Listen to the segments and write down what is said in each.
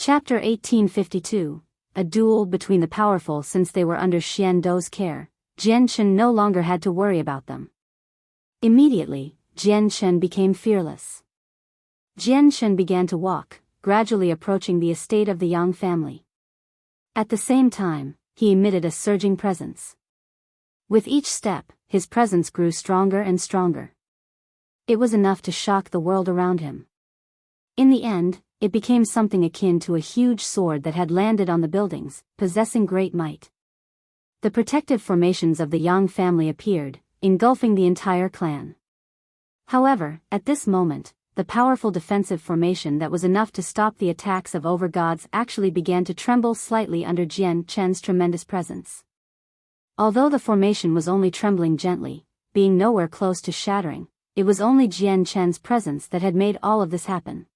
Chapter 1852, A duel between the powerful. Since they were under Xian Dou's care, Jian Chen no longer had to worry about them. Immediately, Jian Chen became fearless. Jian Chen began to walk, gradually approaching the estate of the Yang family. At the same time, he emitted a surging presence. With each step, his presence grew stronger and stronger. It was enough to shock the world around him. In the end, it became something akin to a huge sword that had landed on the buildings, possessing great might. The protective formations of the Yang family appeared, engulfing the entire clan. However, at this moment, the powerful defensive formation that was enough to stop the attacks of overgods actually began to tremble slightly under Jian Chen's tremendous presence. Although the formation was only trembling gently, being nowhere close to shattering, it was only Jian Chen's presence that had made all of this happen.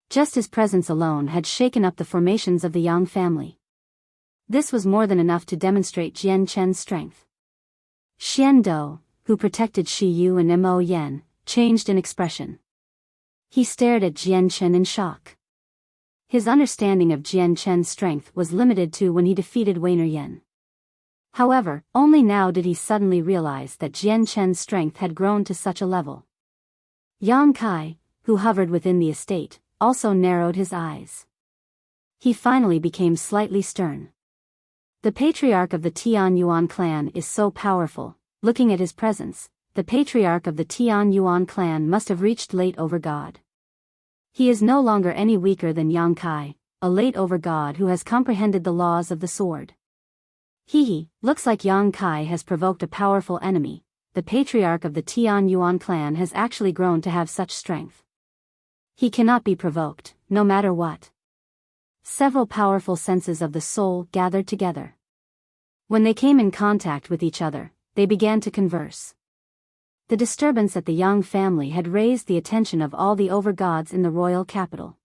Just his presence alone had shaken up the formations of the Yang family. This was more than enough to demonstrate Jian Chen's strength. Xian Dou, who protected Shi Yu and Mo Yan, changed in expression. He stared at Jian Chen in shock. His understanding of Jian Chen's strength was limited to when he defeated Weiner Yan. However, only now did he suddenly realize that Jian Chen's strength had grown to such a level. Yang Kai, who hovered within the estate, also narrowed his eyes. He finally became slightly stern. The patriarch of the Tian Yuan clan is so powerful. Looking at his presence, the patriarch of the Tian Yuan clan must have reached late overgod. He is no longer any weaker than Yang Kai, a late overgod who has comprehended the laws of the sword. Looks like Yang Kai has provoked a powerful enemy. The patriarch of the Tian Yuan clan has actually grown to have such strength. He cannot be provoked, no matter what. Several powerful senses of the soul gathered together. When they came in contact with each other, they began to converse. The disturbance at the Yang family had raised the attention of all the overgods in the royal capital.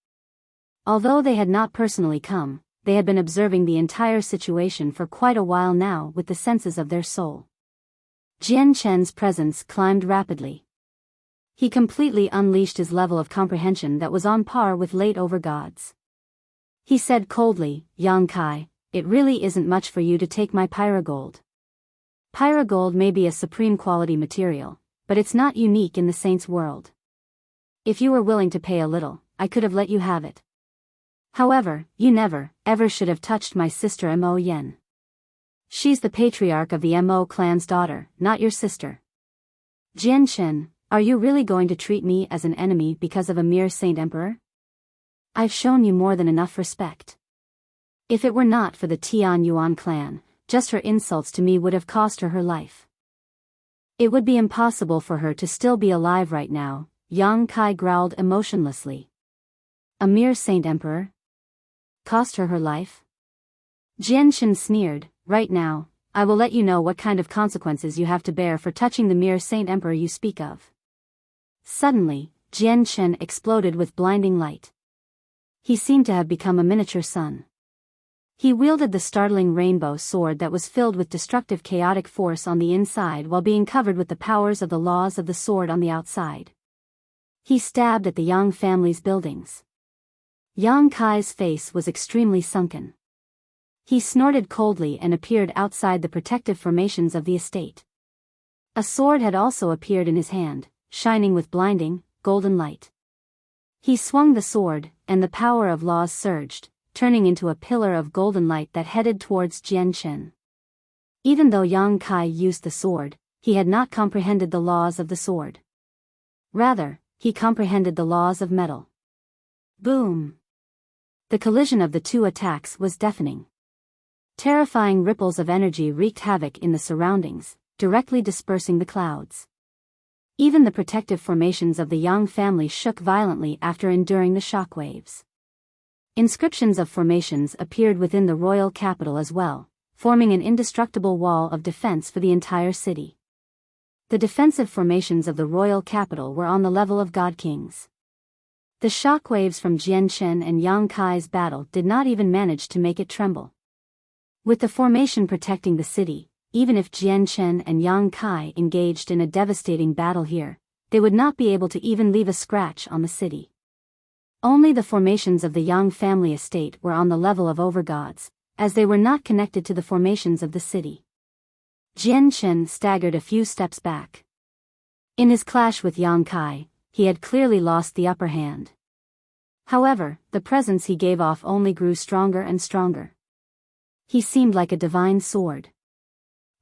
Although they had not personally come, they had been observing the entire situation for quite a while now with the senses of their soul. Jian Chen's presence climbed rapidly. He completely unleashed his level of comprehension that was on par with late overgods. He said coldly, "Yang Kai, it really isn't much for you to take my pyrogold. Pyrogold may be a supreme quality material, but it's not unique in the saints' world. If you were willing to pay a little, I could have let you have it. However, you never, ever should have touched my sister Mo Yan. She's the patriarch of the Mo clan's daughter, not your sister. Jian Chen, are you really going to treat me as an enemy because of a mere saint emperor? I've shown you more than enough respect. If it were not for the Tian Yuan clan, just her insults to me would have cost her her life. It would be impossible for her to still be alive right now," Yang Kai growled emotionlessly. A mere saint emperor? Cost her her life? Jian Chen sneered, "Right now, I will let you know what kind of consequences you have to bear for touching the mere saint emperor you speak of." Suddenly, Jian Chen exploded with blinding light. He seemed to have become a miniature sun. He wielded the startling rainbow sword that was filled with destructive chaotic force on the inside while being covered with the powers of the laws of the sword on the outside. He stabbed at the Yang family's buildings. Yang Kai's face was extremely sunken. He snorted coldly and appeared outside the protective formations of the estate. A sword had also appeared in his hand, shining with blinding, golden light. He swung the sword, and the power of laws surged, turning into a pillar of golden light that headed towards Jian Chen. Even though Yang Kai used the sword, he had not comprehended the laws of the sword. Rather, he comprehended the laws of metal. Boom! The collision of the two attacks was deafening. Terrifying ripples of energy wreaked havoc in the surroundings, directly dispersing the clouds. Even the protective formations of the Yang family shook violently after enduring the shockwaves. Inscriptions of formations appeared within the royal capital as well, forming an indestructible wall of defense for the entire city. The defensive formations of the royal capital were on the level of god kings. The shockwaves from Jian Chen and Yang Kai's battle did not even manage to make it tremble. With the formation protecting the city, even if Jian Chen and Yang Kai engaged in a devastating battle here, they would not be able to even leave a scratch on the city. Only the formations of the Yang family estate were on the level of overgods, as they were not connected to the formations of the city. Jian Chen staggered a few steps back. In his clash with Yang Kai, he had clearly lost the upper hand. However, the presence he gave off only grew stronger and stronger. He seemed like a divine sword.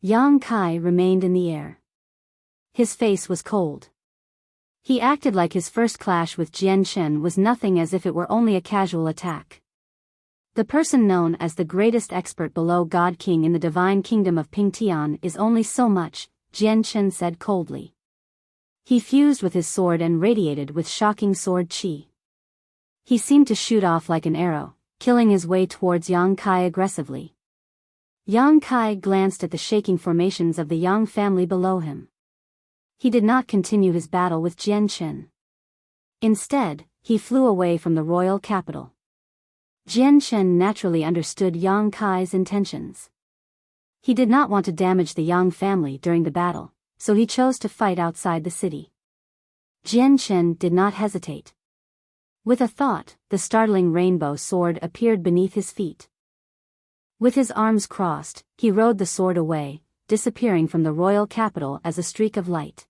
Yang Kai remained in the air. His face was cold. He acted like his first clash with Jian Chen was nothing, as if it were only a casual attack. The person known as the greatest expert below God King in the divine kingdom of Pingtian is only so much, Jian Chen said coldly. He fused with his sword and radiated with shocking sword qi. He seemed to shoot off like an arrow, killing his way towards Yang Kai aggressively. Yang Kai glanced at the shaking formations of the Yang family below him. He did not continue his battle with Jian Chen. Instead, he flew away from the royal capital. Jian Chen naturally understood Yang Kai's intentions. He did not want to damage the Yang family during the battle, so he chose to fight outside the city. Jian Chen did not hesitate. With a thought, the startling rainbow sword appeared beneath his feet. With his arms crossed, he rode the sword away, disappearing from the royal capital as a streak of light.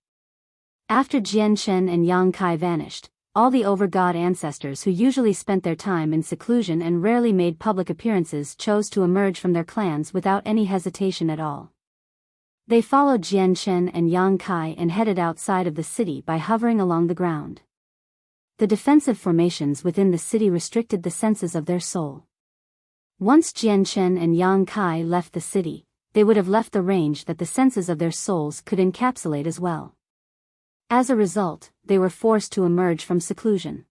After Jian Chen and Yang Kai vanished, all the overgod ancestors who usually spent their time in seclusion and rarely made public appearances chose to emerge from their clans without any hesitation at all. They followed Jian Chen and Yang Kai and headed outside of the city by hovering along the ground. The defensive formations within the city restricted the senses of their soul. Once Jian Chen and Yang Kai left the city, they would have left the range that the senses of their souls could encapsulate as well. As a result, they were forced to emerge from seclusion.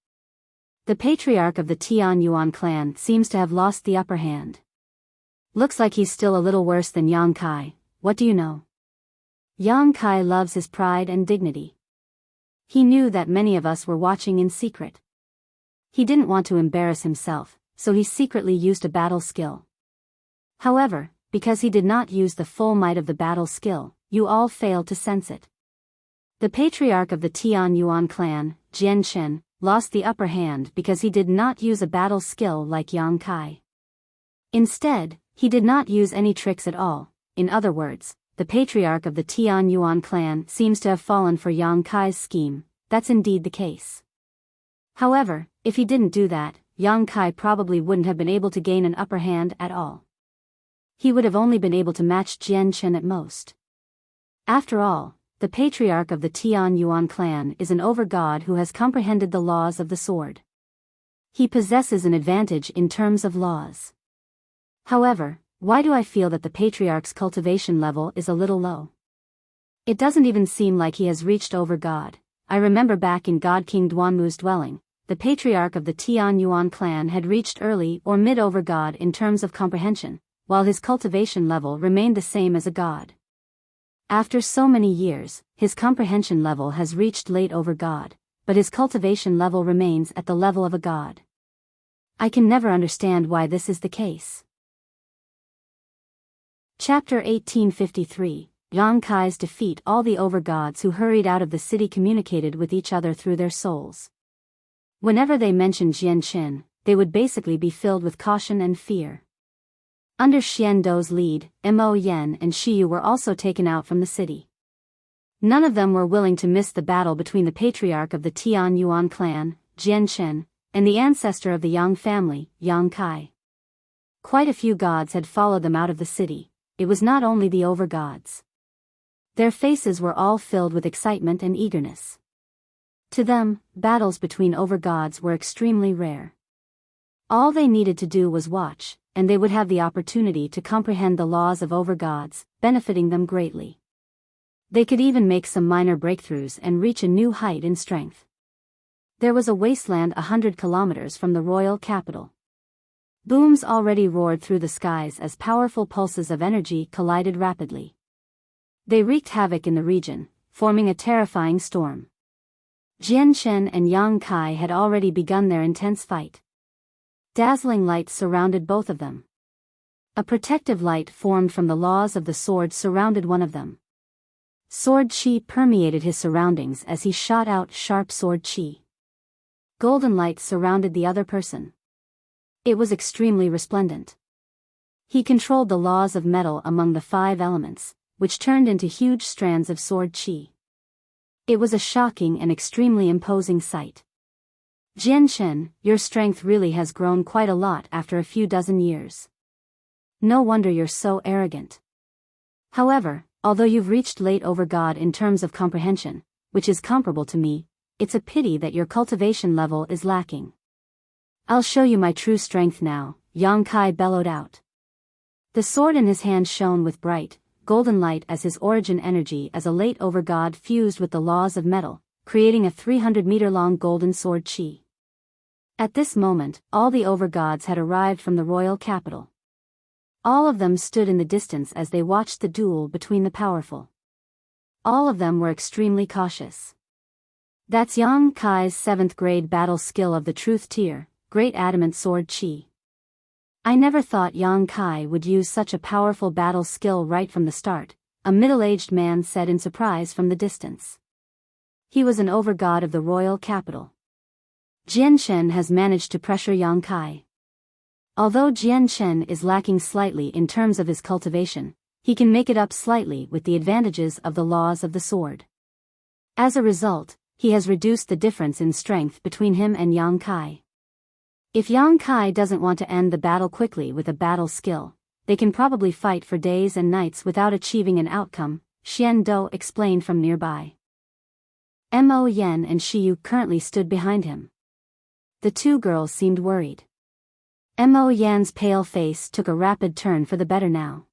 The patriarch of the Tian Yuan clan seems to have lost the upper hand. Looks like he's still a little worse than Yang Kai, what do you know? Yang Kai loves his pride and dignity. He knew that many of us were watching in secret. He didn't want to embarrass himself, so he secretly used a battle skill. However, because he did not use the full might of the battle skill, you all failed to sense it. The patriarch of the Tian Yuan clan, Jian Chen, lost the upper hand because he did not use a battle skill like Yang Kai. Instead, he did not use any tricks at all. In other words, the patriarch of the Tian Yuan clan seems to have fallen for Yang Kai's scheme. That's indeed the case. However, if he didn't do that, Yang Kai probably wouldn't have been able to gain an upper hand at all. He would have only been able to match Jian Chen at most. After all, the patriarch of the Tian Yuan clan is an overgod who has comprehended the laws of the sword. He possesses an advantage in terms of laws. However, why do I feel that the patriarch's cultivation level is a little low? It doesn't even seem like he has reached overgod. I remember back in God King Duanmu's dwelling, the patriarch of the Tian Yuan clan had reached early or mid-overgod in terms of comprehension, while his cultivation level remained the same as a god. After so many years, his comprehension level has reached late overgod, but his cultivation level remains at the level of a god. I can never understand why this is the case. Chapter 1853, Yang Kai's defeat. All the overgods who hurried out of the city communicated with each other through their souls. Whenever they mentioned Jian Chen, they would basically be filled with caution and fear. Under Xian Dou's lead, Mo Yen and Shiyu were also taken out from the city. None of them were willing to miss the battle between the patriarch of the Tian Yuan clan, Jian Chen, and the ancestor of the Yang family, Yang Kai. Quite a few gods had followed them out of the city. It was not only the overgods. Their faces were all filled with excitement and eagerness. To them, battles between overgods were extremely rare. All they needed to do was watch, and they would have the opportunity to comprehend the laws of overgods, benefiting them greatly. They could even make some minor breakthroughs and reach a new height in strength. There was a wasteland 100 kilometers from the royal capital. Booms already roared through the skies as powerful pulses of energy collided rapidly. They wreaked havoc in the region, forming a terrifying storm. Jian Chen and Yang Kai had already begun their intense fight. Dazzling light surrounded both of them. A protective light formed from the laws of the sword surrounded one of them. Sword chi permeated his surroundings as he shot out sharp sword chi. Golden light surrounded the other person. It was extremely resplendent. He controlled the laws of metal among the 5 elements, which turned into huge strands of sword chi. It was a shocking and extremely imposing sight. Jian Shen, your strength really has grown quite a lot after a few dozen years. No wonder you're so arrogant. However, although you've reached late over God in terms of comprehension, which is comparable to me, it's a pity that your cultivation level is lacking. I'll show you my true strength now, Yang Kai bellowed out. The sword in his hand shone with bright, golden light as his origin energy as a late over God fused with the laws of metal, creating a 300-meter-long golden sword chi. At this moment, all the over-gods had arrived from the royal capital. All of them stood in the distance as they watched the duel between the powerful. All of them were extremely cautious. That's Yang Kai's 7th grade battle skill of the truth tier, Great Adamant Sword Chi. I never thought Yang Kai would use such a powerful battle skill right from the start, a middle-aged man said in surprise from the distance. He was an over-god of the royal capital. Jian Shen has managed to pressure Yang Kai. Although Jian Shen is lacking slightly in terms of his cultivation, he can make it up slightly with the advantages of the laws of the sword. As a result, he has reduced the difference in strength between him and Yang Kai. If Yang Kai doesn't want to end the battle quickly with a battle skill, they can probably fight for days and nights without achieving an outcome, Xian Do explained from nearby. Mo Yen and Shiyu currently stood behind him. The 2 girls seemed worried. Mo Yan's pale face took a rapid turn for the better now.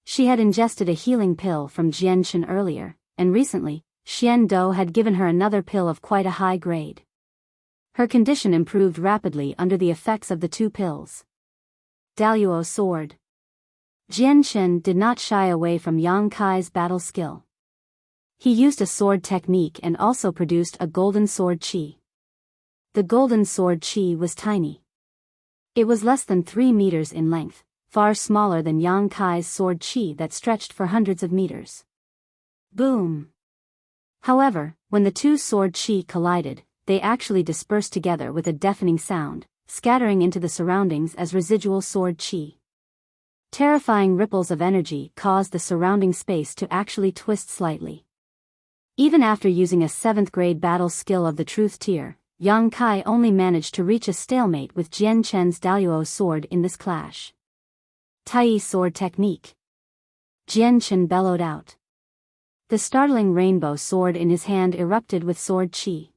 She had ingested a healing pill from Jian Shen earlier, and recently, Xian Do had given her another pill of quite a high grade. Her condition improved rapidly under the effects of the 2 pills. Daluo sword. Jian Shen did not shy away from Yang Kai's battle skill. He used a sword technique and also produced a golden sword chi. The golden sword chi was tiny. It was less than 3 meters in length, far smaller than Yang Kai's sword chi that stretched for hundreds of meters. Boom! However, when the 2 sword chi collided, they actually dispersed together with a deafening sound, scattering into the surroundings as residual sword chi. Terrifying ripples of energy caused the surrounding space to actually twist slightly. Even after using a 7th grade battle skill of the truth tier, Yang Kai only managed to reach a stalemate with Jian Shen's Daluo sword in this clash. Tai sword technique. Jian Shen bellowed out. The startling rainbow sword in his hand erupted with sword chi.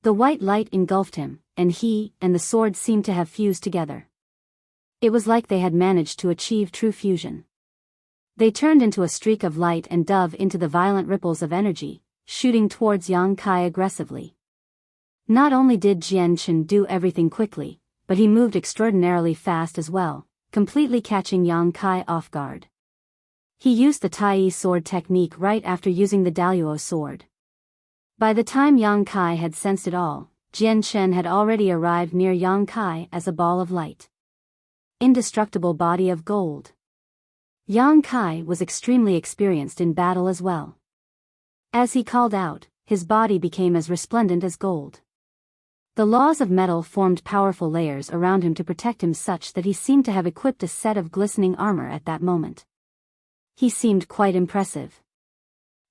The white light engulfed him, and he and the sword seemed to have fused together. It was like they had managed to achieve true fusion. They turned into a streak of light and dove into the violent ripples of energy, shooting towards Yang Kai aggressively. Not only did Jian Shen do everything quickly, but he moved extraordinarily fast as well, completely catching Yang Kai off guard. He used the Tai sword technique right after using the Daluo sword. By the time Yang Kai had sensed it all, Jian Shen had already arrived near Yang Kai as a ball of light. Indestructible body of gold. Yang Kai was extremely experienced in battle as well. As he called out, his body became as resplendent as gold. The laws of metal formed powerful layers around him to protect him such that he seemed to have equipped a set of glistening armor at that moment. He seemed quite impressive.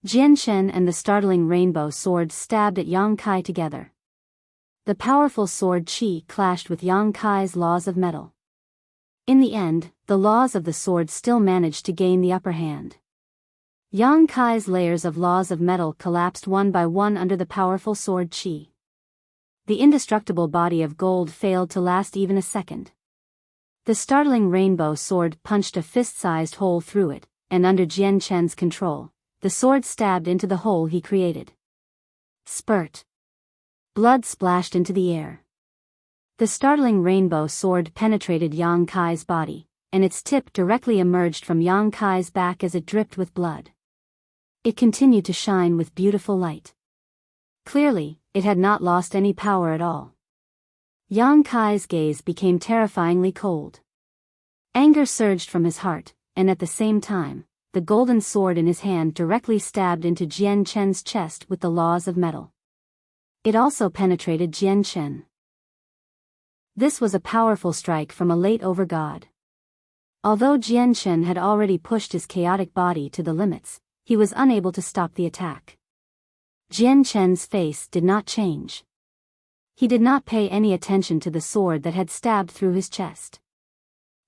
Jian Shen and the startling rainbow sword stabbed at Yang Kai together. The powerful sword chi clashed with Yang Kai's laws of metal. In the end, the laws of the sword still managed to gain the upper hand. Yang Kai's layers of laws of metal collapsed one by one under the powerful sword chi. The indestructible body of gold failed to last even a second. The startling rainbow sword punched a fist-sized hole through it, and under Jian Shen's control, the sword stabbed into the hole he created. Spurt. Blood splashed into the air. The startling rainbow sword penetrated Yang Kai's body, and its tip directly emerged from Yang Kai's back as it dripped with blood. It continued to shine with beautiful light. Clearly, it had not lost any power at all. Yang Kai's gaze became terrifyingly cold. Anger surged from his heart, and at the same time, the golden sword in his hand directly stabbed into Jian Shen's chest with the laws of metal. It also penetrated Jian Chen. This was a powerful strike from a late overgod. Although Jian Chen had already pushed his chaotic body to the limits, he was unable to stop the attack. Jian Chen's face did not change. He did not pay any attention to the sword that had stabbed through his chest.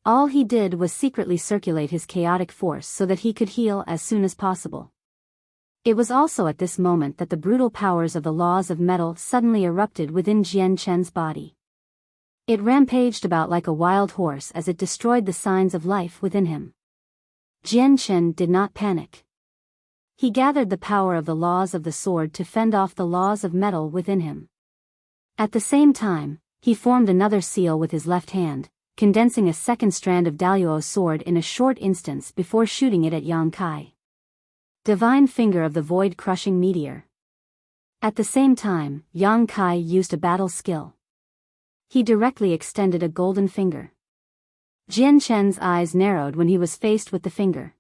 All he did was secretly circulate his chaotic force so that he could heal as soon as possible. It was also at this moment that the brutal powers of the laws of metal suddenly erupted within Jian Chen's body. It rampaged about like a wild horse as it destroyed the signs of life within him. Jian Chen did not panic. He gathered the power of the laws of the sword to fend off the laws of metal within him. At the same time, he formed another seal with his left hand, condensing a second strand of Daluo's sword in a short instance before shooting it at Yang Kai. Divine Finger of the Void-Crushing Meteor. At the same time, Yang Kai used a battle skill. He directly extended a golden finger. Jian Chen's eyes narrowed when he was faced with the finger.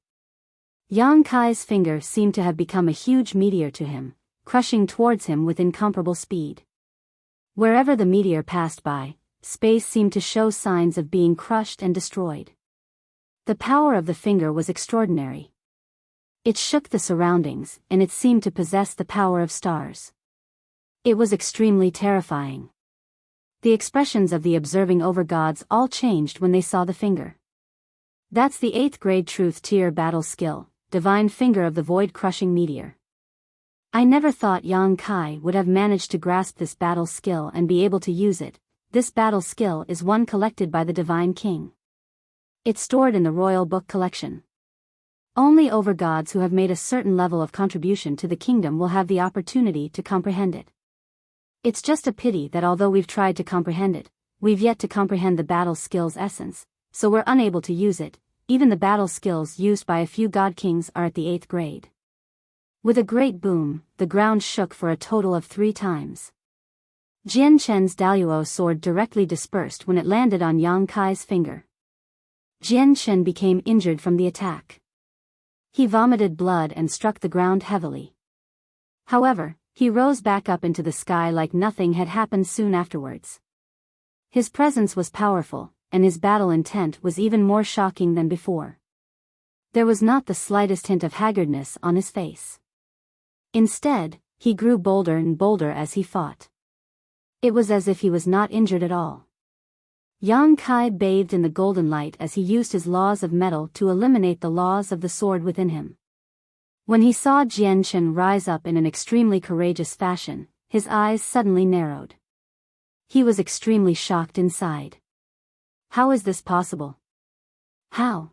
Yang Kai's finger seemed to have become a huge meteor to him, crushing towards him with incomparable speed. Wherever the meteor passed by, space seemed to show signs of being crushed and destroyed. The power of the finger was extraordinary. It shook the surroundings, and it seemed to possess the power of stars. It was extremely terrifying. The expressions of the observing overgods all changed when they saw the finger. That's the 8th grade truth tier battle skill, Divine Finger of the Void-Crushing Meteor. I never thought Yang Kai would have managed to grasp this battle skill and be able to use it. This battle skill is one collected by the Divine King. It's stored in the Royal Book collection. Only overgods who have made a certain level of contribution to the kingdom will have the opportunity to comprehend it. It's just a pity that although we've tried to comprehend it, we've yet to comprehend the battle skill's essence, so we're unable to use it. Even the battle skills used by a few god kings are at the 8th grade. With a great boom, the ground shook for a total of 3 times. Jian Chen's Daluo sword directly dispersed when it landed on Yang Kai's finger. Jian Chen became injured from the attack. He vomited blood and struck the ground heavily. However, he rose back up into the sky like nothing had happened soon afterwards. His presence was powerful, and his battle intent was even more shocking than before. There was not the slightest hint of haggardness on his face. Instead, he grew bolder and bolder as he fought. It was as if he was not injured at all. Yang Kai bathed in the golden light as he used his laws of metal to eliminate the laws of the sword within him. When he saw Jian Chen rise up in an extremely courageous fashion, his eyes suddenly narrowed. He was extremely shocked inside. How is this possible? How?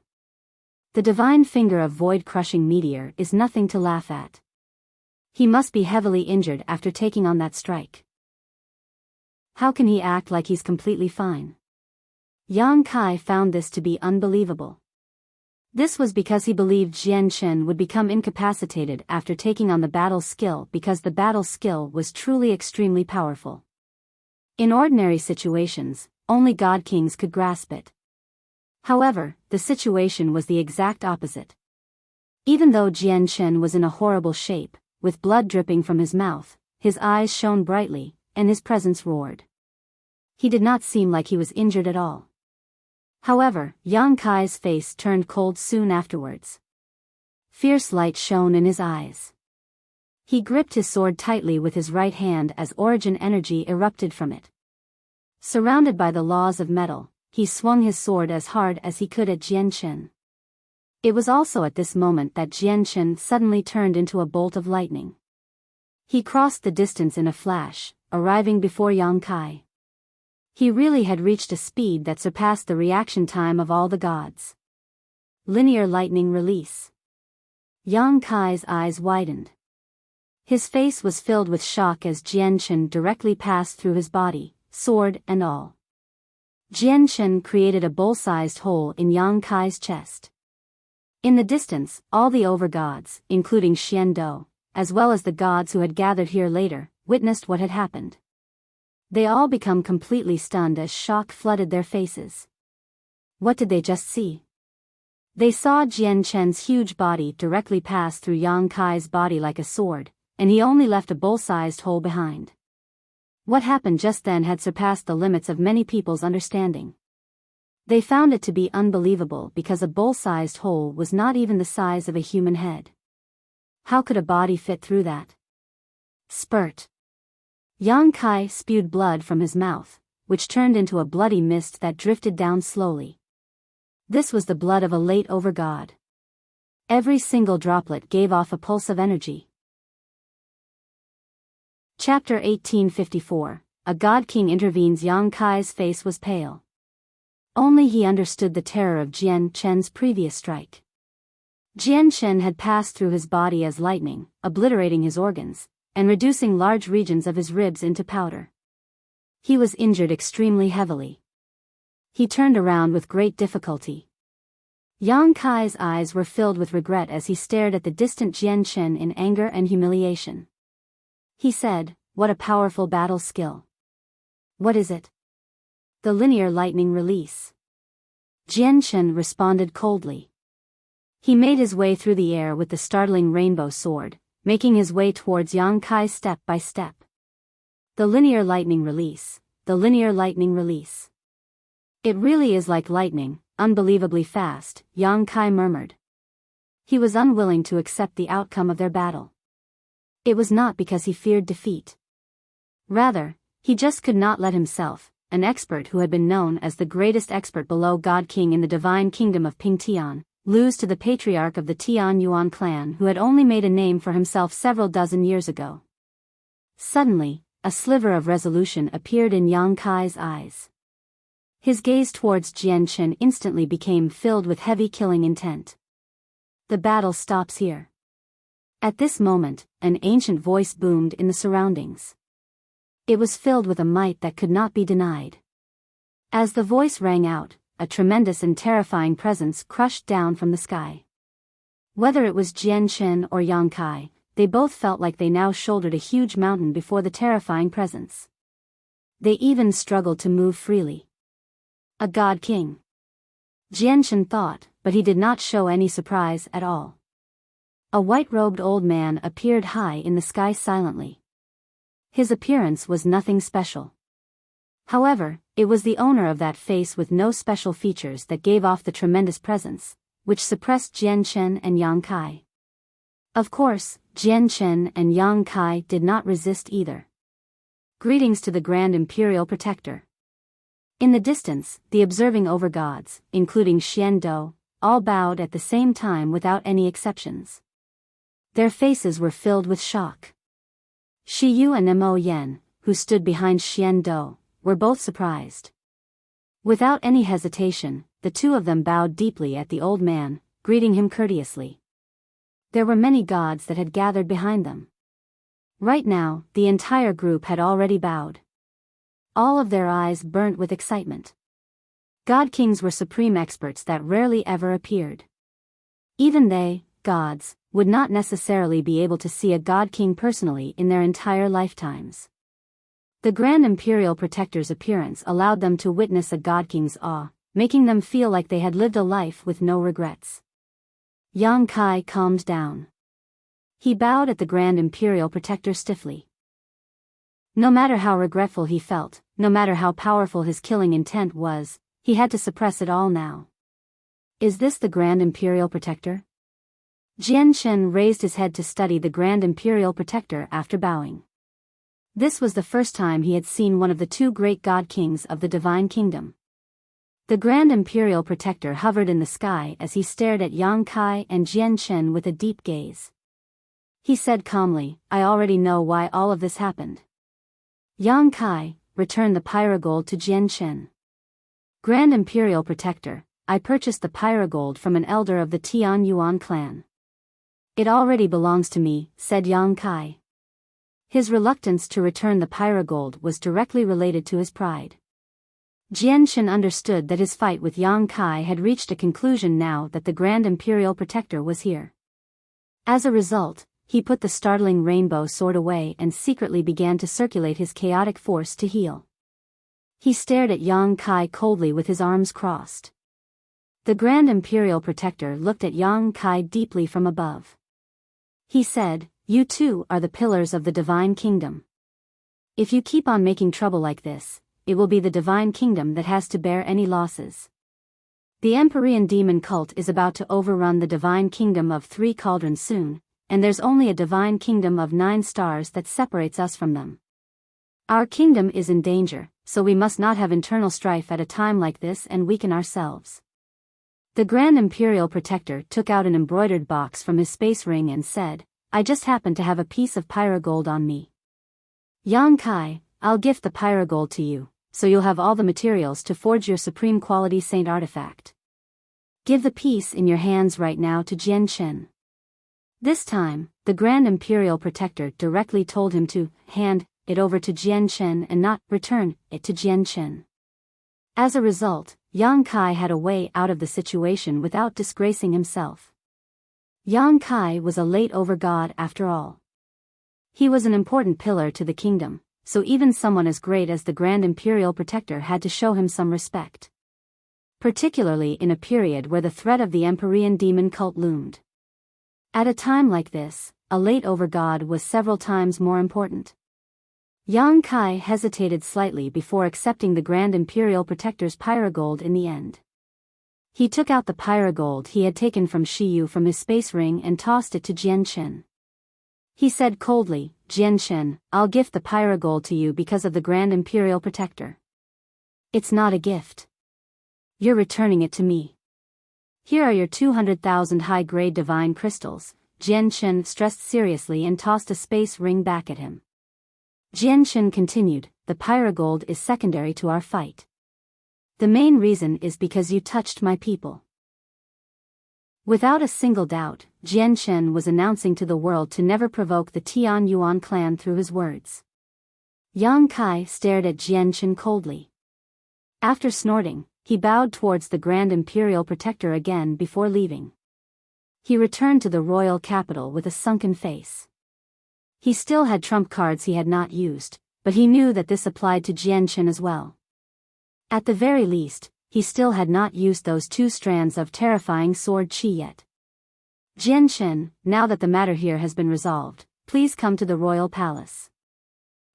The Divine Finger of Void-Crushing Meteor is nothing to laugh at. He must be heavily injured after taking on that strike. How can he act like he's completely fine? Yang Kai found this to be unbelievable. This was because he believed Jian Chen would become incapacitated after taking on the battle skill because the battle skill was truly extremely powerful. In ordinary situations, only god kings could grasp it. However, the situation was the exact opposite. Even though Jian Chen was in a horrible shape, with blood dripping from his mouth, his eyes shone brightly, and his presence roared. He did not seem like he was injured at all. However, Yang Kai's face turned cold soon afterwards. Fierce light shone in his eyes. He gripped his sword tightly with his right hand as origin energy erupted from it. Surrounded by the laws of metal, he swung his sword as hard as he could at Jian Chen. It was also at this moment that Jian Chen suddenly turned into a bolt of lightning. He crossed the distance in a flash, arriving before Yang Kai. He really had reached a speed that surpassed the reaction time of all the gods. Linear lightning release. Yang Kai's eyes widened. His face was filled with shock as Jian Chen directly passed through his body, sword and all. Jian Chen created a bowl-sized hole in Yang Kai's chest. In the distance, all the overgods, including Xiandou, as well as the gods who had gathered here later, witnessed what had happened. They all become completely stunned as shock flooded their faces. What did they just see? They saw Jian Chen's huge body directly pass through Yang Kai's body like a sword, and he only left a bowl-sized hole behind. What happened just then had surpassed the limits of many people's understanding. They found it to be unbelievable because a bowl-sized hole was not even the size of a human head. How could a body fit through that? Spurt. Yang Kai spewed blood from his mouth, which turned into a bloody mist that drifted down slowly. This was the blood of a late overgod. Every single droplet gave off a pulse of energy. Chapter 1854. A God King intervenes. Yang Kai's face was pale. Only he understood the terror of Jian Chen's previous strike. Jian Chen had passed through his body as lightning, obliterating his organs, and reducing large regions of his ribs into powder. He was injured extremely heavily. He turned around with great difficulty. Yang Kai's eyes were filled with regret as he stared at the distant Jian Chen in anger and humiliation. He said, "What a powerful battle skill." "What is it?" "The linear lightning release." Jian Chen responded coldly. He made his way through the air with the startling rainbow sword, making his way towards Yang Kai step by step. "The linear lightning release, the linear lightning release. It really is like lightning, unbelievably fast," Yang Kai murmured. He was unwilling to accept the outcome of their battle. It was not because he feared defeat. Rather, he just could not let himself, an expert who had been known as the greatest expert below God King in the divine kingdom of Pingtian, lose to the patriarch of the Tian Yuan clan who had only made a name for himself several dozen years ago. Suddenly, a sliver of resolution appeared in Yang Kai's eyes. His gaze towards Jian Chen instantly became filled with heavy killing intent. "The battle stops here." At this moment, an ancient voice boomed in the surroundings. It was filled with a might that could not be denied. As the voice rang out, a tremendous and terrifying presence crushed down from the sky. Whether it was Jian Chen or Yang Kai, they both felt like they now shouldered a huge mountain before the terrifying presence. They even struggled to move freely. A God King. Jian Chen thought, but he did not show any surprise at all. A white-robed old man appeared high in the sky silently. His appearance was nothing special. However, it was the owner of that face with no special features that gave off the tremendous presence, which suppressed Jian Chen and Yang Kai. Of course, Jian Chen and Yang Kai did not resist either. "Greetings to the Grand Imperial Protector." In the distance, the observing overgods, including Xian Dou, all bowed at the same time without any exceptions. Their faces were filled with shock. Shi Yu and Mo Yen, who stood behind Xian Dou, were both surprised. Without any hesitation, the two of them bowed deeply at the old man, greeting him courteously. There were many gods that had gathered behind them. Right now, the entire group had already bowed. All of their eyes burnt with excitement. God Kings were supreme experts that rarely ever appeared. Even they, gods, would not necessarily be able to see a God King personally in their entire lifetimes. The Grand Imperial Protector's appearance allowed them to witness a God King's awe, making them feel like they had lived a life with no regrets. Yang Kai calmed down. He bowed at the Grand Imperial Protector stiffly. No matter how regretful he felt, no matter how powerful his killing intent was, he had to suppress it all now. "Is this the Grand Imperial Protector?" Jian Chen raised his head to study the Grand Imperial Protector after bowing. This was the first time he had seen one of the two great God Kings of the Divine Kingdom. The Grand Imperial Protector hovered in the sky as he stared at Yang Kai and Jian Chen with a deep gaze. He said calmly, "I already know why all of this happened." Yang Kai returned the pyrogold to Jian Chen. "Grand Imperial Protector, I purchased the pyrogold from an elder of the Tian Yuan clan." "It already belongs to me," said Yang Kai. His reluctance to return the pyrogold was directly related to his pride. Jian Chen understood that his fight with Yang Kai had reached a conclusion now that the Grand Imperial Protector was here. As a result, he put the startling rainbow sword away and secretly began to circulate his chaotic force to heal. He stared at Yang Kai coldly with his arms crossed. The Grand Imperial Protector looked at Yang Kai deeply from above. He said, "You two are the pillars of the Divine Kingdom. If you keep on making trouble like this, it will be the divine kingdom that has to bear any losses. The Empyrean demon cult is about to overrun the divine kingdom of 3 cauldrons soon, and there's only a divine kingdom of 9 stars that separates us from them. Our kingdom is in danger, so we must not have internal strife at a time like this and weaken ourselves. The Grand Imperial Protector took out an embroidered box from his space ring and said, I just happen to have a piece of pyrogold on me. Yang Kai, I'll gift the pyrogold to you, so you'll have all the materials to forge your supreme quality saint artifact. Give the piece in your hands right now to Jian Chen. This time, the Grand Imperial Protector directly told him to hand it over to Jian Chen and not return it to Jian Chen. As a result, Yang Kai had a way out of the situation without disgracing himself. Yang Kai was a late over god after all. He was an important pillar to the kingdom, so even someone as great as the Grand Imperial Protector had to show him some respect. Particularly in a period where the threat of the Empyrean demon cult loomed. At a time like this, a late over god was several times more important. Yang Kai hesitated slightly before accepting the Grand Imperial Protector's pyrogold in the end. He took out the pyrogold he had taken from Shiyu from his space ring and tossed it to Jian Chen. He said coldly, Jian Chen, I'll gift the pyrogold to you because of the Grand Imperial Protector. It's not a gift. You're returning it to me. Here are your 200,000 high-grade divine crystals. Jian Chen stressed seriously and tossed a space ring back at him. Jian Chen continued, the pyrogold is secondary to our fight. The main reason is because you touched my people. Without a single doubt, Jian Chen was announcing to the world to never provoke the Tian Yuan clan through his words. Yang Kai stared at Jian Chen coldly. After snorting, he bowed towards the Grand Imperial Protector again before leaving. He returned to the royal capital with a sunken face. He still had trump cards he had not used, but he knew that this applied to Jian Chen as well. At the very least, he still had not used those 2 strands of terrifying sword qi yet. Jian Chen, now that the matter here has been resolved, please come to the royal palace.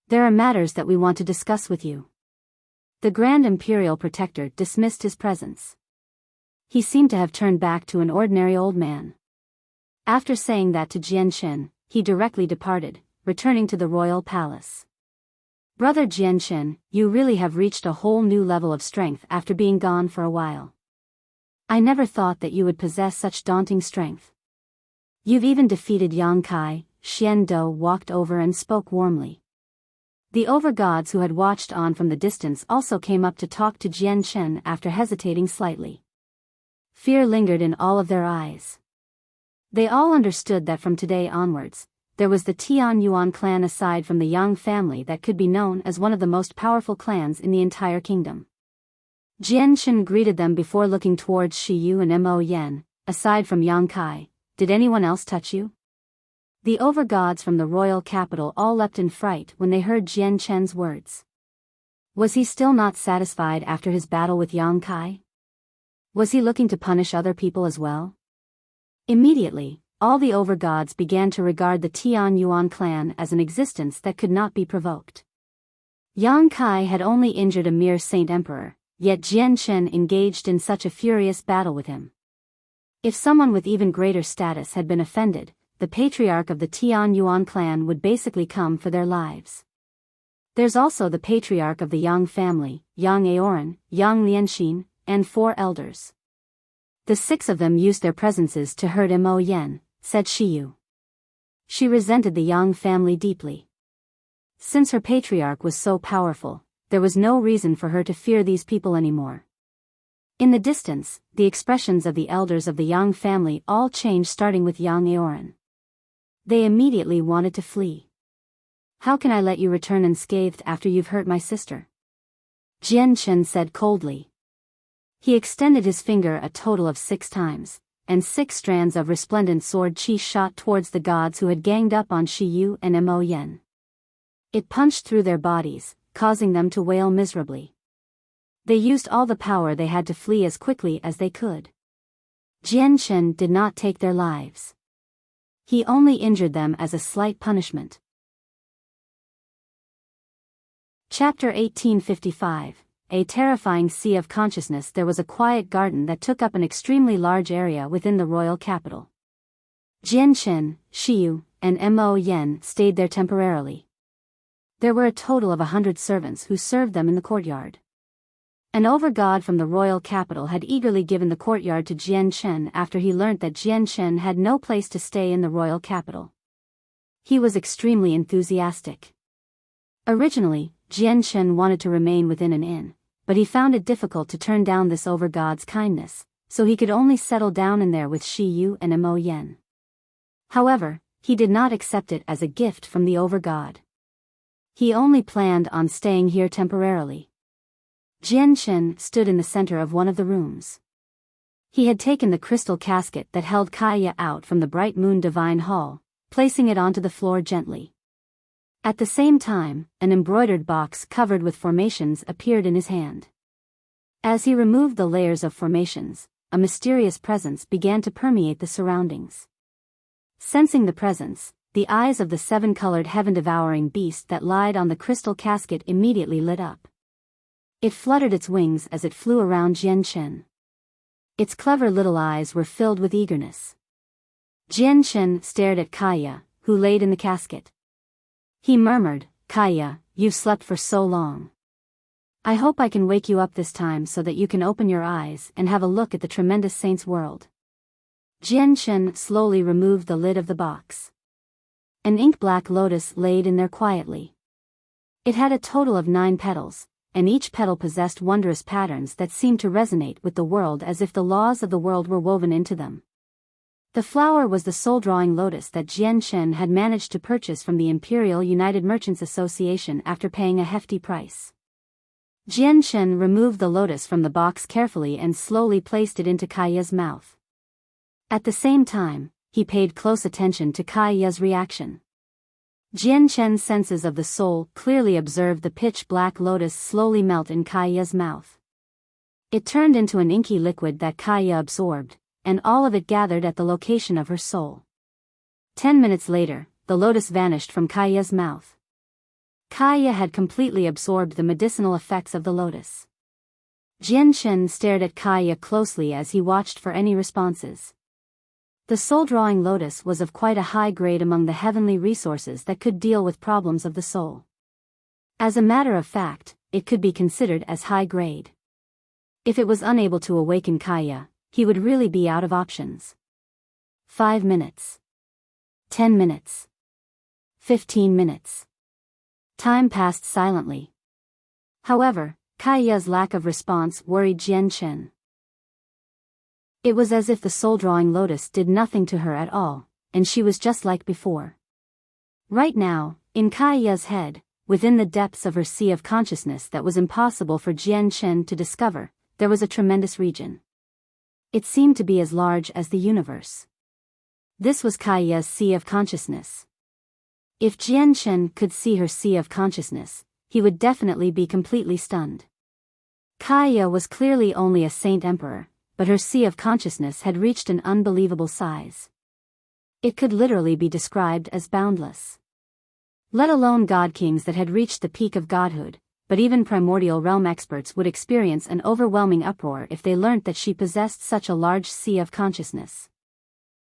There are matters that we want to discuss with you. The Grand Imperial Protector dismissed his presence. He seemed to have turned back to an ordinary old man. After saying that to Jian Chen, he directly departed, returning to the royal palace. Brother Jian Chen, you really have reached a whole new level of strength after being gone for a while. I never thought that you would possess such daunting strength. You've even defeated Yang Kai. Xian Dou walked over and spoke warmly. The overgods who had watched on from the distance also came up to talk to Jian Chen after hesitating slightly. Fear lingered in all of their eyes. They all understood that from today onwards, there was the Tian Yuan clan aside from the Yang family that could be known as one of the most powerful clans in the entire kingdom. Jian Chen greeted them before looking towards Shiyu and Mo Yan. Aside from Yang Kai, did anyone else touch you? The overgods from the royal capital all leapt in fright when they heard Jian Chen's words. Was he still not satisfied after his battle with Yang Kai? Was he looking to punish other people as well? Immediately, all the overgods began to regard the Tian Yuan clan as an existence that could not be provoked. Yang Kai had only injured a mere saint emperor, yet Jian Chen engaged in such a furious battle with him. If someone with even greater status had been offended, the patriarch of the Tian Yuan clan would basically come for their lives. There's also the patriarch of the Yang family, Yang Aoran, Yang Lianxin, and 4 elders. The 6 of them used their presences to hurt Mo Yan, said Shiyu. She resented the Yang family deeply. Since her patriarch was so powerful, there was no reason for her to fear these people anymore. In the distance, the expressions of the elders of the Yang family all changed, starting with Yang Aoran. They immediately wanted to flee. How can I let you return unscathed after you've hurt my sister? Jian Chen said coldly. He extended his finger a total of 6 times, and 6 strands of resplendent sword qi shot towards the gods who had ganged up on Shiyu and Mo Yan. It punched through their bodies, causing them to wail miserably. They used all the power they had to flee as quickly as they could. Jian Chen did not take their lives. He only injured them as a slight punishment. Chapter 1855. A terrifying sea of consciousness. There was a quiet garden that took up an extremely large area within the royal capital. Jian Shen, Shiyu, and Mo Yen stayed there temporarily. There were a total of 100 servants who served them in the courtyard. An overgod from the royal capital had eagerly given the courtyard to Jian Shen after he learnt that Jian Shen had no place to stay in the royal capital. He was extremely enthusiastic. Originally, Jian Shen wanted to remain within an inn, but he found it difficult to turn down this overgod's kindness, so he could only settle down in there with Shi Yu and Mo Yen. However, he did not accept it as a gift from the overgod. He only planned on staying here temporarily. Jian Shen stood in the center of one of the rooms. He had taken the crystal casket that held Kaya out from the Bright Moon Divine Hall, placing it onto the floor gently. At the same time, an embroidered box covered with formations appeared in his hand. As he removed the layers of formations, a mysterious presence began to permeate the surroundings. Sensing the presence, the eyes of the seven-colored heaven-devouring beast that lied on the crystal casket immediately lit up. It fluttered its wings as it flew around Jian Shen. Its clever little eyes were filled with eagerness. Jian Shen stared at Kaya, who laid in the casket. He murmured, "Kaya, you've slept for so long. I hope I can wake you up this time so that you can open your eyes and have a look at the tremendous saint's world." Jian Shen slowly removed the lid of the box. An ink-black lotus laid in there quietly. It had a total of 9 petals, and each petal possessed wondrous patterns that seemed to resonate with the world as if the laws of the world were woven into them. The flower was the soul-drawing lotus that Jian Shen had managed to purchase from the Imperial United Merchants Association after paying a hefty price. Jian Shen removed the lotus from the box carefully and slowly placed it into Kaya's mouth. At the same time, he paid close attention to Kaya's reaction. Jian Shen's senses of the soul clearly observed the pitch-black lotus slowly melt in Kaya's mouth. It turned into an inky liquid that Kaya absorbed, and all of it gathered at the location of her soul. 10 minutes later, the lotus vanished from Kaya's mouth. Kaya had completely absorbed the medicinal effects of the lotus. Jian Shen stared at Kaya closely as he watched for any responses. The soul-drawing lotus was of quite a high grade among the heavenly resources that could deal with problems of the soul. As a matter of fact, it could be considered as high grade. If it was unable to awaken Kaya, he would really be out of options. 5 minutes. 10 minutes. 15 minutes. Time passed silently. However, Kaya's lack of response worried Jian Shen. It was as if the soul-drawing lotus did nothing to her at all, and she was just like before. Right now, in Kaya's head, within the depths of her sea of consciousness that was impossible for Jian Shen to discover, there was a tremendous region. It seemed to be as large as the universe. This was Kaya's sea of consciousness. If Jian Shen could see her sea of consciousness, he would definitely be completely stunned. Kaya was clearly only a saint emperor, but her sea of consciousness had reached an unbelievable size. It could literally be described as boundless. Let alone god kings that had reached the peak of godhood, but even primordial realm experts would experience an overwhelming uproar if they learnt that she possessed such a large sea of consciousness.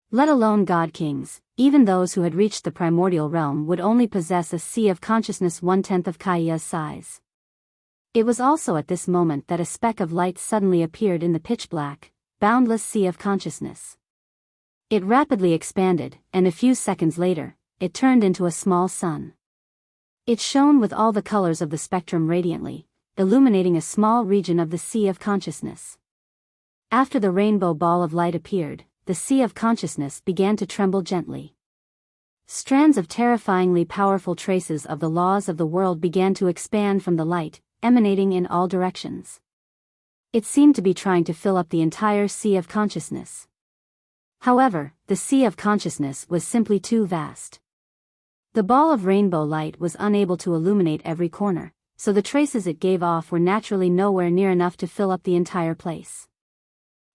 Let alone god kings, even those who had reached the primordial realm would only possess a sea of consciousness 1/10 of Kaya's size. It was also at this moment that a speck of light suddenly appeared in the pitch-black, boundless sea of consciousness. It rapidly expanded, and a few seconds later, it turned into a small sun. It shone with all the colors of the spectrum radiantly, illuminating a small region of the sea of consciousness. After the rainbow ball of light appeared, the sea of consciousness began to tremble gently. Strands of terrifyingly powerful traces of the laws of the world began to expand from the light, emanating in all directions. It seemed to be trying to fill up the entire sea of consciousness. However, the sea of consciousness was simply too vast. The ball of rainbow light was unable to illuminate every corner, so the traces it gave off were naturally nowhere near enough to fill up the entire place.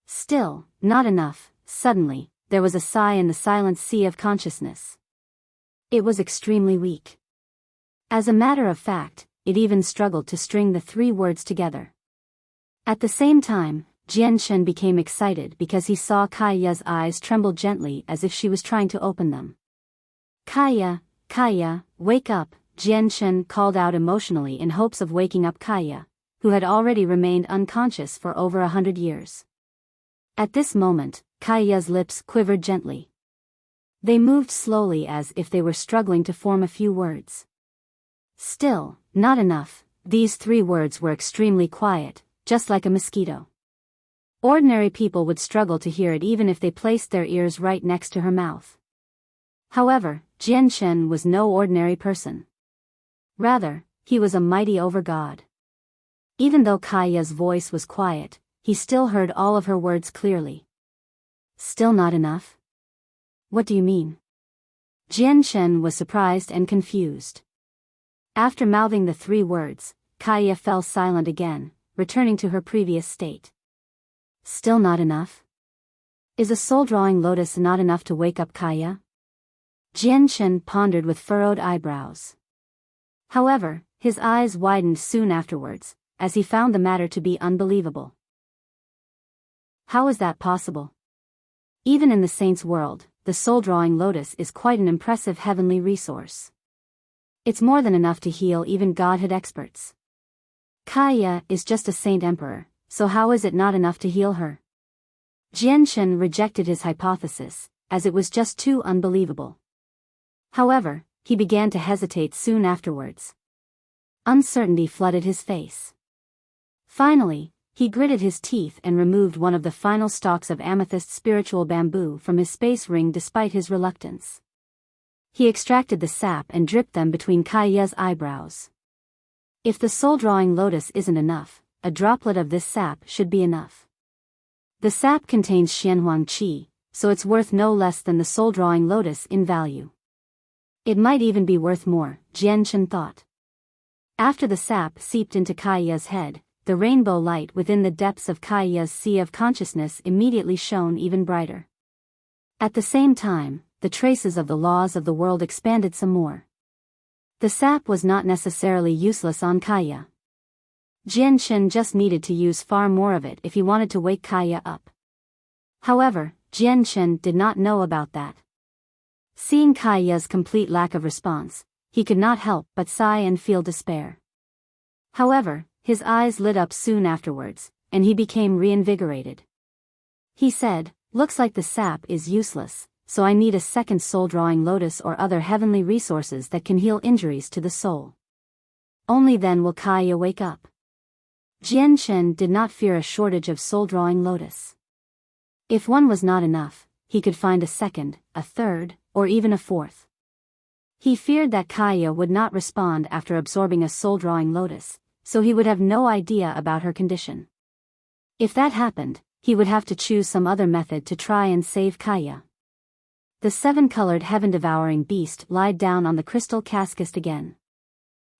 Still, not enough. Suddenly, there was a sigh in the silent sea of consciousness. It was extremely weak. As a matter of fact, it even struggled to string the 3 words together. At the same time, Jian Shen became excited because he saw Kaiya's eyes tremble gently as if she was trying to open them. Kaiya, Kaiya, wake up, Jian Shen called out emotionally in hopes of waking up Kaiya, who had already remained unconscious for over 100 years. At this moment, Kaiya's lips quivered gently. They moved slowly as if they were struggling to form a few words. Still, not enough, these 3 words were extremely quiet, just like a mosquito. Ordinary people would struggle to hear it even if they placed their ears right next to her mouth. However, Jian Shen was no ordinary person. Rather, he was a mighty overgod. Even though Kaiya's voice was quiet, he still heard all of her words clearly. Still not enough? What do you mean? Jian Shen was surprised and confused. After mouthing the 3 words, Kaiya fell silent again, returning to her previous state. Still not enough? Is a soul-drawing lotus not enough to wake up Kaiya? Jian Shen pondered with furrowed eyebrows. However, his eyes widened soon afterwards, as he found the matter to be unbelievable. How is that possible? Even in the saint's world, the soul-drawing lotus is quite an impressive heavenly resource. It's more than enough to heal even godhood experts. Kaiya is just a saint emperor, so how is it not enough to heal her? Jian Shen rejected his hypothesis, as it was just too unbelievable. However, he began to hesitate soon afterwards. Uncertainty flooded his face. Finally, he gritted his teeth and removed one of the final stalks of amethyst spiritual bamboo from his space ring despite his reluctance. He extracted the sap and dripped them between Kaiya's eyebrows. If the soul-drawing lotus isn't enough, a droplet of this sap should be enough. The sap contains Xianhuang Qi, so it's worth no less than the soul-drawing lotus in value. It might even be worth more, Jian Shen thought. After the sap seeped into Kaiya's head, the rainbow light within the depths of Kaiya's sea of consciousness immediately shone even brighter. At the same time, the traces of the laws of the world expanded some more. The sap was not necessarily useless on Kaiya. Jian Shen just needed to use far more of it if he wanted to wake Kaiya up. However, Jian Shen did not know about that. Seeing Kaiya's complete lack of response, he could not help but sigh and feel despair. However, his eyes lit up soon afterwards, and he became reinvigorated. He said, "Looks like the sap is useless, so I need a second soul-drawing lotus or other heavenly resources that can heal injuries to the soul. Only then will Kaiya wake up." Jian Shen did not fear a shortage of soul-drawing lotus. If one was not enough, he could find a second, a third, or even a fourth. He feared that Kaiya would not respond after absorbing a soul-drawing lotus, so he would have no idea about her condition. If that happened, he would have to choose some other method to try and save Kaiya. The 7-colored heaven-devouring beast lied down on the crystal casket again.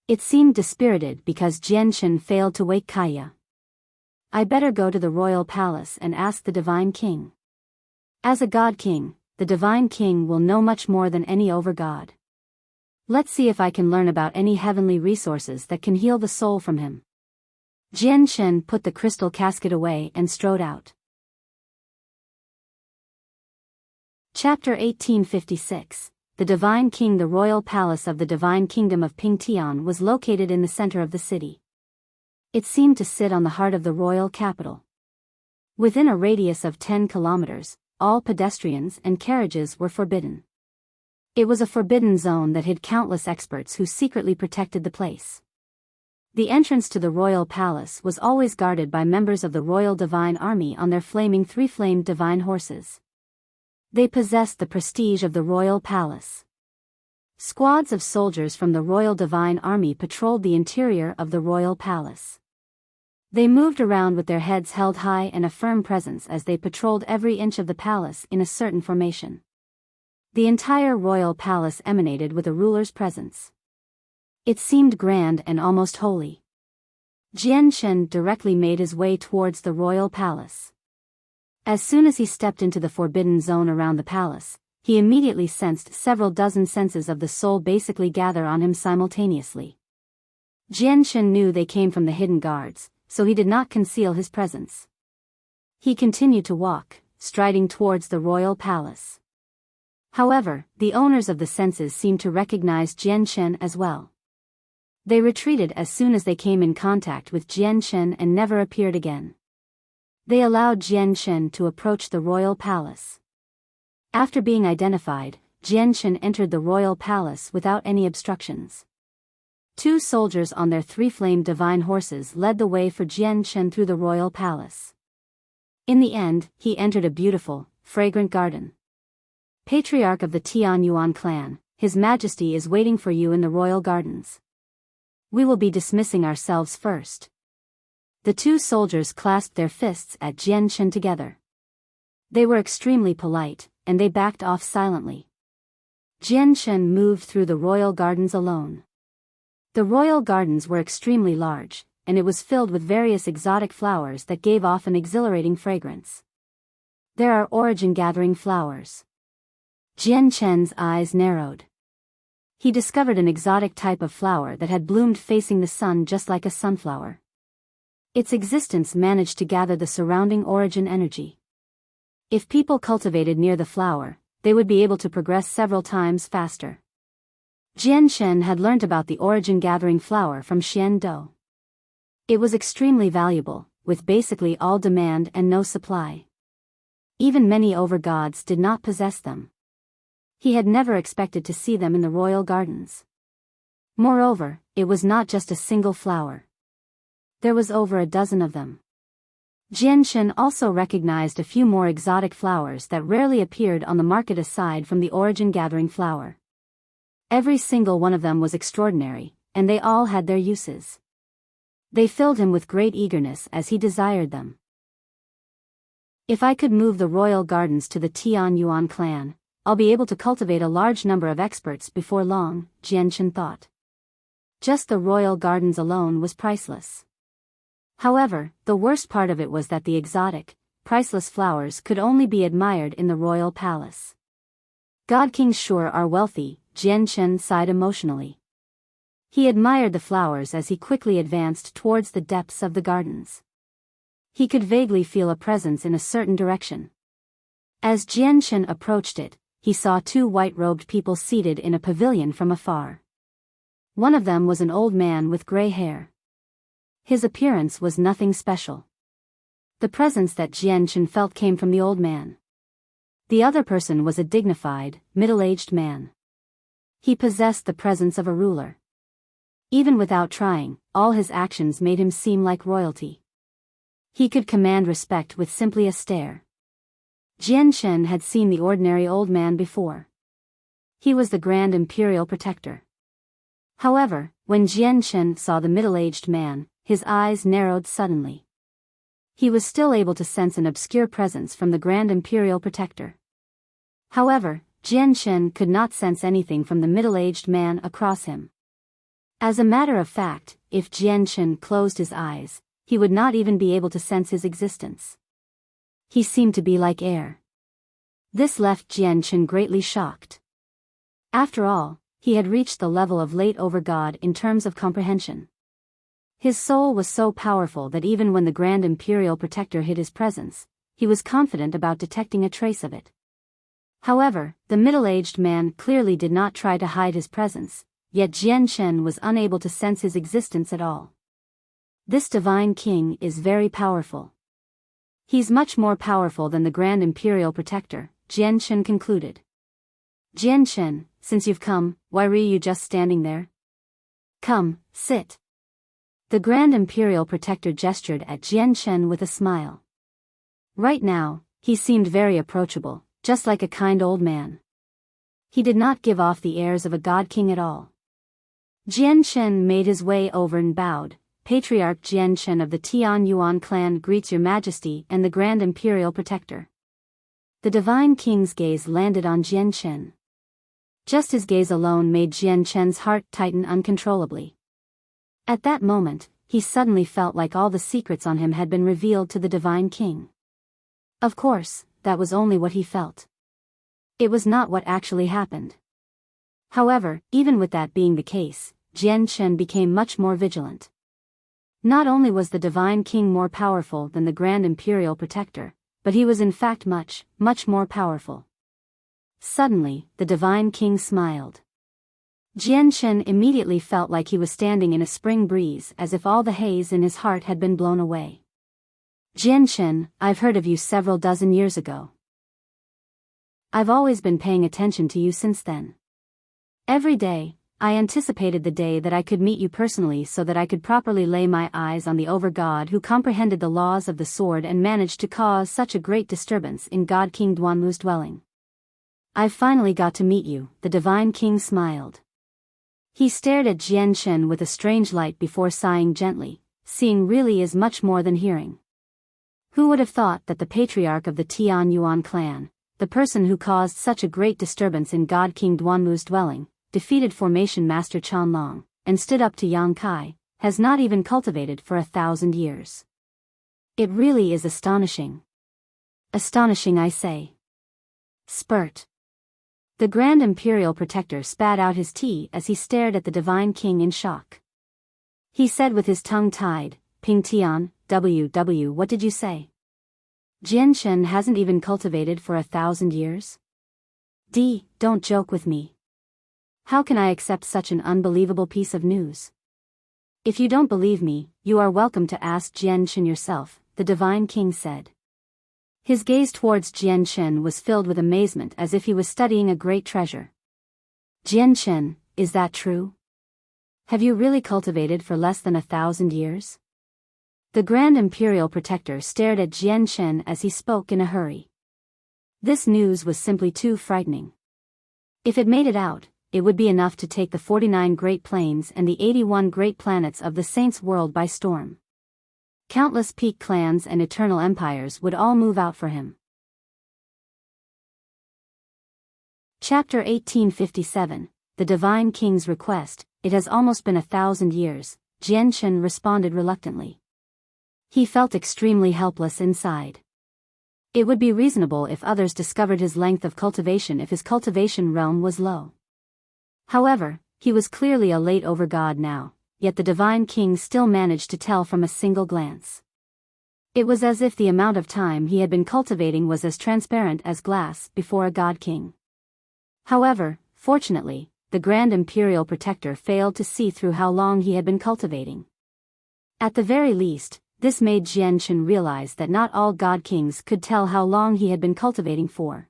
It seemed dispirited because Jian Shen failed to wake Kaiya. "I better go to the royal palace and ask the divine king. As a god king, the divine king will know much more than any overgod. Let's see if I can learn about any heavenly resources that can heal the soul from him." Jian Shen put the crystal casket away and strode out. Chapter 1856. The Divine King. The royal palace of the Divine Kingdom of Pingtian was located in the center of the city. It seemed to sit on the heart of the royal capital. Within a radius of 10 kilometers, all pedestrians and carriages were forbidden. It was a forbidden zone that hid countless experts who secretly protected the place. The entrance to the royal palace was always guarded by members of the Royal Divine Army on their flaming 3-flamed divine horses. They possessed the prestige of the royal palace. Squads of soldiers from the Royal Divine Army patrolled the interior of the royal palace. They moved around with their heads held high and a firm presence as they patrolled every inch of the palace in a certain formation. The entire royal palace emanated with a ruler's presence. It seemed grand and almost holy. Jian Shen directly made his way towards the royal palace. As soon as he stepped into the forbidden zone around the palace, he immediately sensed several dozen senses of the soul basically gather on him simultaneously. Jianshen knew they came from the hidden guards, so he did not conceal his presence. He continued to walk, striding towards the royal palace. However, the owners of the senses seemed to recognize Jianshen as well. They retreated as soon as they came in contact with Jianshen and never appeared again. They allowed Jianshen to approach the royal palace. After being identified, Jianshen entered the royal palace without any obstructions. Two soldiers on their three-flamed divine horses led the way for Jianshen through the royal palace. In the end, he entered a beautiful, fragrant garden. Patriarch of the Tianyuan clan, His Majesty is waiting for you in the royal gardens. We will be dismissing ourselves first. The two soldiers clasped their fists at Jianshen together. They were extremely polite, and they backed off silently. Jianshen moved through the royal gardens alone. The royal gardens were extremely large, and it was filled with various exotic flowers that gave off an exhilarating fragrance. There are origin-gathering flowers. Jianshen's eyes narrowed. He discovered an exotic type of flower that had bloomed facing the sun just like a sunflower. Its existence managed to gather the surrounding origin energy. If people cultivated near the flower, they would be able to progress several times faster. Jianshen had learnt about the origin-gathering flower from Xiando. It was extremely valuable, with basically all demand and no supply. Even many over-gods did not possess them. He had never expected to see them in the royal gardens. Moreover, it was not just a single flower. There was over a dozen of them. Jianshen also recognized a few more exotic flowers that rarely appeared on the market aside from the origin-gathering flower. Every single one of them was extraordinary, and they all had their uses. They filled him with great eagerness as he desired them. If I could move the royal gardens to the Tianyuan clan, I'll be able to cultivate a large number of experts before long, Jianshen thought. Just the royal gardens alone was priceless. However, the worst part of it was that the exotic, priceless flowers could only be admired in the royal palace. God kings sure are wealthy, Jianshen sighed emotionally. He admired the flowers as he quickly advanced towards the depths of the gardens. He could vaguely feel a presence in a certain direction. As Jianshen approached it, he saw two white-robed people seated in a pavilion from afar. One of them was an old man with gray hair. His appearance was nothing special. The presence that Jianshen felt came from the old man. The other person was a dignified, middle-aged man. He possessed the presence of a ruler. Even without trying, all his actions made him seem like royalty. He could command respect with simply a stare. Jianshen had seen the ordinary old man before. He was the Grand Imperial Protector. However, when Jianshen saw the middle-aged man, his eyes narrowed suddenly. He was still able to sense an obscure presence from the Grand Imperial Protector. However, Jianshen could not sense anything from the middle-aged man across him. As a matter of fact, if Jianshen closed his eyes, he would not even be able to sense his existence. He seemed to be like air. This left Jianshen greatly shocked. After all, he had reached the level of late over-god in terms of comprehension. His soul was so powerful that even when the Grand Imperial Protector hid his presence, he was confident about detecting a trace of it. However, the middle-aged man clearly did not try to hide his presence, yet Jianshen was unable to sense his existence at all. This divine king is very powerful. He's much more powerful than the Grand Imperial Protector, Jianshen concluded. Jianshen, since you've come, why were you just standing there? Come, sit. The Grand Imperial Protector gestured at Jianshen with a smile. Right now, he seemed very approachable, just like a kind old man. He did not give off the airs of a god king at all. Jianshen made his way over and bowed. Patriarch Jianshen of the Tianyuan clan greets your majesty and the Grand Imperial Protector. The divine king's gaze landed on Jianshen. Just his gaze alone made Jianshen's heart tighten uncontrollably. At that moment, he suddenly felt like all the secrets on him had been revealed to the divine king. Of course, that was only what he felt. It was not what actually happened. However, even with that being the case, Jian Shen became much more vigilant. Not only was the Divine King more powerful than the Grand Imperial Protector, but he was in fact much, much more powerful. Suddenly, the Divine King smiled. Jian Shen immediately felt like he was standing in a spring breeze, as if all the haze in his heart had been blown away. Jian Shen, I've heard of you several dozen years ago. I've always been paying attention to you since then. Every day, I anticipated the day that I could meet you personally so that I could properly lay my eyes on the over-god who comprehended the laws of the sword and managed to cause such a great disturbance in God King Duanmu's dwelling. I've finally got to meet you, the Divine King smiled. He stared at Jian Shen with a strange light before sighing gently. Seeing really is much more than hearing. Who would have thought that the patriarch of the Tian Yuan clan, the person who caused such a great disturbance in God King Duanmu's dwelling, defeated Formation Master Chanlong, and stood up to Yang Kai, has not even cultivated for 1,000 years. It really is astonishing. Astonishing, I say. Spurt. The Grand Imperial Protector spat out his tea as he stared at the Divine King in shock. He said with his tongue tied, Ping Tian, WW, what did you say? Jian Shen hasn't even cultivated for 1,000 years? Don't joke with me. How can I accept such an unbelievable piece of news? If you don't believe me, you are welcome to ask Jian Shen yourself, the Divine King said. His gaze towards Jian Shen was filled with amazement as if he was studying a great treasure. Jian Shen, is that true? Have you really cultivated for less than 1,000 years? The Grand Imperial Protector stared at Jian Shen as he spoke in a hurry. This news was simply too frightening. If it made it out, it would be enough to take the 49 Great Plains and the 81 Great Planets of the Saints' world by storm. Countless peak clans and eternal empires would all move out for him. Chapter 1857, The Divine King's Request. It has almost been 1,000 years, Jian Shen responded reluctantly. He felt extremely helpless inside. It would be reasonable if others discovered his length of cultivation if his cultivation realm was low. However, he was clearly a late over-god now, yet the Divine King still managed to tell from a single glance. It was as if the amount of time he had been cultivating was as transparent as glass before a god king. However, fortunately, the Grand Imperial Protector failed to see through how long he had been cultivating. At the very least, this made Jian Shen realize that not all god kings could tell how long he had been cultivating for.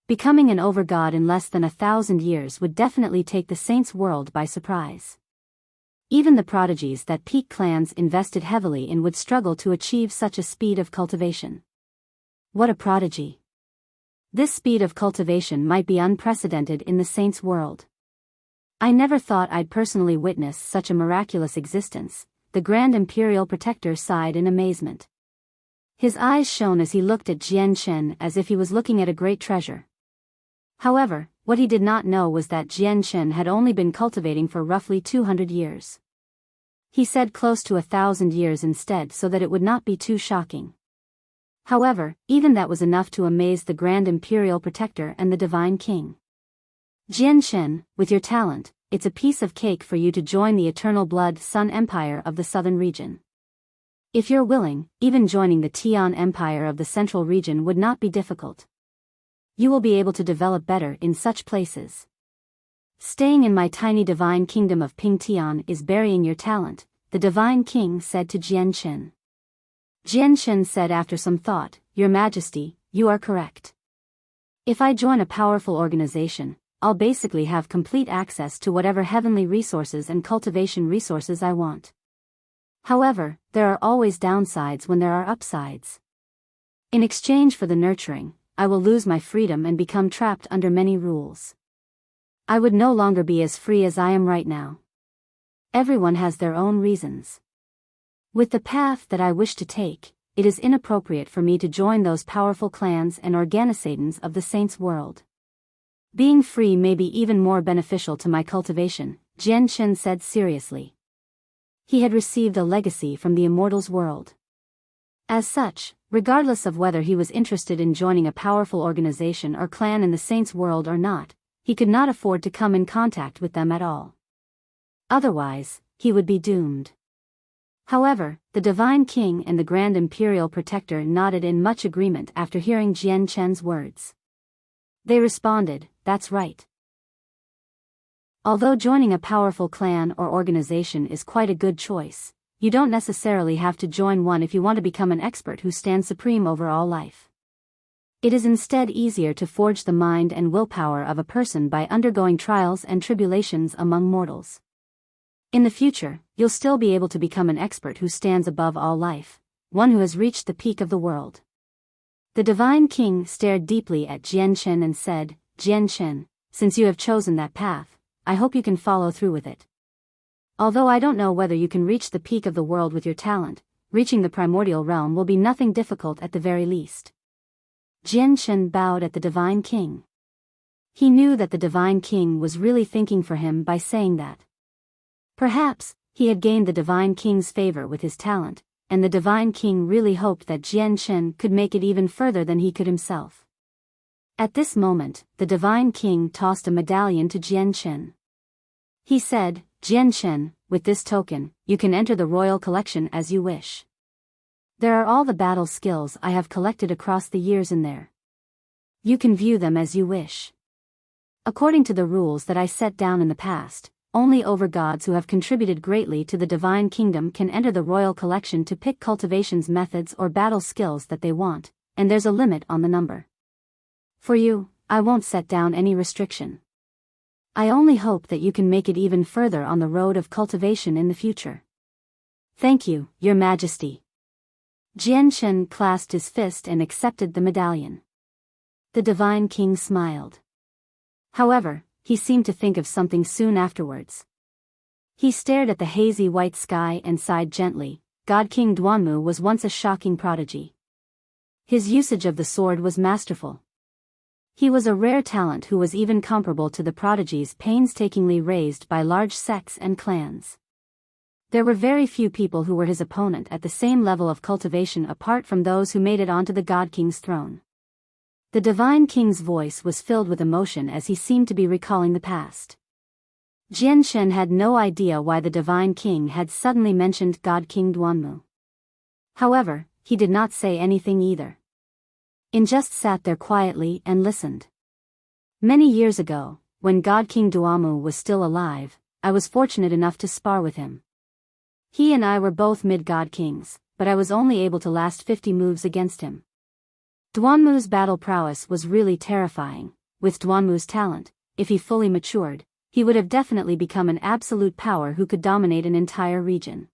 Becoming an over-god in less than 1,000 years would definitely take the Saints' world by surprise. Even the prodigies that peak clans invested heavily in would struggle to achieve such a speed of cultivation. What a prodigy! This speed of cultivation might be unprecedented in the Saints' world. I never thought I'd personally witness such a miraculous existence, the Grand Imperial Protector sighed in amazement. His eyes shone as he looked at Jian Shen as if he was looking at a great treasure. However, what he did not know was that Jian Shen had only been cultivating for roughly 200 years. He said close to 1,000 years instead so that it would not be too shocking. However, even that was enough to amaze the Grand Imperial Protector and the Divine King. Jian Shen, with your talent, it's a piece of cake for you to join the Eternal Blood Sun Empire of the Southern region. If you're willing, even joining the Tian Empire of the Central region would not be difficult. You will be able to develop better in such places. Staying in my tiny divine kingdom of Ping Tian is burying your talent, the Divine King said to Jian Shen. Jian Shen said after some thought, Your Majesty, you are correct. If I join a powerful organization, I'll basically have complete access to whatever heavenly resources and cultivation resources I want. However, there are always downsides when there are upsides. In exchange for the nurturing, I will lose my freedom and become trapped under many rules. I would no longer be as free as I am right now. Everyone has their own reasons. With the path that I wish to take, it is inappropriate for me to join those powerful clans and organizations of the Saints' world. Being free may be even more beneficial to my cultivation, Jian Shen said seriously. He had received a legacy from the Immortals' world. As such, regardless of whether he was interested in joining a powerful organization or clan in the Saints' world or not, he could not afford to come in contact with them at all. Otherwise, he would be doomed. However, the Divine King and the Grand Imperial Protector nodded in much agreement after hearing Jian Chen's words. They responded, "That's right." Although joining a powerful clan or organization is quite a good choice, you don't necessarily have to join one if you want to become an expert who stands supreme over all life. It is instead easier to forge the mind and willpower of a person by undergoing trials and tribulations among mortals. In the future, you'll still be able to become an expert who stands above all life, one who has reached the peak of the world. The Divine King stared deeply at Jian Chen and said, "Jian Chen, since you have chosen that path, I hope you can follow through with it. Although I don't know whether you can reach the peak of the world with your talent, reaching the primordial realm will be nothing difficult at the very least." Jian Chen bowed at the Divine King. He knew that the Divine King was really thinking for him by saying that. Perhaps, he had gained the Divine King's favor with his talent, and the Divine King really hoped that Jian Chen could make it even further than he could himself. At this moment, the Divine King tossed a medallion to Jian Chen. He said, "Jian Chen, with this token, you can enter the royal collection as you wish. There are all the battle skills I have collected across the years in there. You can view them as you wish. According to the rules that I set down in the past, only overgods who have contributed greatly to the Divine Kingdom can enter the royal collection to pick cultivation's methods or battle skills that they want, and there's a limit on the number. For you, I won't set down any restriction. I only hope that you can make it even further on the road of cultivation in the future." "Thank you, Your Majesty." Jian Chen clasped his fist and accepted the medallion. The Divine King smiled. However, he seemed to think of something soon afterwards. He stared at the hazy white sky and sighed gently. God King Duanmu was once a shocking prodigy. His usage of the sword was masterful. He was a rare talent who was even comparable to the prodigies painstakingly raised by large sects and clans. There were very few people who were his opponent at the same level of cultivation apart from those who made it onto the God King's throne. The Divine King's voice was filled with emotion as he seemed to be recalling the past. Jian Chen had no idea why the Divine King had suddenly mentioned God King Duanmu. However, he did not say anything either. He just sat there quietly and listened. "Many years ago, when God King Duanmu was still alive, I was fortunate enough to spar with him. He and I were both mid-God Kings, but I was only able to last 50 moves against him. Duanmu's battle prowess was really terrifying. With Duanmu's talent, if he fully matured, he would have definitely become an absolute power who could dominate an entire region.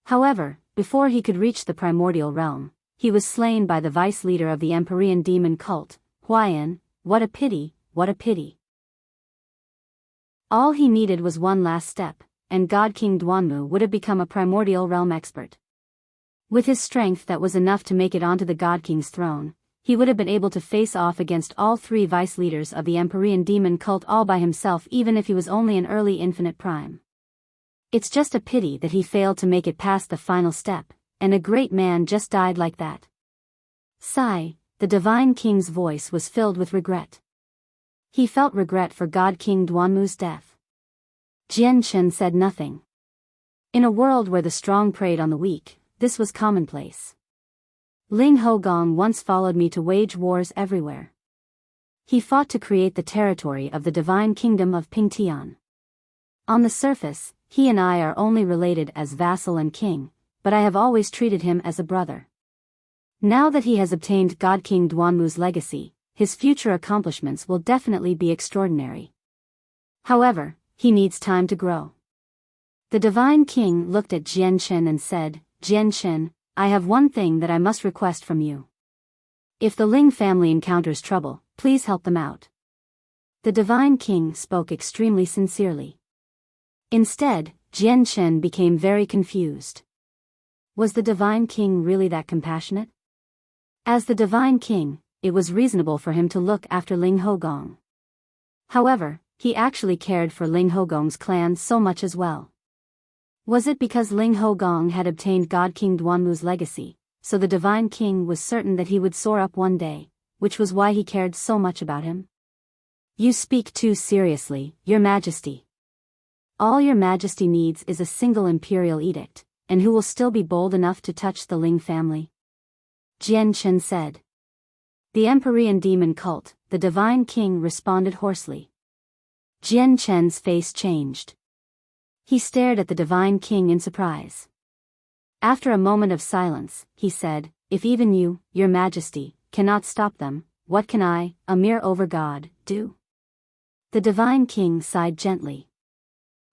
However, before he could reach the primordial realm, he was slain by the vice leader of the Empyrean demon cult, Huayan. What a pity, what a pity. All he needed was one last step, and God King Duanmu would have become a primordial realm expert. With his strength that was enough to make it onto the God King's throne, he would have been able to face off against all three vice leaders of the Empyrean demon cult all by himself even if he was only an early infinite prime. It's just a pity that he failed to make it past the final step, and a great man just died like that. Sigh, the Divine King's voice was filled with regret. He felt regret for God King Duanmu's death. Jian Chen said nothing. In a world where the strong preyed on the weak, this was commonplace. Ling Hogong once followed me to wage wars everywhere. He fought to create the territory of the Divine Kingdom of Pingtian. On the surface, he and I are only related as vassal and king, but I have always treated him as a brother. Now that he has obtained God King Duanmu's legacy, his future accomplishments will definitely be extraordinary. However, he needs time to grow." The Divine King looked at Jian Chen and said, "Jian Chen, I have one thing that I must request from you. If the Ling family encounters trouble, please help them out." The Divine King spoke extremely sincerely. Instead, Jian Chen became very confused. Was the Divine King really that compassionate? As the Divine King, it was reasonable for him to look after Ling Hogong. However, he actually cared for Ling Hogong's clan so much as well. Was it because Ling Hogong had obtained God King Duanmu's legacy, so the Divine King was certain that he would soar up one day, which was why he cared so much about him? "You speak too seriously, Your Majesty." All your majesty needs is a single imperial edict, and who will still be bold enough to touch the Ling family? Jian Chen said. The Empyrean demon cult, the divine king responded hoarsely. Jian Chen's face changed. He stared at the divine king in surprise. After a moment of silence, he said, if even you, your majesty, cannot stop them, what can I, a mere overgod, do? The divine king sighed gently.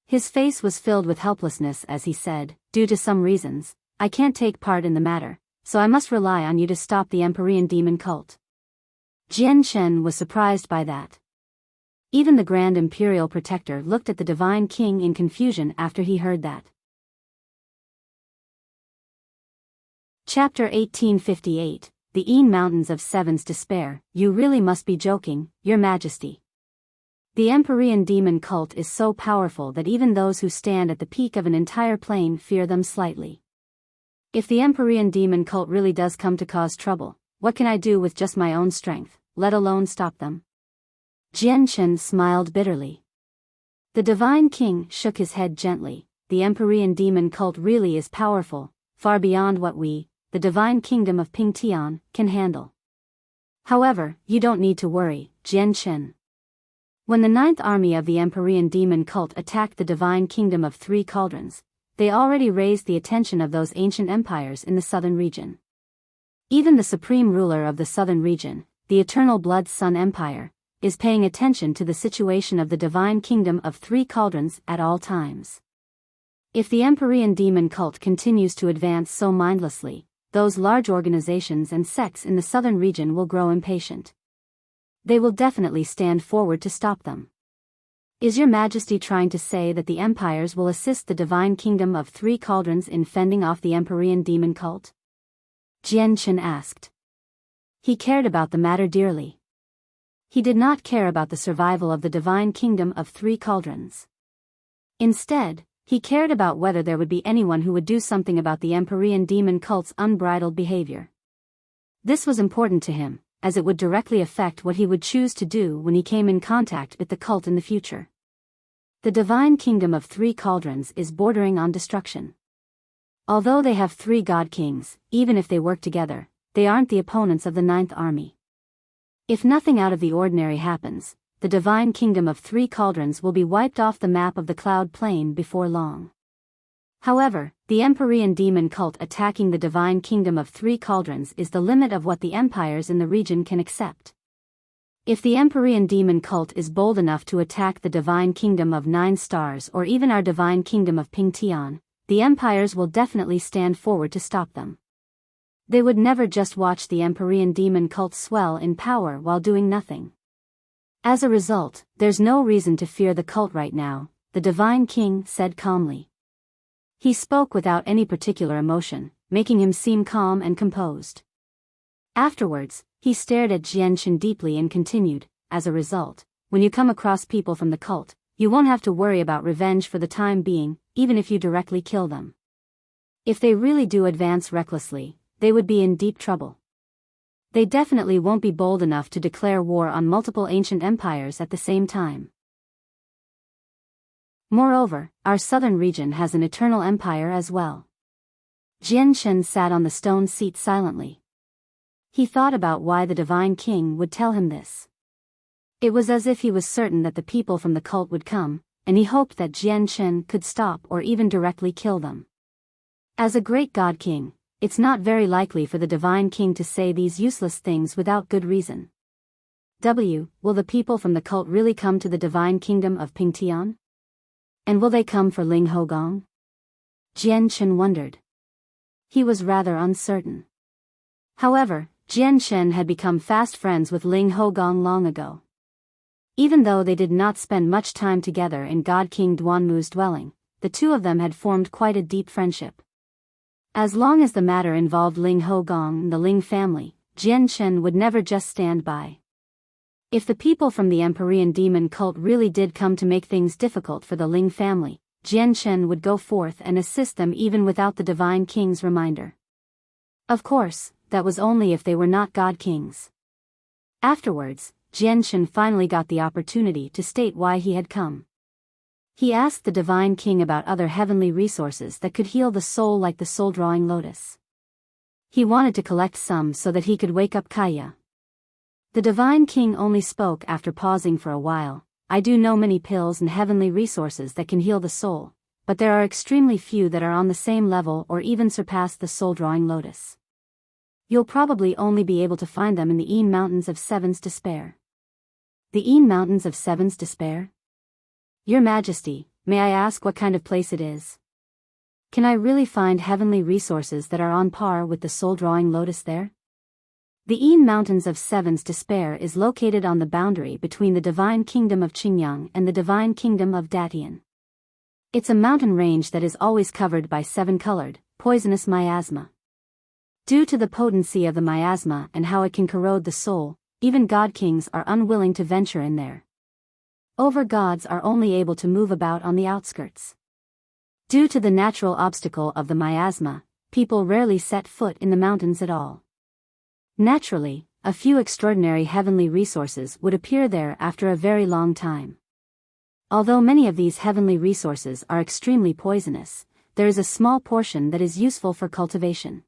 His face was filled with helplessness as he said, due to some reasons, I can't take part in the matter, so I must rely on you to stop the Empyrean demon cult. Jian Chen was surprised by that. Even the Grand Imperial Protector looked at the Divine King in confusion after he heard that. Chapter 1858, The Een Mountains of Seven's Despair. You really must be joking, Your Majesty. The Empyrean demon cult is so powerful that even those who stand at the peak of an entire plain fear them slightly. If the Empyrean demon cult really does come to cause trouble, what can I do with just my own strength, let alone stop them? Jian Chen smiled bitterly. The Divine King shook his head gently. The Empyrean demon cult really is powerful, far beyond what we, the Divine Kingdom of Pingtian, can handle. However, you don't need to worry, Jian Chen. When the Ninth Army of the Empyrean demon cult attacked the Divine Kingdom of Three Cauldrons, they already raised the attention of those ancient empires in the southern region. Even the supreme ruler of the southern region, the Eternal Blood Sun Empire, is paying attention to the situation of the Divine Kingdom of Three Cauldrons at all times. If the Empyrean demon cult continues to advance so mindlessly, those large organizations and sects in the southern region will grow impatient. They will definitely stand forward to stop them. Is Your Majesty trying to say that the empires will assist the Divine Kingdom of Three Cauldrons in fending off the Empyrean demon cult? Jian Chen asked. He cared about the matter dearly. He did not care about the survival of the Divine Kingdom of Three Cauldrons. Instead, he cared about whether there would be anyone who would do something about the Empyrean demon cult's unbridled behavior. This was important to him, as it would directly affect what he would choose to do when he came in contact with the cult in the future. The Divine Kingdom of Three Cauldrons is bordering on destruction. Although they have three god kings, even if they work together, they aren't the opponents of the Ninth Army. If nothing out of the ordinary happens, the Divine Kingdom of Three Cauldrons will be wiped off the map of the Cloud Plain before long. However, the Empyrean demon cult attacking the Divine Kingdom of Three Cauldrons is the limit of what the empires in the region can accept. If the Empyrean demon cult is bold enough to attack the Divine Kingdom of Nine Stars or even our Divine Kingdom of Pingtian, the empires will definitely stand forward to stop them. They would never just watch the Empyrean demon cult swell in power while doing nothing. As a result, there's no reason to fear the cult right now, the Divine King said calmly. He spoke without any particular emotion, making him seem calm and composed. Afterwards, he stared at Jian Chen deeply and continued, as a result, when you come across people from the cult, you won't have to worry about revenge for the time being, even if you directly kill them. If they really do advance recklessly, they would be in deep trouble. They definitely won't be bold enough to declare war on multiple ancient empires at the same time. Moreover, our southern region has an eternal empire as well. Jian Chen sat on the stone seat silently. He thought about why the Divine King would tell him this. It was as if he was certain that the people from the cult would come, and he hoped that Jian Chen could stop or even directly kill them. As a great god king, it's not very likely for the Divine King to say these useless things without good reason. Will the people from the cult really come to the Divine Kingdom of Pingtian? And will they come for Ling Hogong? Jian Chen wondered. He was rather uncertain. However, Jian Chen had become fast friends with Ling Hogong long ago. Even though they did not spend much time together in God King Duanmu's dwelling, the two of them had formed quite a deep friendship. As long as the matter involved Ling Hogong and the Ling family, Jian Chen would never just stand by. If the people from the Empyrean demon cult really did come to make things difficult for the Ling family, Jian Chen would go forth and assist them even without the Divine King's reminder. Of course, that was only if they were not god kings. Afterwards, Jian Chen finally got the opportunity to state why he had come. He asked the Divine King about other heavenly resources that could heal the soul, like the soul-drawing lotus. He wanted to collect some so that he could wake up Kaya. The Divine King only spoke after pausing for a while. I do know many pills and heavenly resources that can heal the soul, but there are extremely few that are on the same level or even surpass the soul-drawing lotus. You'll probably only be able to find them in the Een Mountains of Seven's Despair. The Een Mountains of Seven's Despair? Your Majesty, may I ask what kind of place it is? Can I really find heavenly resources that are on par with the soul-drawing lotus there? The Een Mountains of Seven's Despair is located on the boundary between the Divine Kingdom of Qingyang and the Divine Kingdom of Datian. It's a mountain range that is always covered by seven-colored, poisonous miasma. Due to the potency of the miasma and how it can corrode the soul, even god-kings are unwilling to venture in there. Over-gods are only able to move about on the outskirts. Due to the natural obstacle of the miasma, people rarely set foot in the mountains at all. Naturally, a few extraordinary heavenly resources would appear there after a very long time. Although many of these heavenly resources are extremely poisonous, there is a small portion that is useful for cultivation.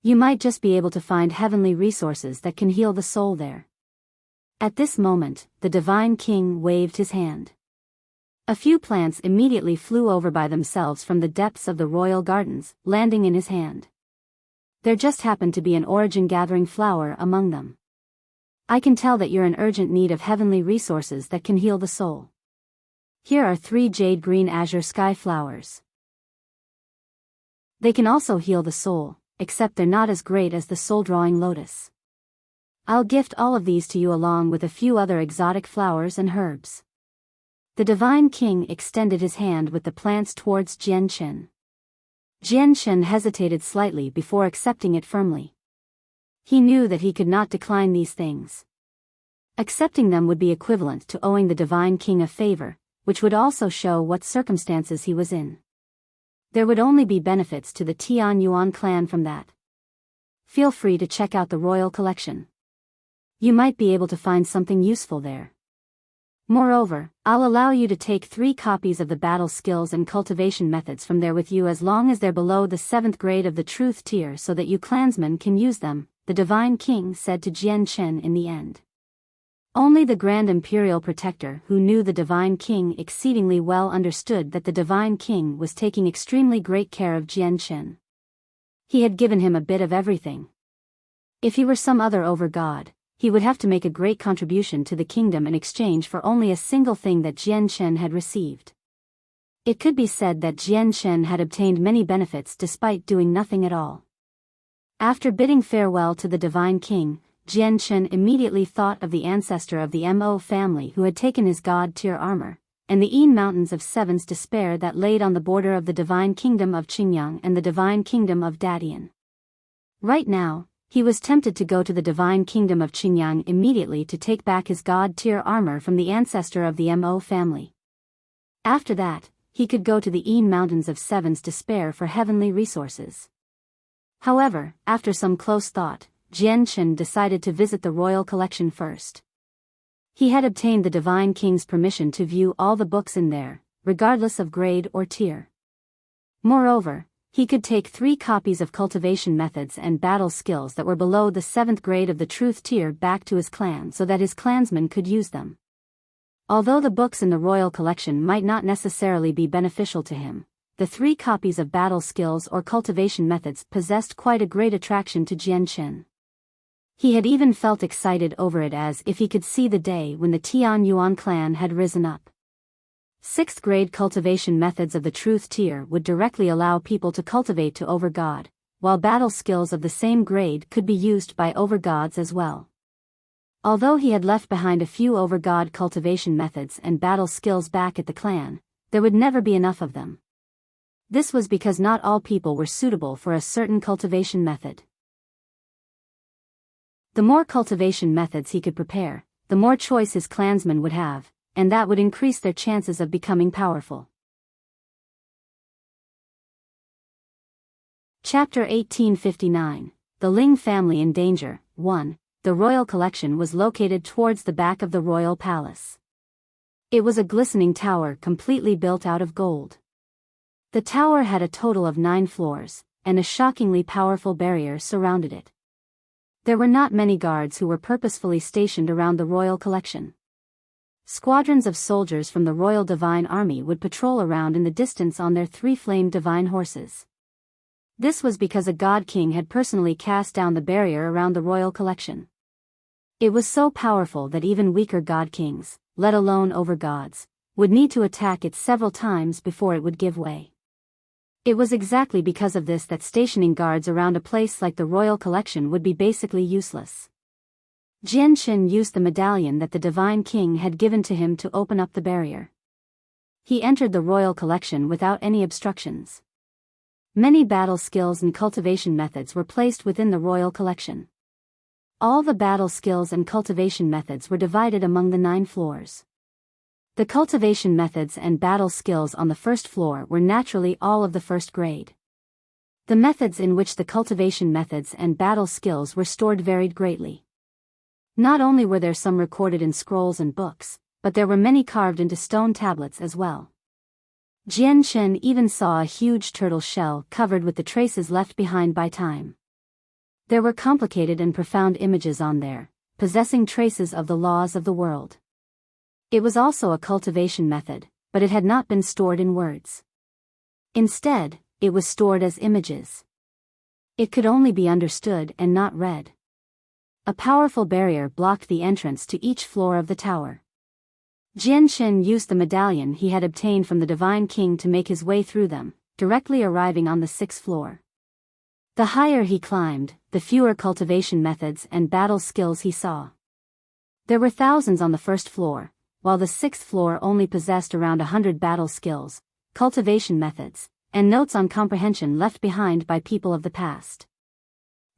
You might just be able to find heavenly resources that can heal the soul there. At this moment, the Divine King waved his hand. A few plants immediately flew over by themselves from the depths of the royal gardens, landing in his hand. There just happened to be an origin-gathering flower among them. I can tell that you're in urgent need of heavenly resources that can heal the soul. Here are 3 jade green azure sky flowers. They can also heal the soul, except they're not as great as the soul-drawing lotus. I'll gift all of these to you along with a few other exotic flowers and herbs. The Divine King extended his hand with the plants towards Jian Chen. Jian Chen hesitated slightly before accepting it firmly. He knew that he could not decline these things. Accepting them would be equivalent to owing the Divine King a favor, which would also show what circumstances he was in. There would only be benefits to the Tian Yuan clan from that. Feel free to check out the royal collection. You might be able to find something useful there. Moreover, I'll allow you to take 3 copies of the battle skills and cultivation methods from there with you as long as they're below the 7th grade of the truth tier so that you clansmen can use them, the Divine King said to Jian Chen in the end. Only the Grand Imperial Protector who knew the Divine King exceedingly well understood that the Divine King was taking extremely great care of Jian Chen. He had given him a bit of everything. If he were some other over-god, he would have to make a great contribution to the kingdom in exchange for only a single thing that Jian Chen had received. It could be said that Jian Chen had obtained many benefits despite doing nothing at all. After bidding farewell to the Divine King, Jian Chen immediately thought of the ancestor of the Mo family who had taken his god-tier armor, and the Een Mountains of Seven's Despair that laid on the border of the Divine Kingdom of Qingyang and the Divine Kingdom of Datian. Right now, he was tempted to go to the Divine Kingdom of Qingyang immediately to take back his god-tier armor from the ancestor of the Mo family. After that, he could go to the Een Mountains of Seven's Despair for heavenly resources. However, after some close thought, Jian Chen decided to visit the royal collection first. He had obtained the Divine King's permission to view all the books in there, regardless of grade or tier. Moreover, he could take 3 copies of cultivation methods and battle skills that were below the 7th grade of the truth tier back to his clan so that his clansmen could use them. Although the books in the royal collection might not necessarily be beneficial to him, the 3 copies of battle skills or cultivation methods possessed quite a great attraction to Jian Chen. He had even felt excited over it as if he could see the day when the Tian Yuan clan had risen up. 6th grade cultivation methods of the truth tier would directly allow people to cultivate to over-god, while battle skills of the same grade could be used by over-gods as well. Although he had left behind a few over-god cultivation methods and battle skills back at the clan, there would never be enough of them. This was because not all people were suitable for a certain cultivation method. The more cultivation methods he could prepare, the more choice his clansmen would have, and that would increase their chances of becoming powerful. Chapter 1859, The Ling Family in Danger. 1. The royal collection was located towards the back of the royal palace. It was a glistening tower completely built out of gold. The tower had a total of 9 floors, and a shockingly powerful barrier surrounded it. There were not many guards who were purposefully stationed around the royal collection. Squadrons of soldiers from the Royal Divine Army would patrol around in the distance on their 3 flamed divine horses. This was because a god king had personally cast down the barrier around the royal collection. It was so powerful that even weaker god kings, let alone overgods, would need to attack it several times before it would give way. It was exactly because of this that stationing guards around a place like the royal collection would be basically useless. Jianchen used the medallion that the divine king had given to him to open up the barrier. He entered the royal collection without any obstructions. Many battle skills and cultivation methods were placed within the royal collection. All the battle skills and cultivation methods were divided among the 9 floors. The cultivation methods and battle skills on the first floor were naturally all of the first grade. The methods in which the cultivation methods and battle skills were stored varied greatly. Not only were there some recorded in scrolls and books, but there were many carved into stone tablets as well. Jianchen even saw a huge turtle shell covered with the traces left behind by time. There were complicated and profound images on there, possessing traces of the laws of the world. It was also a cultivation method, but it had not been stored in words. Instead, it was stored as images. It could only be understood and not read. A powerful barrier blocked the entrance to each floor of the tower. Jianchen used the medallion he had obtained from the Divine King to make his way through them, directly arriving on the 6th floor. The higher he climbed, the fewer cultivation methods and battle skills he saw. There were thousands on the 1st floor, while the 6th floor only possessed around 100 battle skills, cultivation methods, and notes on comprehension left behind by people of the past.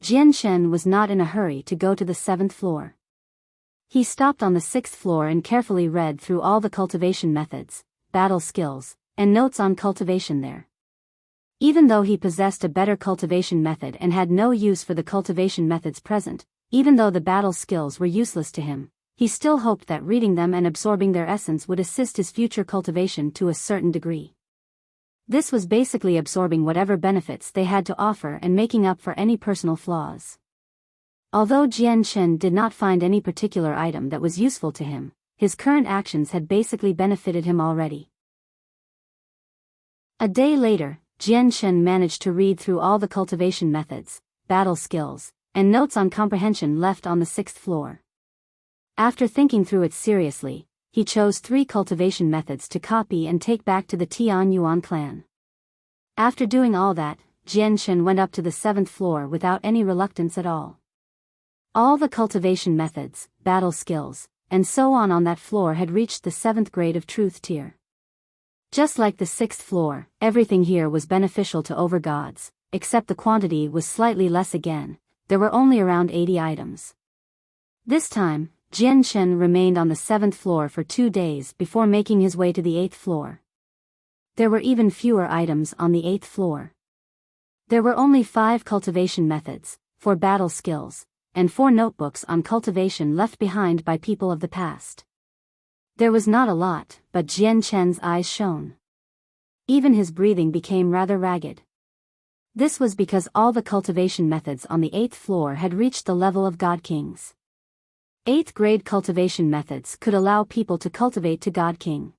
Jianchen was not in a hurry to go to the 7th floor. He stopped on the 6th floor and carefully read through all the cultivation methods, battle skills, and notes on cultivation there. Even though he possessed a better cultivation method and had no use for the cultivation methods present, even though the battle skills were useless to him, he still hoped that reading them and absorbing their essence would assist his future cultivation to a certain degree. This was basically absorbing whatever benefits they had to offer and making up for any personal flaws. Although Jianchen did not find any particular item that was useful to him, his current actions had basically benefited him already. A day later, Jianchen managed to read through all the cultivation methods, battle skills, and notes on comprehension left on the 6th floor. After thinking through it seriously, he chose 3 cultivation methods to copy and take back to the Tian Yuan clan. After doing all that, Jianchen went up to the 7th floor without any reluctance at all. All the cultivation methods, battle skills, and so on that floor had reached the 7th grade of truth tier. Just like the 6th floor, everything here was beneficial to overgods, except the quantity was slightly less again. There were only around 80 items. This time, Jianchen remained on the 7th floor for 2 days before making his way to the 8th floor. There were even fewer items on the 8th floor. There were only 5 cultivation methods, 4 battle skills, and 4 notebooks on cultivation left behind by people of the past. There was not a lot, but Jianchen's eyes shone. Even his breathing became rather ragged. This was because all the cultivation methods on the 8th floor had reached the level of God Kings. 8th grade cultivation methods could allow people to cultivate to God King.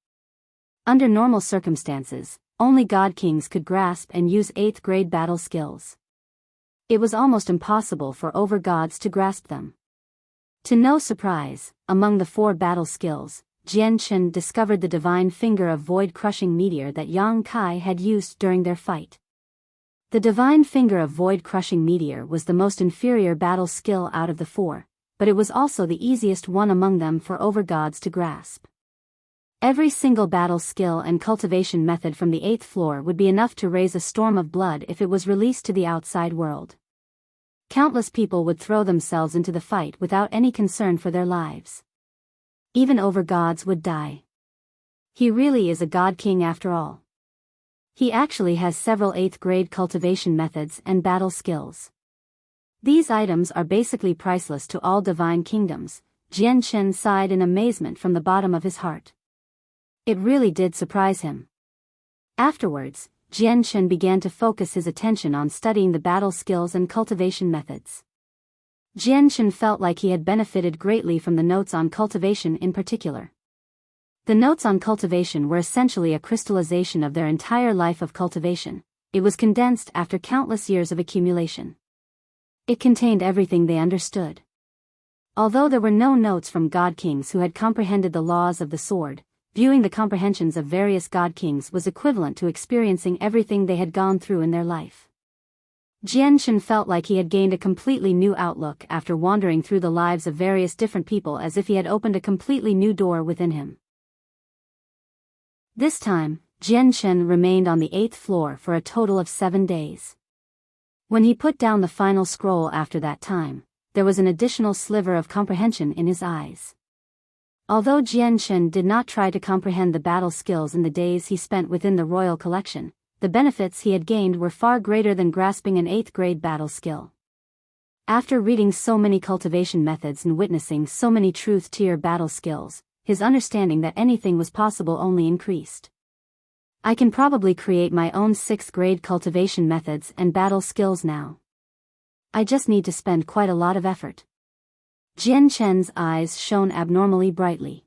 Under normal circumstances, only God Kings could grasp and use 8th grade battle skills. It was almost impossible for overgods to grasp them. To no surprise, among the 4 battle skills, Jianchen discovered the divine finger of void-crushing meteor that Yang Kai had used during their fight. The divine finger of void-crushing meteor was the most inferior battle skill out of the 4, but it was also the easiest one among them for overgods to grasp. Every single battle skill and cultivation method from the 8th floor would be enough to raise a storm of blood if it was released to the outside world. Countless people would throw themselves into the fight without any concern for their lives. Even overgods would die. He really is a God King after all. He actually has several 8th grade cultivation methods and battle skills. These items are basically priceless to all divine kingdoms. Jianchen sighed in amazement from the bottom of his heart. It really did surprise him. Afterwards, Jian Shen began to focus his attention on studying the battle skills and cultivation methods. Jian Shen felt like he had benefited greatly from the notes on cultivation in particular. The notes on cultivation were essentially a crystallization of their entire life of cultivation. It was condensed after countless years of accumulation. It contained everything they understood. Although there were no notes from god kings who had comprehended the laws of the sword, viewing the comprehensions of various god kings was equivalent to experiencing everything they had gone through in their life. Jian Shen felt like he had gained a completely new outlook after wandering through the lives of various different people, as if he had opened a completely new door within him. This time, Jian Shen remained on the 8th floor for a total of 7 days. When he put down the final scroll after that time, there was an additional sliver of comprehension in his eyes. Although Jian Shen did not try to comprehend the battle skills in the days he spent within the royal collection, the benefits he had gained were far greater than grasping an 8th grade battle skill. After reading so many cultivation methods and witnessing so many truth-tier battle skills, his understanding that anything was possible only increased. I can probably create my own 6th grade cultivation methods and battle skills now. I just need to spend quite a lot of effort. Jian Shen's eyes shone abnormally brightly.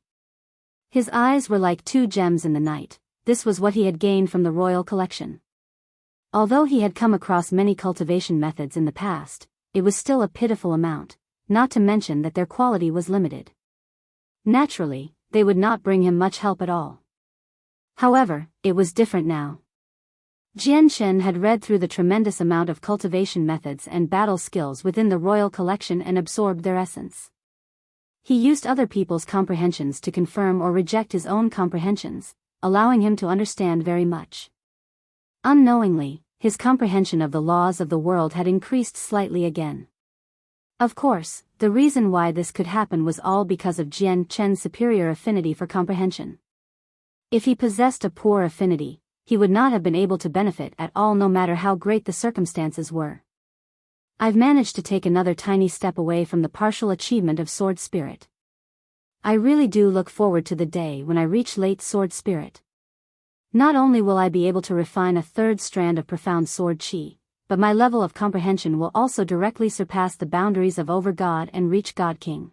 His eyes were like 2 gems in the night. This was what he had gained from the royal collection. Although he had come across many cultivation methods in the past, it was still a pitiful amount, not to mention that their quality was limited. Naturally, they would not bring him much help at all. However, it was different now. Jian Shen had read through the tremendous amount of cultivation methods and battle skills within the royal collection and absorbed their essence. He used other people's comprehensions to confirm or reject his own comprehensions, allowing him to understand very much. Unknowingly, his comprehension of the laws of the world had increased slightly again. Of course, the reason why this could happen was all because of Jian Shen's superior affinity for comprehension. If he possessed a poor affinity, he would not have been able to benefit at all, no matter how great the circumstances were. I've managed to take another tiny step away from the partial achievement of Sword Spirit. I really do look forward to the day when I reach late Sword Spirit. Not only will I be able to refine a 3rd strand of profound sword chi, but my level of comprehension will also directly surpass the boundaries of Over God and reach God King.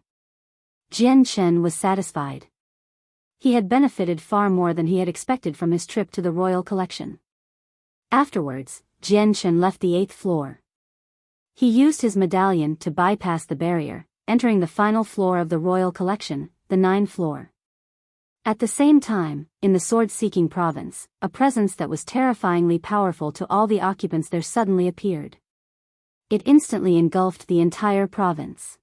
Jian Shen was satisfied. He had benefited far more than he had expected from his trip to the royal collection. Afterwards, Jian Shen left the 8th floor. He used his medallion to bypass the barrier, entering the final floor of the royal collection, the 9th floor. At the same time, in the sword-seeking province, a presence that was terrifyingly powerful to all the occupants there suddenly appeared. It instantly engulfed the entire province.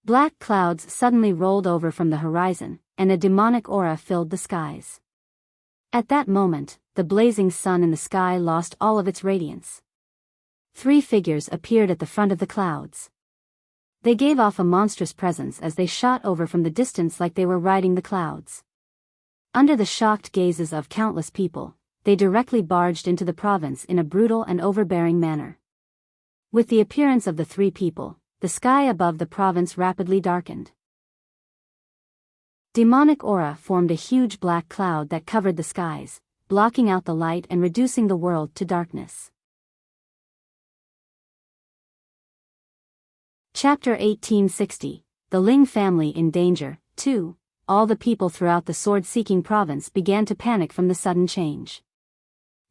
Black clouds suddenly rolled over from the horizon, and a demonic aura filled the skies. At that moment, the blazing sun in the sky lost all of its radiance. 3 figures appeared at the front of the clouds. They gave off a monstrous presence as they shot over from the distance like they were riding the clouds. Under the shocked gazes of countless people, they directly barged into the province in a brutal and overbearing manner. With the appearance of the 3 people, the sky above the province rapidly darkened. Demonic aura formed a huge black cloud that covered the skies, blocking out the light and reducing the world to darkness. Chapter 1860, The Ling Family in Danger, 2. All the people throughout the sword-seeking province began to panic from the sudden change.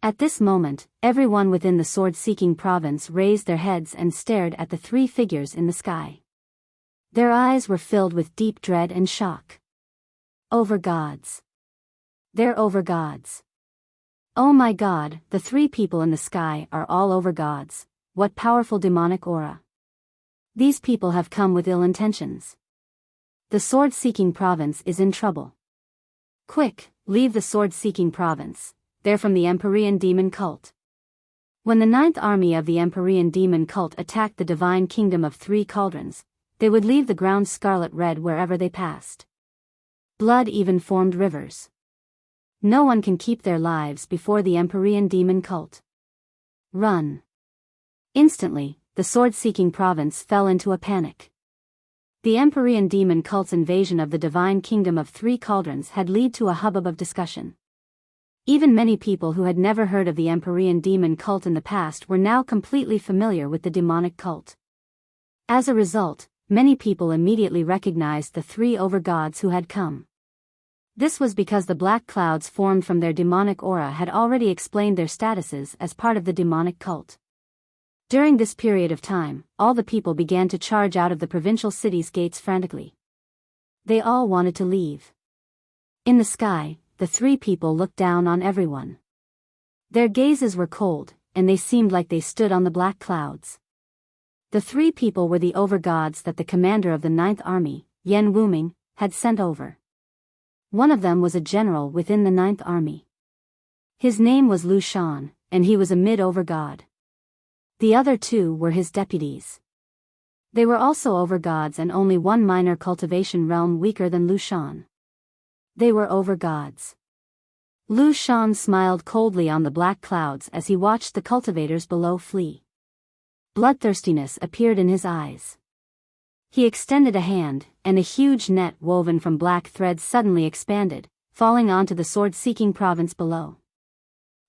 At this moment, everyone within the sword-seeking province raised their heads and stared at the 3 figures in the sky. Their eyes were filled with deep dread and shock. Over gods. They're over gods. Oh my God, the 3 people in the sky are all over gods. What powerful demonic aura. These people have come with ill intentions. The sword-seeking province is in trouble. Quick, leave the sword-seeking province. They're from the Empyrean demon cult. When the 9th army of the Empyrean demon cult attacked the divine kingdom of 3 cauldrons, they would leave the ground scarlet red wherever they passed. Blood even formed rivers. No one can keep their lives before the Empyrean demon cult. Run. Instantly, the sword-seeking province fell into a panic. The Empyrean demon cult's invasion of the divine kingdom of three cauldrons had led to a hubbub of discussion. Even many people who had never heard of the Empyrean demon cult in the past were now completely familiar with the demonic cult. As a result, many people immediately recognized the three overgods who had come. This was because the black clouds formed from their demonic aura had already explained their statuses as part of the demonic cult. During this period of time, all the people began to charge out of the provincial city's gates frantically. They all wanted to leave. In the sky, the three people looked down on everyone. Their gazes were cold, and they seemed like they stood on the black clouds. The three people were the overgods that the commander of the 9th Army, Yen Wuming, had sent over. One of them was a general within the 9th Army. His name was Lu Shan, and he was a mid-overgod. The other two were his deputies. They were also overgods and only one minor cultivation realm weaker than Lu Shan. They were overgods. Lu Shan smiled coldly on the black clouds as he watched the cultivators below flee. Bloodthirstiness appeared in his eyes. He extended a hand, and a huge net woven from black threads suddenly expanded, falling onto the sword-seeking province below.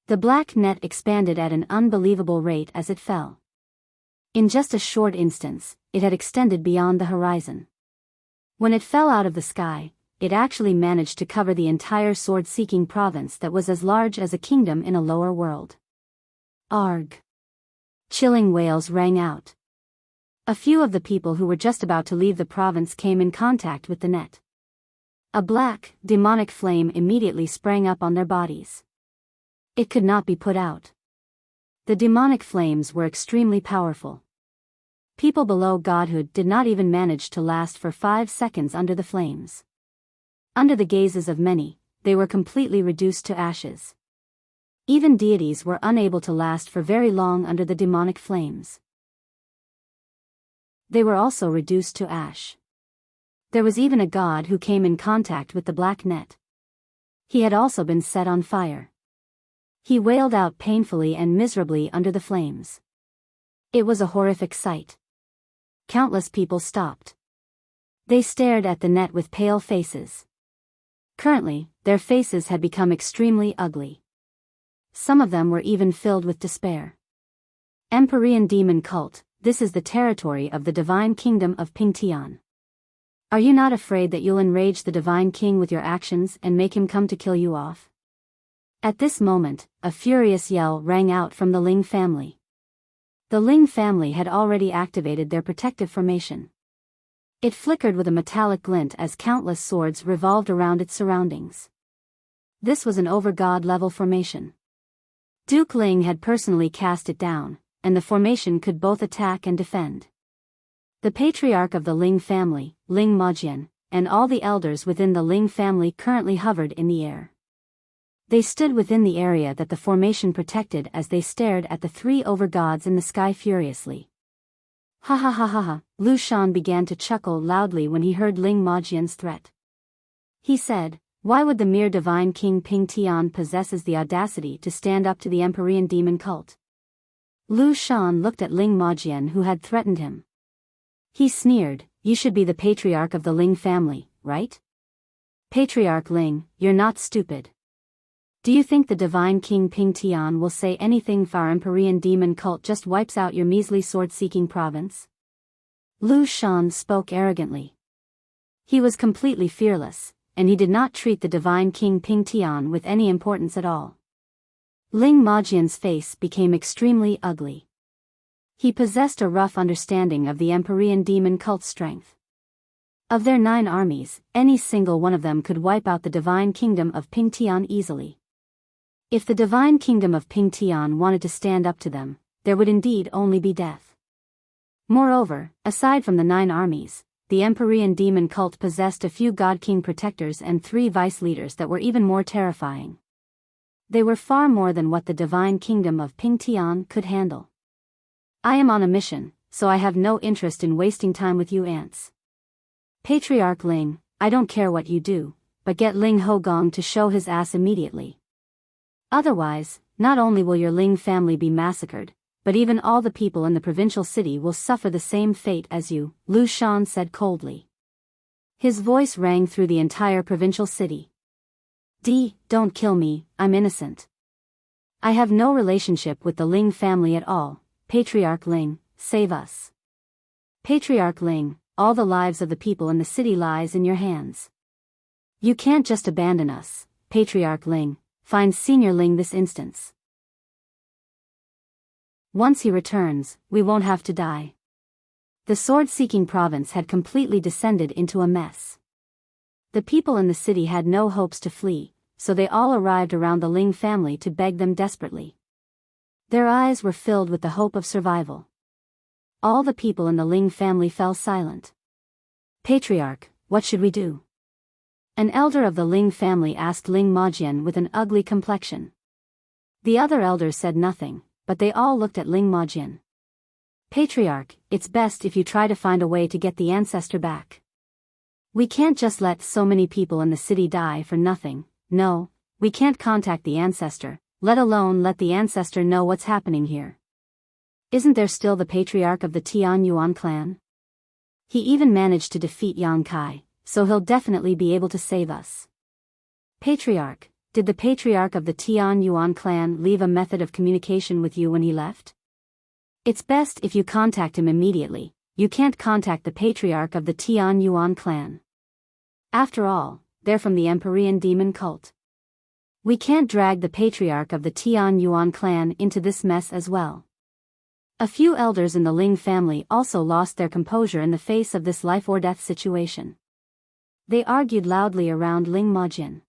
The black net expanded at an unbelievable rate as it fell. In just a short instance, it had extended beyond the horizon. When it fell out of the sky, it actually managed to cover the entire sword-seeking province that was as large as a kingdom in a lower world. Arg! Chilling wails rang out. A few of the people who were just about to leave the province came in contact with the net. A black, demonic flame immediately sprang up on their bodies. It could not be put out. The demonic flames were extremely powerful. People below godhood did not even manage to last for 5 seconds under the flames. Under the gazes of many, they were completely reduced to ashes. Even deities were unable to last for very long under the demonic flames. They were also reduced to ash. There was even a god who came in contact with the black net. He had also been set on fire. He wailed out painfully and miserably under the flames. It was a horrific sight. Countless people stopped. They stared at the net with pale faces. Currently, their faces had become extremely ugly. Some of them were even filled with despair. Empyrean demon cult, this is the territory of the divine kingdom of Pingtian. Are you not afraid that you'll enrage the divine king with your actions and make him come to kill you off? At this moment, a furious yell rang out from the Ling family. The Ling family had already activated their protective formation. It flickered with a metallic glint as countless swords revolved around its surroundings. This was an overgod level formation. Duke Ling had personally cast it down, and the formation could both attack and defend. The patriarch of the Ling family, Ling Majian, and all the elders within the Ling family currently hovered in the air. They stood within the area that the formation protected as they stared at the three overgods in the sky furiously. Ha ha ha ha ha, Lu Shan began to chuckle loudly when he heard Ling Majian's threat. He said, "Why would the mere divine king Ping Tian possesses the audacity to stand up to the Empyrean demon cult?" Lu Shan looked at Ling Majian who had threatened him. He sneered, "You should be the patriarch of the Ling family, right? Patriarch Ling, you're not stupid. Do you think the divine king Ping Tian will say anything if our Empyrean demon cult just wipes out your measly sword-seeking province?" Lu Shan spoke arrogantly. He was completely fearless, and he did not treat the divine king Ping Tian with any importance at all. Ling Majian's face became extremely ugly. He possessed a rough understanding of the Empyrean demon cult's strength. Of their 9 armies, any single one of them could wipe out the divine kingdom of Ping Tian easily. If the divine kingdom of Ping Tian wanted to stand up to them, there would indeed only be death. Moreover, aside from the 9 armies, the Empyrean demon cult possessed a few god-king protectors and 3 vice-leaders that were even more terrifying. They were far more than what the divine kingdom of Ping Tian could handle. "I am on a mission, so I have no interest in wasting time with you ants. Patriarch Ling, I don't care what you do, but get Ling Hogong to show his ass immediately. Otherwise, not only will your Ling family be massacred, but even all the people in the provincial city will suffer the same fate as you, Lu Shan said coldly. His voice rang through the entire provincial city. Don't kill me, I'm innocent. I have no relationship with the Ling family at all. Patriarch Ling, save us. Patriarch Ling, all the lives of the people in the city lies in your hands. You can't just abandon us, Patriarch Ling, find Senior Ling this instance. Once he returns, we won't have to die. The sword-seeking province had completely descended into a mess. The people in the city had no hopes to flee, so they all arrived around the Ling family to beg them desperately. Their eyes were filled with the hope of survival. All the people in the Ling family fell silent. Patriarch, what should we do? An elder of the Ling family asked Ling Majian with an ugly complexion. The other elders said nothing, but they all looked at Ling Majian. Patriarch, it's best if you try to find a way to get the ancestor back. We can't just let so many people in the city die for nothing. No, we can't contact the ancestor, let alone let the ancestor know what's happening here. Isn't there still the patriarch of the Tian Yuan clan? He even managed to defeat Yang Kai, so he'll definitely be able to save us. Patriarch, did the patriarch of the Tian Yuan clan leave a method of communication with you when he left? It's best if you contact him immediately. You can't contact the patriarch of the Tian Yuan clan. After all, they're from the Empyrean demon cult. We can't drag the patriarch of the Tian Yuan clan into this mess as well. A few elders in the Ling family also lost their composure in the face of this life-or-death situation. They argued loudly around Ling Majian.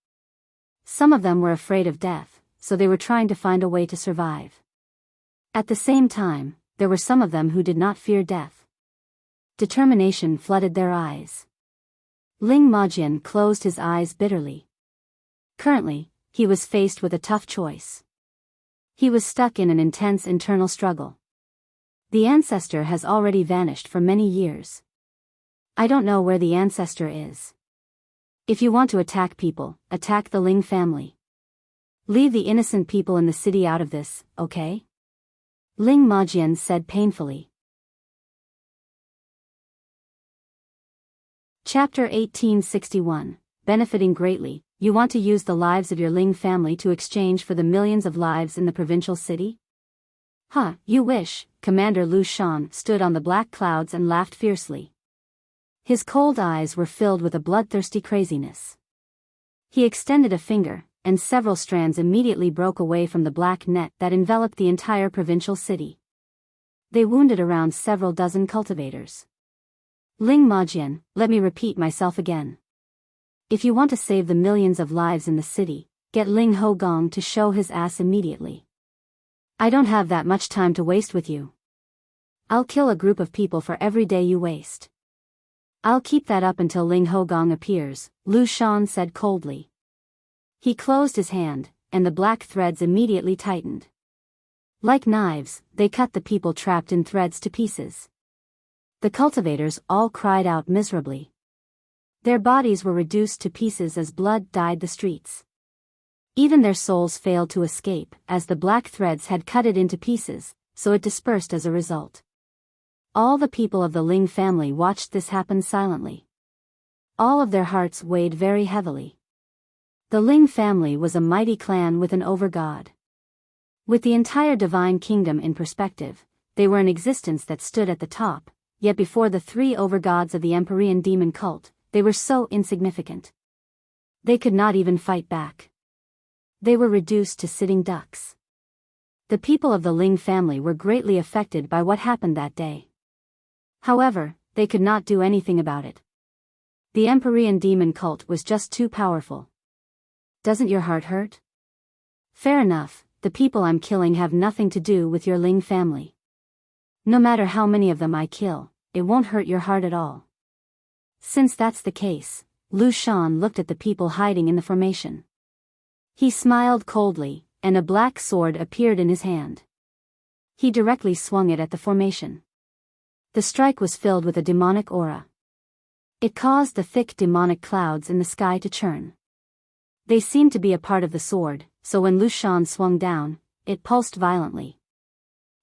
Some of them were afraid of death, so they were trying to find a way to survive. At the same time, there were some of them who did not fear death. Determination flooded their eyes. Ling Majian closed his eyes bitterly. Currently, he was faced with a tough choice. He was stuck in an intense internal struggle. The ancestor has already vanished for many years. I don't know where the ancestor is. If you want to attack people, attack the Ling family. Leave the innocent people in the city out of this, okay? Ling Majian said painfully. Chapter 1861, Benefiting Greatly. You want to use the lives of your Ling family to exchange for the millions of lives in the provincial city? Huh, you wish. Commander Lu Shan stood on the black clouds and laughed fiercely. His cold eyes were filled with a bloodthirsty craziness. He extended a finger, and several strands immediately broke away from the black net that enveloped the entire provincial city. They wounded around several dozen cultivators. Ling Majian, let me repeat myself again. If you want to save the millions of lives in the city, get Ling Hogong to show his ass immediately. I don't have that much time to waste with you. I'll kill a group of people for every day you waste. I'll keep that up until Ling Hogong appears, Lu Shan said coldly. He closed his hand, and the black threads immediately tightened. Like knives, they cut the people trapped in threads to pieces. The cultivators all cried out miserably. Their bodies were reduced to pieces as blood dyed the streets. Even their souls failed to escape, as the black threads had cut it into pieces, so it dispersed as a result. All the people of the Ling family watched this happen silently. All of their hearts weighed very heavily. The Ling family was a mighty clan with an overgod. With the entire divine kingdom in perspective, they were an existence that stood at the top, yet before the three overgods of the Empyrean demon cult, they were so insignificant. They could not even fight back. They were reduced to sitting ducks. The people of the Ling family were greatly affected by what happened that day. However, they could not do anything about it. The Empyrean demon cult was just too powerful. Doesn't your heart hurt? Fair enough, the people I'm killing have nothing to do with your Ling family. No matter how many of them I kill, it won't hurt your heart at all. Since that's the case, Lu Shan looked at the people hiding in the formation. He smiled coldly, and a black sword appeared in his hand. He directly swung it at the formation. The strike was filled with a demonic aura. It caused the thick demonic clouds in the sky to churn. They seemed to be a part of the sword, so when Lu Shan swung down, it pulsed violently.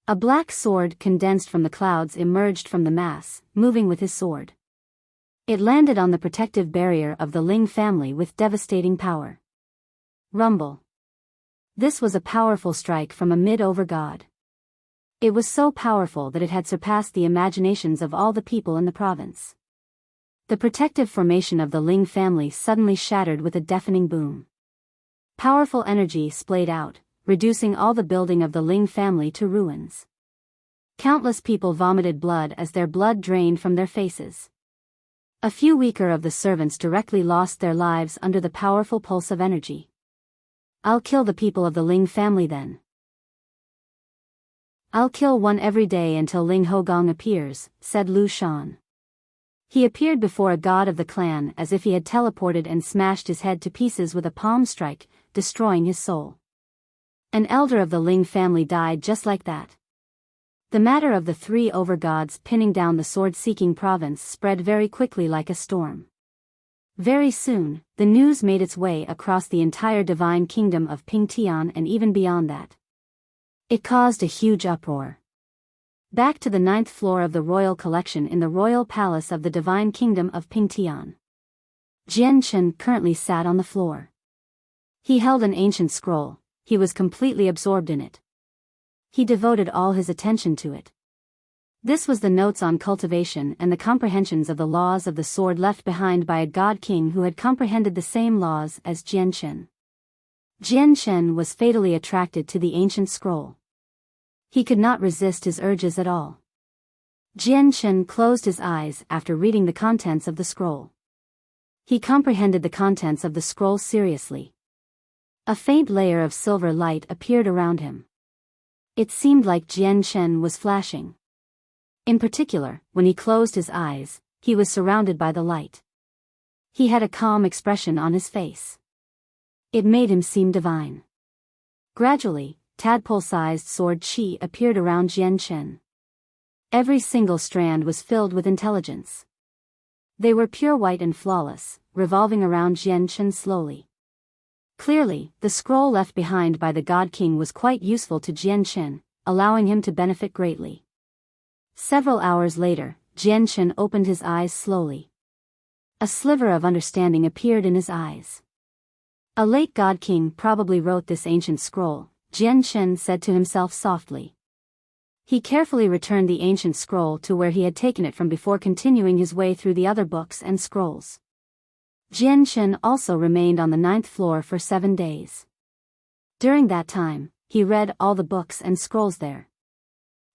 A black sword condensed from the clouds emerged from the mass, moving with his sword. It landed on the protective barrier of the Ling family with devastating power. Rumble. This was a powerful strike from a mid-over god. It was so powerful that it had surpassed the imaginations of all the people in the province. The protective formation of the Ling family suddenly shattered with a deafening boom. Powerful energy splayed out, reducing all the building of the Ling family to ruins. Countless people vomited blood as their blood drained from their faces. A few weaker of the servants directly lost their lives under the powerful pulse of energy. "I'll kill the people of the Ling family then. I'll kill one every day until Ling Hogong appears," said Lu Shan. He appeared before a god of the clan as if he had teleported and smashed his head to pieces with a palm strike, destroying his soul. An elder of the Ling family died just like that. The matter of the three overgods pinning down the sword-seeking province spread very quickly like a storm. Very soon, the news made its way across the entire divine kingdom of Pingtian and even beyond that. It caused a huge uproar. Back to the 9th floor of the royal collection in the royal palace of the divine kingdom of Pingtian. Jian Chen currently sat on the floor. He held an ancient scroll. He was completely absorbed in it. He devoted all his attention to it. This was the notes on cultivation and the comprehensions of the laws of the sword left behind by a god king who had comprehended the same laws as Jian Chen. Jian Chen was fatally attracted to the ancient scroll. He could not resist his urges at all. Jian Chen closed his eyes after reading the contents of the scroll. He comprehended the contents of the scroll seriously. A faint layer of silver light appeared around him. It seemed like Jian Chen was flashing. In particular, when he closed his eyes, he was surrounded by the light. He had a calm expression on his face. It made him seem divine. Gradually, tadpole-sized sword chi appeared around Jian Chen. Every single strand was filled with intelligence. They were pure white and flawless, revolving around Jian Chen slowly. Clearly, the scroll left behind by the God King was quite useful to Jian Chen, allowing him to benefit greatly. Several hours later, Jian Chen opened his eyes slowly. A sliver of understanding appeared in his eyes. A late God King probably wrote this ancient scroll, Jian Chen said to himself softly. He carefully returned the ancient scroll to where he had taken it from before continuing his way through the other books and scrolls. Jian Chen also remained on the 9th floor for 7 days. During that time, he read all the books and scrolls there.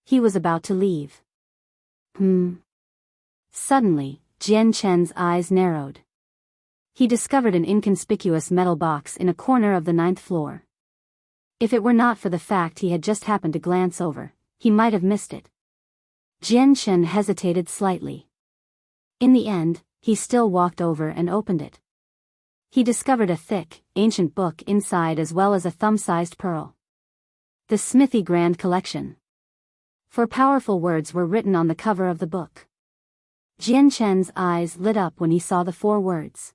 He was about to leave. Suddenly, Jian Chen's eyes narrowed. He discovered an inconspicuous metal box in a corner of the 9th floor. If it were not for the fact he had just happened to glance over, he might have missed it. Jian Chen hesitated slightly. In the end, he still walked over and opened it. He discovered a thick, ancient book inside as well as a thumb-sized pearl. The Smithy Grand Collection. 4 powerful words were written on the cover of the book. Jian Chen's eyes lit up when he saw the 4 words.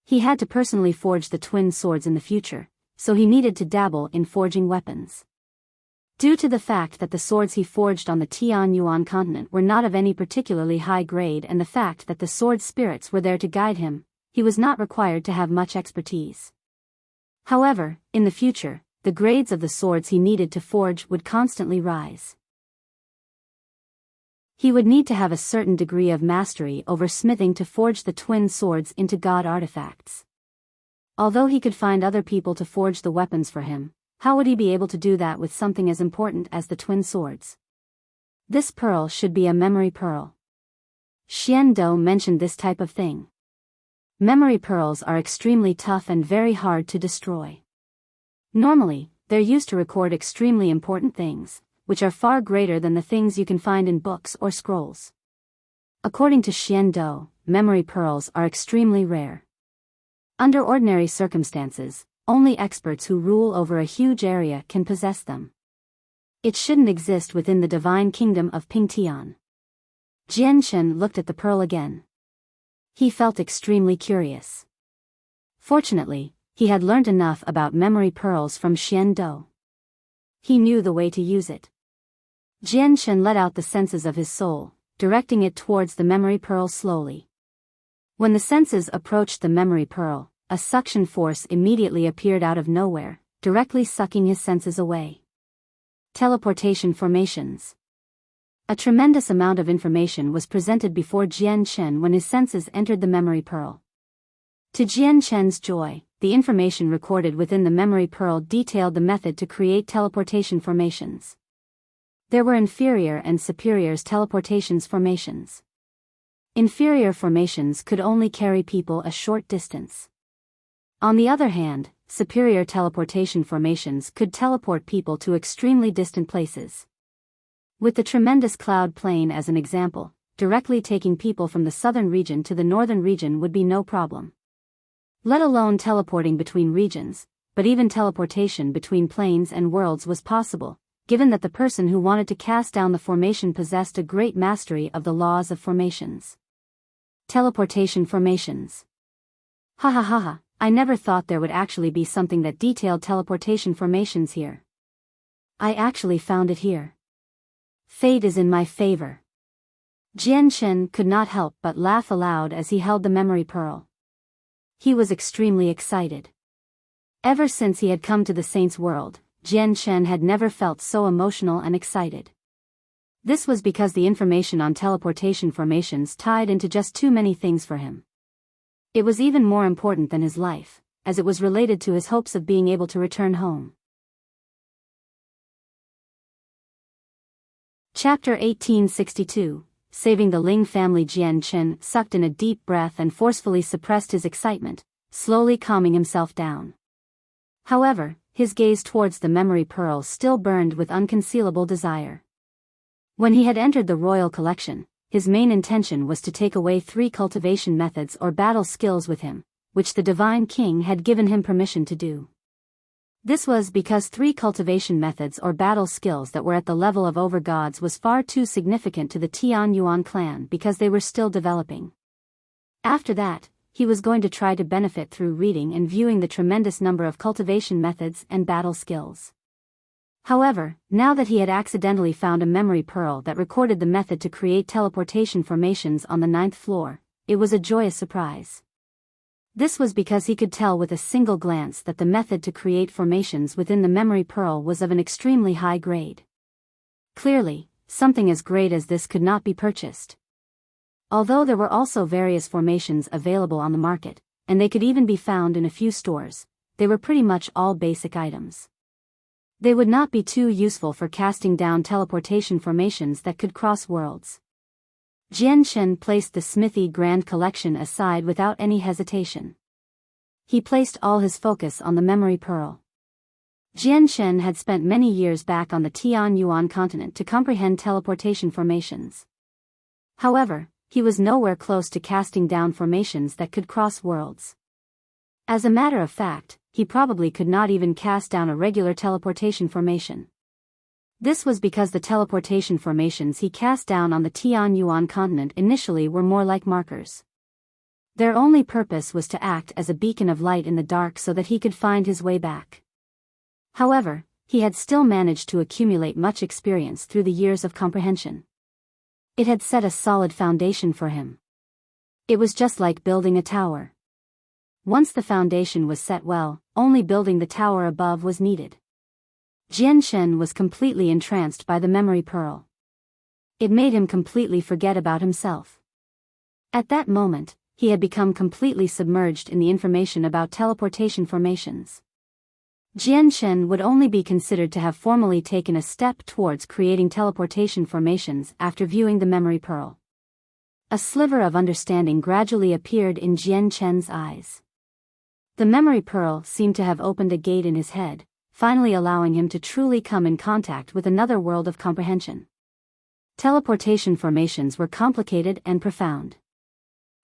He had to personally forge the twin swords in the future, so he needed to dabble in forging weapons. Due to the fact that the swords he forged on the Tianyuan continent were not of any particularly high grade and the fact that the sword spirits were there to guide him, he was not required to have much expertise. However, in the future, the grades of the swords he needed to forge would constantly rise. He would need to have a certain degree of mastery over smithing to forge the twin swords into god artifacts. Although he could find other people to forge the weapons for him, how would he be able to do that with something as important as the twin swords? This pearl should be a memory pearl. Xian Dou mentioned this type of thing. Memory pearls are extremely tough and very hard to destroy. Normally, they're used to record extremely important things, which are far greater than the things you can find in books or scrolls. According to Xian Dou, memory pearls are extremely rare. Under ordinary circumstances, only experts who rule over a huge area can possess them. It shouldn't exist within the divine kingdom of Pingtian. Jian Chen looked at the pearl again. He felt extremely curious. Fortunately, he had learned enough about memory pearls from Xian Dou. He knew the way to use it. Jian Shen let out the senses of his soul, directing it towards the memory pearl slowly. When the senses approached the memory pearl, a suction force immediately appeared out of nowhere, directly sucking his senses away. Teleportation formations. A tremendous amount of information was presented before Jian Shen when his senses entered the memory pearl. To Jian Shen's joy, the information recorded within the memory pearl detailed the method to create teleportation formations. There were inferior and superior teleportations formations. Inferior formations could only carry people a short distance. On the other hand, superior teleportation formations could teleport people to extremely distant places. With the tremendous cloud plain as an example, directly taking people from the southern region to the northern region would be no problem. Let alone teleporting between regions, but even teleportation between planes and worlds was possible, given that the person who wanted to cast down the formation possessed a great mastery of the laws of formations. Teleportation formations. Ha ha ha ha, I never thought there would actually be something that detailed teleportation formations here. I actually found it here. Fate is in my favor. Jian Shen could not help but laugh aloud as he held the memory pearl. He was extremely excited. Ever since he had come to the Saint's world, Jian Shen had never felt so emotional and excited. This was because the information on teleportation formations tied into just too many things for him. It was even more important than his life, as it was related to his hopes of being able to return home. Chapter 1862. Saving the Ling family. Jian Shen sucked in a deep breath and forcefully suppressed his excitement, slowly calming himself down. However, his gaze towards the memory pearl still burned with unconcealable desire. When he had entered the royal collection, his main intention was to take away 3 cultivation methods or battle skills with him, which the Divine King had given him permission to do. This was because 3 cultivation methods or battle skills that were at the level of overgods was far too significant to the Tian Yuan clan because they were still developing. After that, he was going to try to benefit through reading and viewing the tremendous number of cultivation methods and battle skills. However, now that he had accidentally found a memory pearl that recorded the method to create teleportation formations on the 9th floor, it was a joyous surprise. This was because he could tell with a single glance that the method to create formations within the memory pearl was of an extremely high grade. Clearly, something as great as this could not be purchased. Although there were also various formations available on the market, and they could even be found in a few stores, they were pretty much all basic items. They would not be too useful for casting down teleportation formations that could cross worlds. Jian Shen placed the Smithy Grand Collection aside without any hesitation. He placed all his focus on the memory pearl. Jian Shen had spent many years back on the Tian Yuan continent to comprehend teleportation formations. However, he was nowhere close to casting down formations that could cross worlds. As a matter of fact, he probably could not even cast down a regular teleportation formation. This was because the teleportation formations he cast down on the Tian Yuan continent initially were more like markers. Their only purpose was to act as a beacon of light in the dark so that he could find his way back. However, he had still managed to accumulate much experience through the years of comprehension. It had set a solid foundation for him. It was just like building a tower. Once the foundation was set well, only building the tower above was needed. Jian Shen was completely entranced by the memory pearl. It made him completely forget about himself. At that moment, he had become completely submerged in the information about teleportation formations. Jian Shen would only be considered to have formally taken a step towards creating teleportation formations after viewing the memory pearl. A sliver of understanding gradually appeared in Jian Shen's eyes. The memory pearl seemed to have opened a gate in his head, finally allowing him to truly come in contact with another world of comprehension. Teleportation formations were complicated and profound.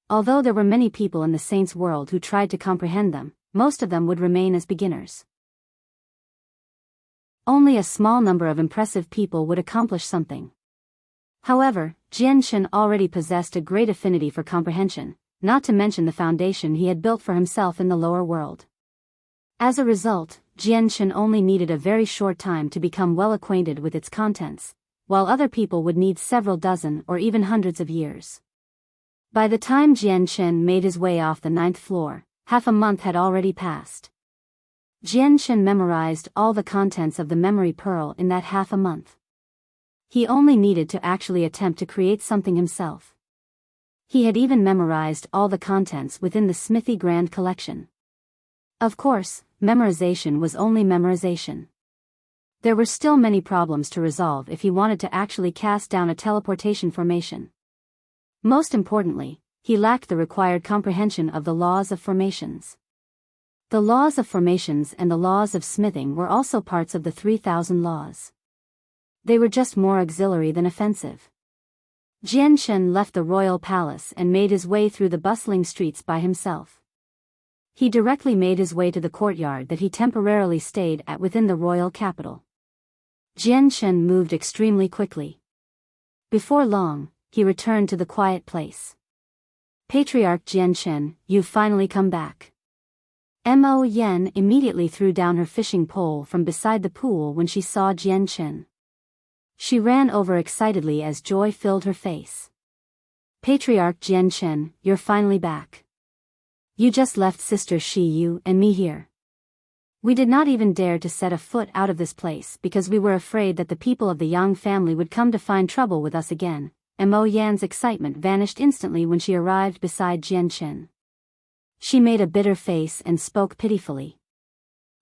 Although there were many people in the Saint's world who tried to comprehend them, most of them would remain as beginners. Only a small number of impressive people would accomplish something. However, Jian Shen already possessed a great affinity for comprehension, not to mention the foundation he had built for himself in the lower world. As a result, Jian Shen only needed a very short time to become well acquainted with its contents, while other people would need several dozen or even hundreds of years. By the time Jian Shen made his way off the 9th floor, half a month had already passed. Jian Shen memorized all the contents of the memory pearl in that half a month. He only needed to actually attempt to create something himself. He had even memorized all the contents within the Smithy Grand Collection. Of course, memorization was only memorization. There were still many problems to resolve if he wanted to actually cast down a teleportation formation. Most importantly, he lacked the required comprehension of the laws of formations. The laws of formations and the laws of smithing were also parts of the 3,000 laws. They were just more auxiliary than offensive. Jian Shen left the royal palace and made his way through the bustling streets by himself. He directly made his way to the courtyard that he temporarily stayed at within the royal capital. Jian Shen moved extremely quickly. Before long, he returned to the quiet place. Patriarch Jian Shen, you've finally come back. Mo Yen immediately threw down her fishing pole from beside the pool when she saw Jian Shen. She ran over excitedly as joy filled her face. Patriarch Jian Shen, you're finally back. You just left Sister Shi Yu and me here. We did not even dare to set a foot out of this place because we were afraid that the people of the Yang family would come to find trouble with us again. Mo Yan's excitement vanished instantly when she arrived beside Jian Shen. She made a bitter face and spoke pitifully.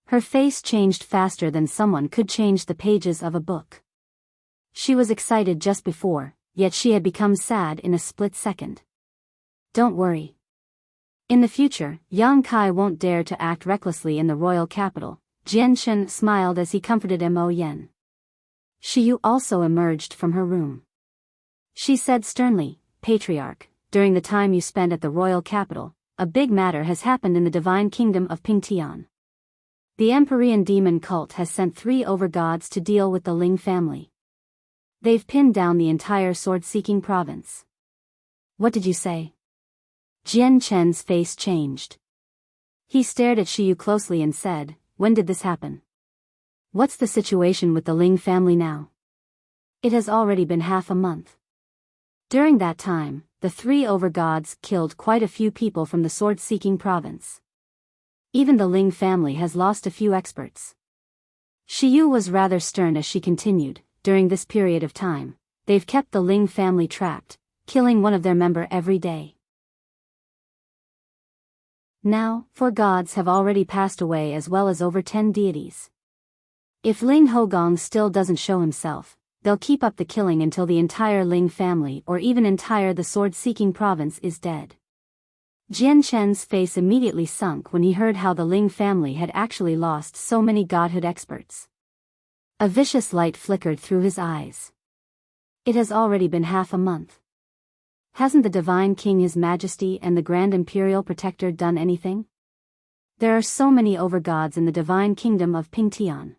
Her face changed faster than someone could change the pages of a book. She was excited just before, yet she had become sad in a split second. Don't worry. In the future, Yang Kai won't dare to act recklessly in the royal capital. Jian Shen smiled as he comforted Mo Yen. Shi Yu also emerged from her room. She said sternly, Patriarch, during the time you spent at the royal capital, a big matter has happened in the divine kingdom of Pingtian. The Empyrean demon cult has sent 3 overgods to deal with the Ling family. They've pinned down the entire sword-seeking province. What did you say? Jian Chen's face changed. He stared at Shi Yu closely and said, when did this happen? What's the situation with the Ling family now? It has already been half a month. During that time, the 3 overgods killed quite a few people from the sword-seeking province. Even the Ling family has lost a few experts. Shi Yu was rather stern as she continued, during this period of time, they've kept the Ling family trapped, killing one of their member every day. Now, 4 gods have already passed away as well as over 10 deities. If Ling Hogong still doesn't show himself, they'll keep up the killing until the entire Ling family or even entire the sword-seeking province is dead. Jian Shen's face immediately sunk when he heard how the Ling family had actually lost so many godhood experts. A vicious light flickered through his eyes. It has already been half a month. Hasn't the Divine King His Majesty and the Grand Imperial Protector done anything? There are so many overgods in the Divine Kingdom of Pingtian.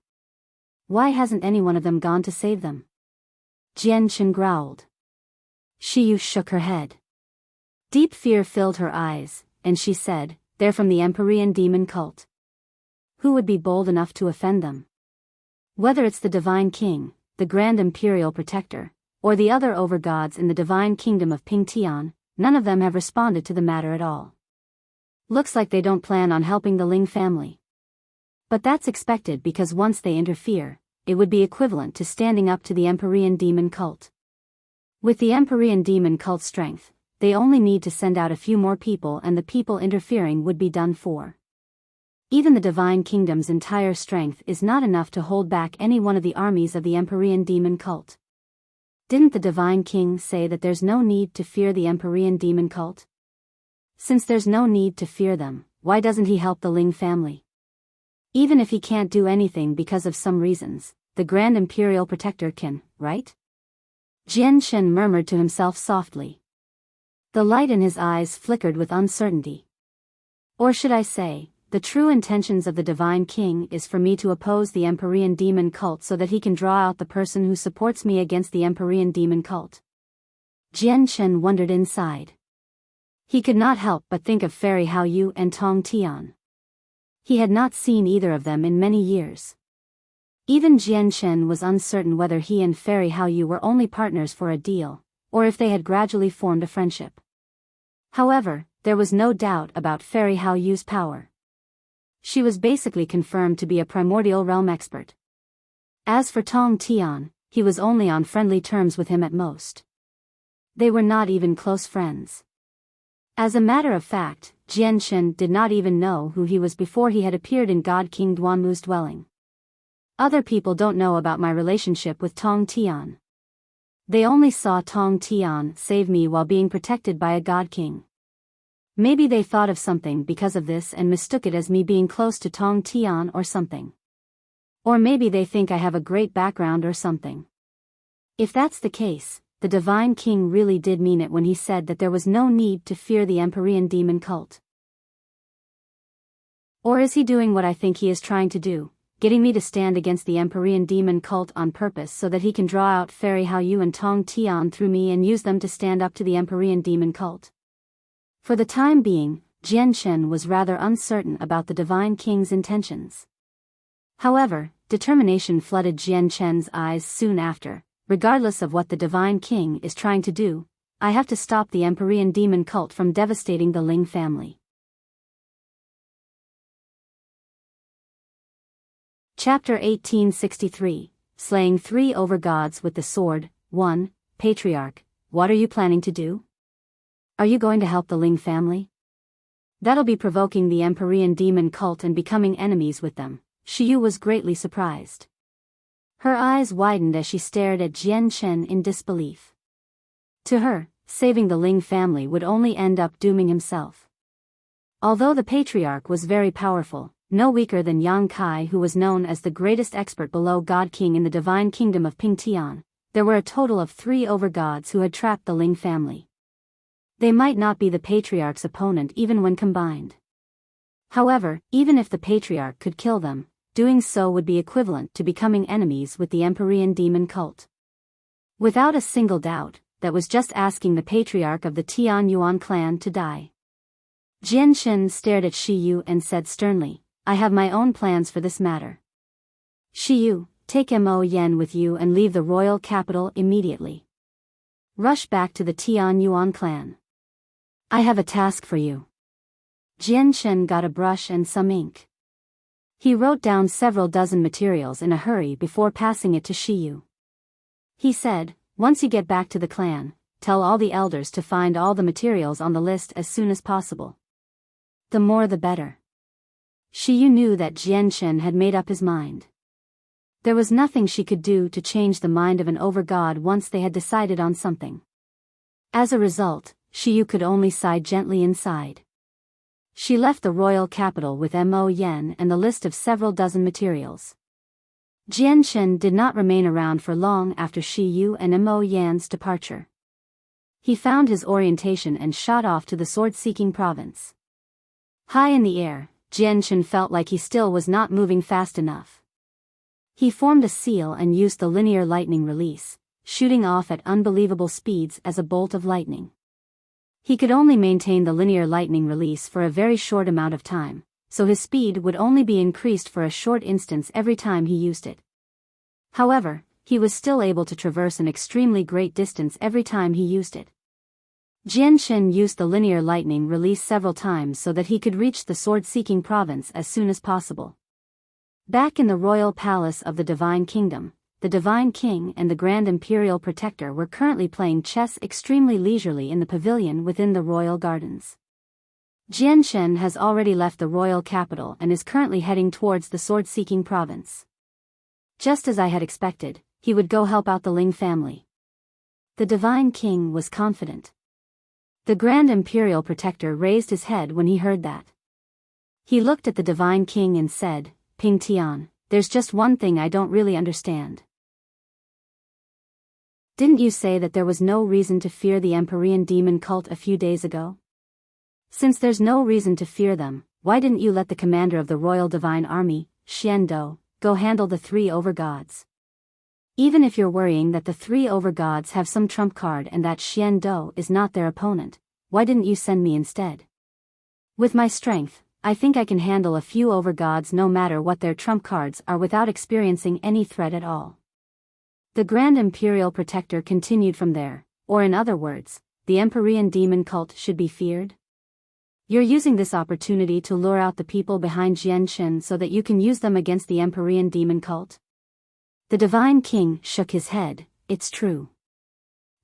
Why hasn't any one of them gone to save them? Jian Shen growled. Shi Yu shook her head. Deep fear filled her eyes, and she said, they're from the Empyrean demon cult. Who would be bold enough to offend them? Whether it's the Divine King, the Grand Imperial Protector, or the other overgods in the Divine Kingdom of Pingtian, none of them have responded to the matter at all. Looks like they don't plan on helping the Ling family. But that's expected because once they interfere, it would be equivalent to standing up to the Empyrean demon cult. With the Empyrean demon cult's strength, they only need to send out a few more people and the people interfering would be done for. Even the Divine Kingdom's entire strength is not enough to hold back any one of the armies of the Empyrean demon cult. Didn't the Divine King say that there's no need to fear the Empyrean demon cult? Since there's no need to fear them, why doesn't he help the Ling family? Even if he can't do anything because of some reasons, the Grand Imperial Protector can, right? Jian Shen murmured to himself softly. The light in his eyes flickered with uncertainty. Or should I say, the true intentions of the Divine King is for me to oppose the Empyrean demon cult so that he can draw out the person who supports me against the Empyrean demon cult. Jian Shen wondered inside. He could not help but think of Fairy Hao Yu and Tong Tian. He had not seen either of them in many years. Even Jian Shen was uncertain whether he and Fairy Hao Yu were only partners for a deal, or if they had gradually formed a friendship. However, there was no doubt about Fairy Hao Yu's power. She was basically confirmed to be a primordial realm expert. As for Tong Tian, he was only on friendly terms with him at most. They were not even close friends. As a matter of fact, Jian Shen did not even know who he was before he had appeared in God King Duanmu's dwelling. Other people don't know about my relationship with Tong Tian. They only saw Tong Tian save me while being protected by a God King. Maybe they thought of something because of this and mistook it as me being close to Tong Tian or something. Or maybe they think I have a great background or something. If that's the case, the Divine King really did mean it when he said that there was no need to fear the Empyrean demon cult. Or is he doing what I think he is trying to do, getting me to stand against the Empyrean demon cult on purpose so that he can draw out Fairy Hao Yu and Tong Tian through me and use them to stand up to the Empyrean demon cult? For the time being, Jian Shen was rather uncertain about the Divine King's intentions. However, determination flooded Jian Shen's eyes soon after. Regardless of what the Divine King is trying to do, I have to stop the Empyrean demon cult from devastating the Ling family. Chapter 1863, Slaying 3 Overgods with the Sword. 1. Patriarch, what are you planning to do? Are you going to help the Ling family? That'll be provoking the Empyrean demon cult and becoming enemies with them. Shiyu was greatly surprised. Her eyes widened as she stared at Jian Shen in disbelief. To her, saving the Ling family would only end up dooming himself. Although the patriarch was very powerful, no weaker than Yang Kai, who was known as the greatest expert below God King in the divine kingdom of Pingtian, there were a total of 3 overgods who had trapped the Ling family. They might not be the patriarch's opponent even when combined. However, even if the patriarch could kill them, doing so would be equivalent to becoming enemies with the Empyrean demon cult. Without a single doubt, that was just asking the patriarch of the Tian Yuan clan to die. Jian Shen stared at Shiyu and said sternly, I have my own plans for this matter. Shiyu, take Mo Yen with you and leave the royal capital immediately. Rush back to the Tian Yuan clan. I have a task for you. Jian Shen got a brush and some ink. He wrote down several dozen materials in a hurry before passing it to Shiyu. He said, once you get back to the clan, tell all the elders to find all the materials on the list as soon as possible. The more the better. Shiyu knew that Jian Shen had made up his mind. There was nothing she could do to change the mind of an overgod once they had decided on something. As a result, Shiyu could only sigh gently inside. She left the royal capital with Mo Yen and the list of several dozen materials. Jian Shen did not remain around for long after Shiyu and Mo Yan's departure. He found his orientation and shot off to the sword-seeking province. High in the air, Jian Shen felt like he still was not moving fast enough. He formed a seal and used the linear lightning release, shooting off at unbelievable speeds as a bolt of lightning. He could only maintain the linear lightning release for a very short amount of time, so his speed would only be increased for a short instance every time he used it. However, he was still able to traverse an extremely great distance every time he used it. Jian Shen used the linear lightning release several times so that he could reach the sword-seeking province as soon as possible. Back in the royal palace of the Divine Kingdom, the Divine King and the Grand Imperial Protector were currently playing chess extremely leisurely in the pavilion within the royal gardens. Jian Shen has already left the royal capital and is currently heading towards the sword-seeking province. Just as I had expected, he would go help out the Ling family. The Divine King was confident. The Grand Imperial Protector raised his head when he heard that. He looked at the Divine King and said, Pingtian, there's just one thing I don't really understand. Didn't you say that there was no reason to fear the Empyrean demon cult a few days ago? Since there's no reason to fear them, why didn't you let the commander of the Royal Divine Army, Xiando, go handle the 3 overgods? Even if you're worrying that the 3 overgods have some trump card and that Xiando is not their opponent, why didn't you send me instead? With my strength, I think I can handle a few overgods no matter what their trump cards are without experiencing any threat at all. The Grand Imperial Protector continued from there, or in other words, the Empyrean demon cult should be feared. You're using this opportunity to lure out the people behind Jianshen so that you can use them against the Empyrean demon cult? The Divine King shook his head. It's true.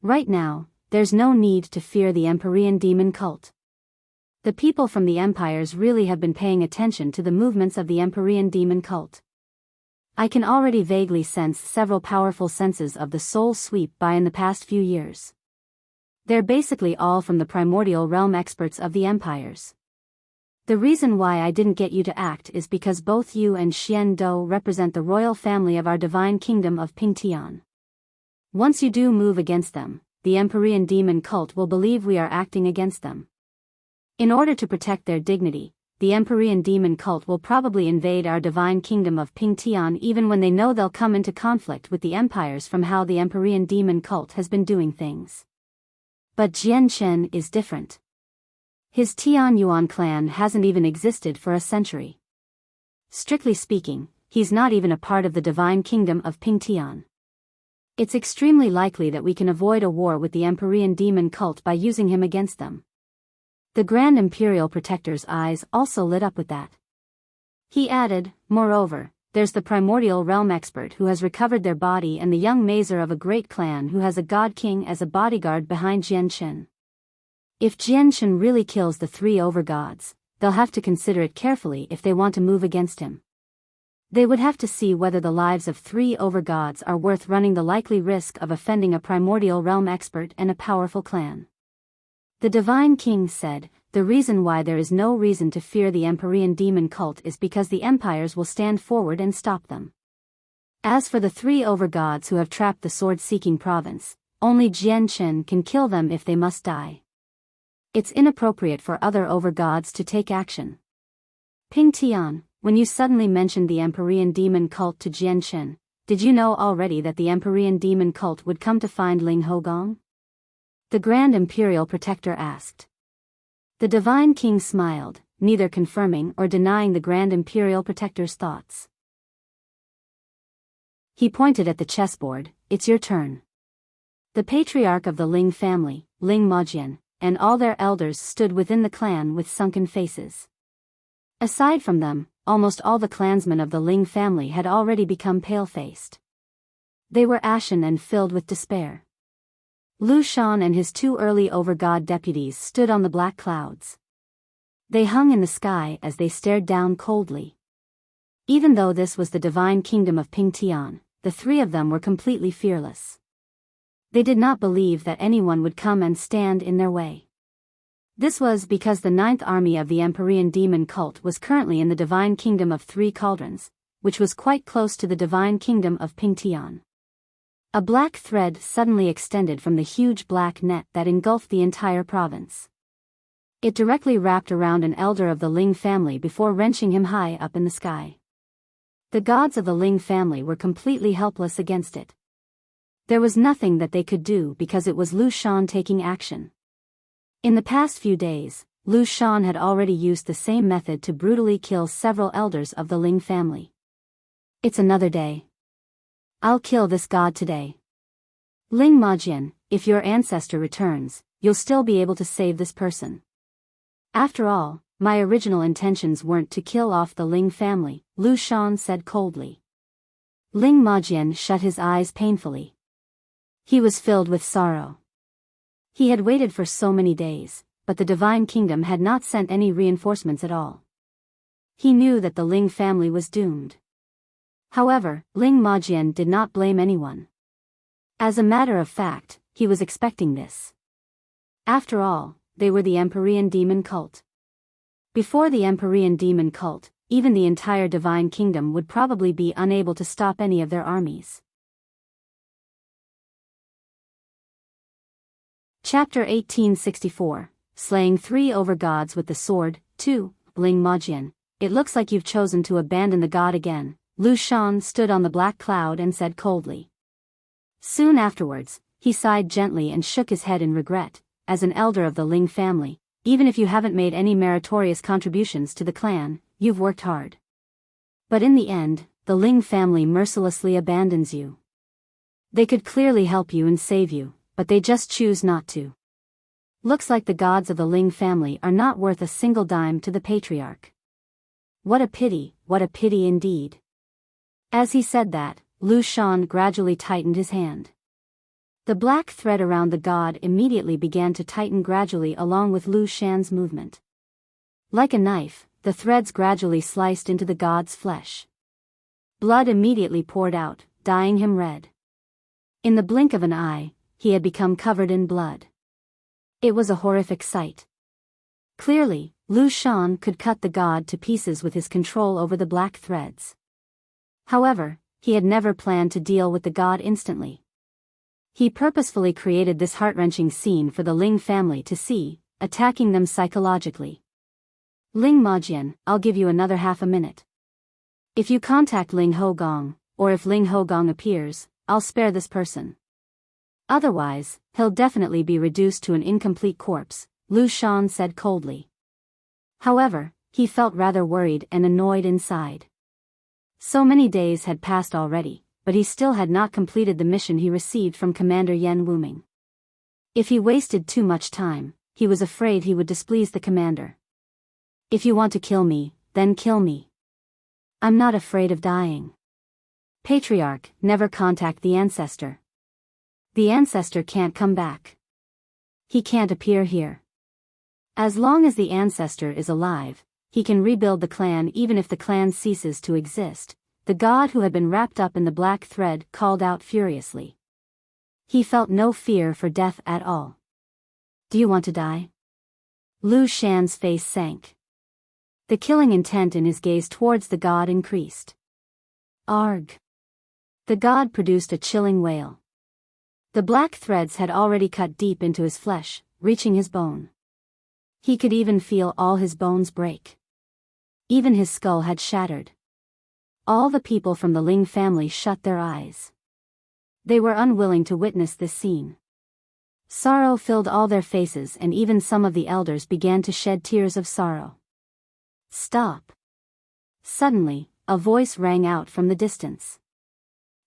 Right now, there's no need to fear the Empyrean demon cult. The people from the empires really have been paying attention to the movements of the Empyrean demon cult. I can already vaguely sense several powerful senses of the soul sweep by in the past few years. They're basically all from the primordial realm experts of the empires. The reason why I didn't get you to act is because both you and Xian Dou represent the royal family of our divine kingdom of Pingtian. Once you do move against them, the Empyrean demon cult will believe we are acting against them. In order to protect their dignity, the Empyrean demon cult will probably invade our divine kingdom of Pingtian even when they know they'll come into conflict with the empires from how the Empyrean demon cult has been doing things. But Jianshen is different. His Tianyuan clan hasn't even existed for a century. Strictly speaking, he's not even a part of the divine kingdom of Pingtian. It's extremely likely that we can avoid a war with the Empyrean demon cult by using him against them. The Grand Imperial Protector's eyes also lit up with that. He added, moreover, there's the primordial realm expert who has recovered their body and the young mazer of a great clan who has a god king as a bodyguard behind Jianshen. If Jianshen really kills the 3 overgods, they'll have to consider it carefully if they want to move against him. They would have to see whether the lives of 3 overgods are worth running the likely risk of offending a primordial realm expert and a powerful clan. The Divine King said, the reason why there is no reason to fear the Empyrean demon cult is because the empires will stand forward and stop them. As for the 3 overgods who have trapped the sword-seeking province, only Jianshen can kill them if they must die. It's inappropriate for other overgods to take action. Pingtian, when you suddenly mentioned the Empyrean demon cult to Jianshen, did you know already that the Empyrean demon cult would come to find Ling Hogong? The Grand Imperial Protector asked. The Divine King smiled, neither confirming or denying the Grand Imperial Protector's thoughts. He pointed at the chessboard. It's your turn. The patriarch of the Ling family, Ling Majian, and all their elders stood within the clan with sunken faces. Aside from them, almost all the clansmen of the Ling family had already become pale-faced. They were ashen and filled with despair. Lu Shan and his 2 early overgod deputies stood on the black clouds. They hung in the sky as they stared down coldly. Even though this was the divine kingdom of Pingtian, the 3 of them were completely fearless. They did not believe that anyone would come and stand in their way. This was because the 9th army of the Empyrean demon cult was currently in the divine kingdom of 3 cauldrons, which was quite close to the divine kingdom of Pingtian. A black thread suddenly extended from the huge black net that engulfed the entire province. It directly wrapped around an elder of the Ling family before wrenching him high up in the sky. The gods of the Ling family were completely helpless against it. There was nothing that they could do because it was Lu Shan taking action. In the past few days, Lu Shan had already used the same method to brutally kill several elders of the Ling family. It's another day. I'll kill this god today. Ling Majian, if your ancestor returns, you'll still be able to save this person. After all, my original intentions weren't to kill off the Ling family, Lu Shan said coldly. Ling Majian shut his eyes painfully. He was filled with sorrow. He had waited for so many days, but the divine kingdom had not sent any reinforcements at all. He knew that the Ling family was doomed. However, Ling Majian did not blame anyone. As a matter of fact, he was expecting this. After all, they were the Empyrean demon cult. Before the Empyrean demon cult, even the entire divine kingdom would probably be unable to stop any of their armies. Chapter 1864, Slaying 3 overgods with the Sword, 2, Ling Majian, it looks like you've chosen to abandon the god again. Lu Shan stood on the black cloud and said coldly. Soon afterwards, he sighed gently and shook his head in regret. As an elder of the Ling family, even if you haven't made any meritorious contributions to the clan, you've worked hard. But in the end, the Ling family mercilessly abandons you. They could clearly help you and save you, but they just choose not to. Looks like the gods of the Ling family are not worth a single dime to the patriarch. What a pity indeed. As he said that, Lu Shan gradually tightened his hand. The black thread around the god immediately began to tighten gradually along with Lu Shan's movement. Like a knife, the threads gradually sliced into the god's flesh. Blood immediately poured out, dyeing him red. In the blink of an eye, he had become covered in blood. It was a horrific sight. Clearly, Lu Shan could cut the god to pieces with his control over the black threads. However, he had never planned to deal with the god instantly. He purposefully created this heart-wrenching scene for the Ling family to see, attacking them psychologically. Ling Majian, I'll give you another half a minute. If you contact Ling Hogong, or if Ling Hogong appears, I'll spare this person. Otherwise, he'll definitely be reduced to an incomplete corpse, Lu Shan said coldly. However, he felt rather worried and annoyed inside. So many days had passed already, but he still had not completed the mission he received from Commander Yen Wuming. If he wasted too much time, he was afraid he would displease the commander. If you want to kill me, then kill me. I'm not afraid of dying. Patriarch, never contact the ancestor. The ancestor can't come back. He can't appear here. As long as the ancestor is alive, he can rebuild the clan even if the clan ceases to exist, the god who had been wrapped up in the black thread called out furiously. He felt no fear for death at all. Do you want to die? Lu Shan's face sank. The killing intent in his gaze towards the god increased. Arg! The god produced a chilling wail. The black threads had already cut deep into his flesh, reaching his bone. He could even feel all his bones break. Even his skull had shattered. All the people from the Ling family shut their eyes. They were unwilling to witness this scene. Sorrow filled all their faces and even some of the elders began to shed tears of sorrow. Stop! Suddenly, a voice rang out from the distance.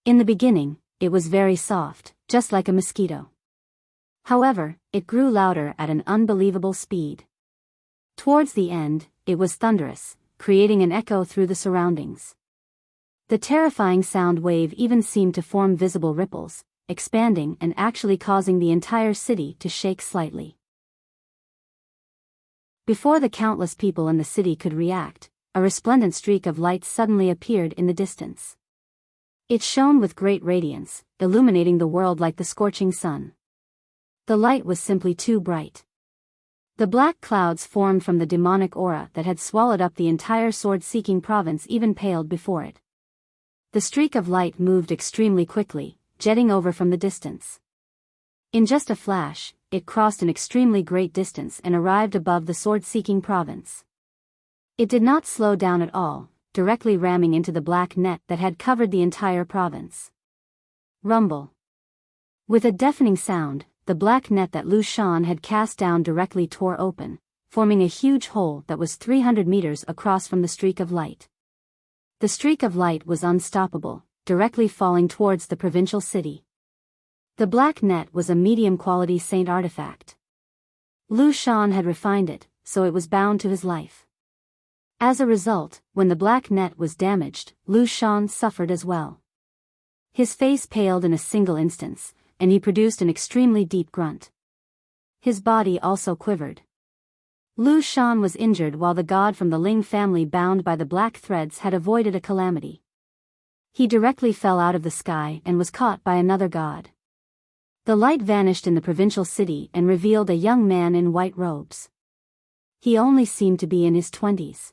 In the beginning, it was very soft, just like a mosquito. However, it grew louder at an unbelievable speed. Towards the end, it was thunderous, creating an echo through the surroundings. The terrifying sound wave even seemed to form visible ripples, expanding and actually causing the entire city to shake slightly. Before the countless people in the city could react, a resplendent streak of light suddenly appeared in the distance. It shone with great radiance, illuminating the world like the scorching sun. The light was simply too bright. The black clouds formed from the demonic aura that had swallowed up the entire sword-seeking province even paled before it. The streak of light moved extremely quickly, jetting over from the distance. In just a flash, it crossed an extremely great distance and arrived above the sword-seeking province. It did not slow down at all, directly ramming into the black net that had covered the entire province. Rumble. With a deafening sound, the black net that Lu Shan had cast down directly tore open, forming a huge hole that was 300 meters across from the streak of light. The streak of light was unstoppable, directly falling towards the provincial city. The black net was a medium-quality saint artifact. Lu Shan had refined it, so it was bound to his life. As a result, when the black net was damaged, Lu Shan suffered as well. His face paled in a single instance, and he produced an extremely deep grunt. His body also quivered. Lu Shan was injured while the god from the Ling family bound by the black threads had avoided a calamity. He directly fell out of the sky and was caught by another god. The light vanished in the provincial city and revealed a young man in white robes. He only seemed to be in his 20s.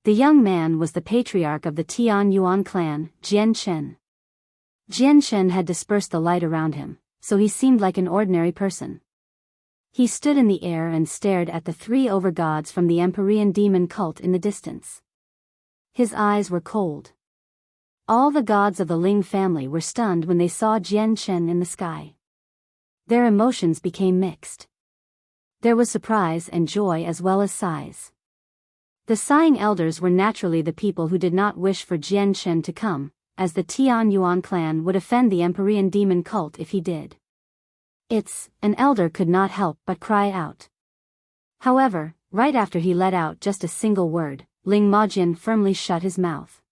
The young man was the patriarch of the Tian Yuan clan, Jian Chen. Jian Chen had dispersed the light around him, so he seemed like an ordinary person. He stood in the air and stared at the three overgods from the Empyrean demon cult in the distance. His eyes were cold. All the gods of the Ling family were stunned when they saw Jian Chen in the sky. Their emotions became mixed. There was surprise and joy as well as sighs. The sighing elders were naturally the people who did not wish for Jian Shen to come, as the Tian Yuan clan would offend the Empyrean demon cult if he did. An elder could not help but cry out. However, right after he let out just a single word, Ling Majian firmly shut his mouth.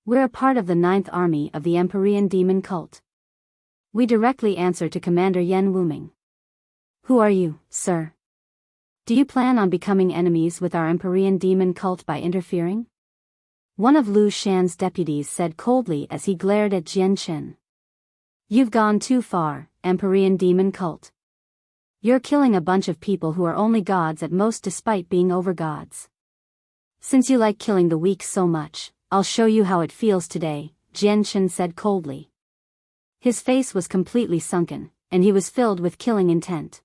We're a part of the 9th Army of the Empyrean demon cult. We directly answer to Commander Yen Wuming. Who are you, sir? Do you plan on becoming enemies with our Empyrean demon cult by interfering? One of Lu Shan's deputies said coldly as he glared at Jian Shen. You've gone too far, Empyrean demon cult. You're killing a bunch of people who are only gods at most despite being over-gods. Since you like killing the weak so much, I'll show you how it feels today, Jian Shen said coldly. His face was completely sunken, and he was filled with killing intent.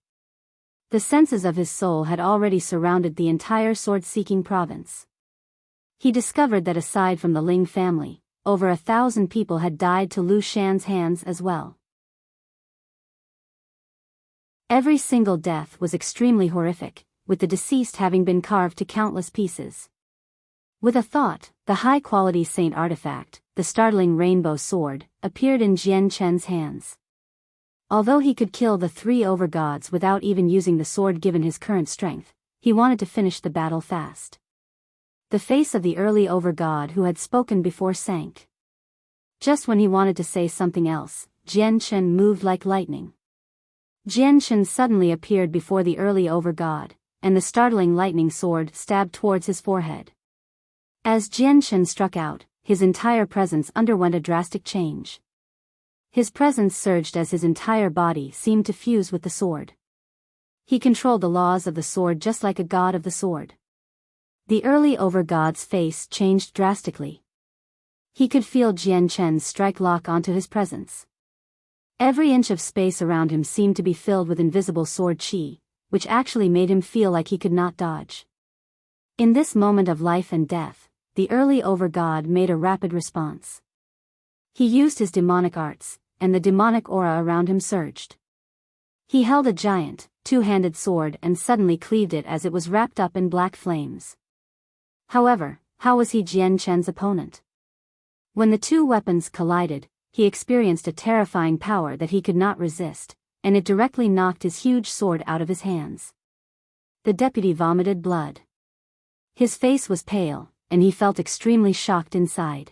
The senses of his soul had already surrounded the entire sword-seeking province. He discovered that aside from the Ling family, over 1,000 people had died to Lu Shan's hands as well. Every single death was extremely horrific, with the deceased having been carved to countless pieces. With a thought, the high-quality saint artifact, the startling rainbow sword, appeared in Jian Shen's hands. Although he could kill the 3 over-gods without even using the sword given his current strength, he wanted to finish the battle fast. The face of the early over-god who had spoken before sank. Just when he wanted to say something else, Jian Shen moved like lightning. Jian Shen suddenly appeared before the early over-god, and the startling lightning sword stabbed towards his forehead. As Jian Shen struck out, his entire presence underwent a drastic change. His presence surged as his entire body seemed to fuse with the sword. He controlled the laws of the sword just like a god of the sword. The early over-god's face changed drastically. He could feel Jian Shen's strike lock onto his presence. Every inch of space around him seemed to be filled with invisible sword chi, which actually made him feel like he could not dodge. In this moment of life and death, the early over-god made a rapid response. He used his demonic arts, and the demonic aura around him surged. He held a giant, 2-handed sword and suddenly cleaved it as it was wrapped up in black flames. However, how was he Jian Shen's opponent? When the 2 weapons collided, he experienced a terrifying power that he could not resist, and it directly knocked his huge sword out of his hands. The deputy vomited blood. His face was pale, and he felt extremely shocked inside.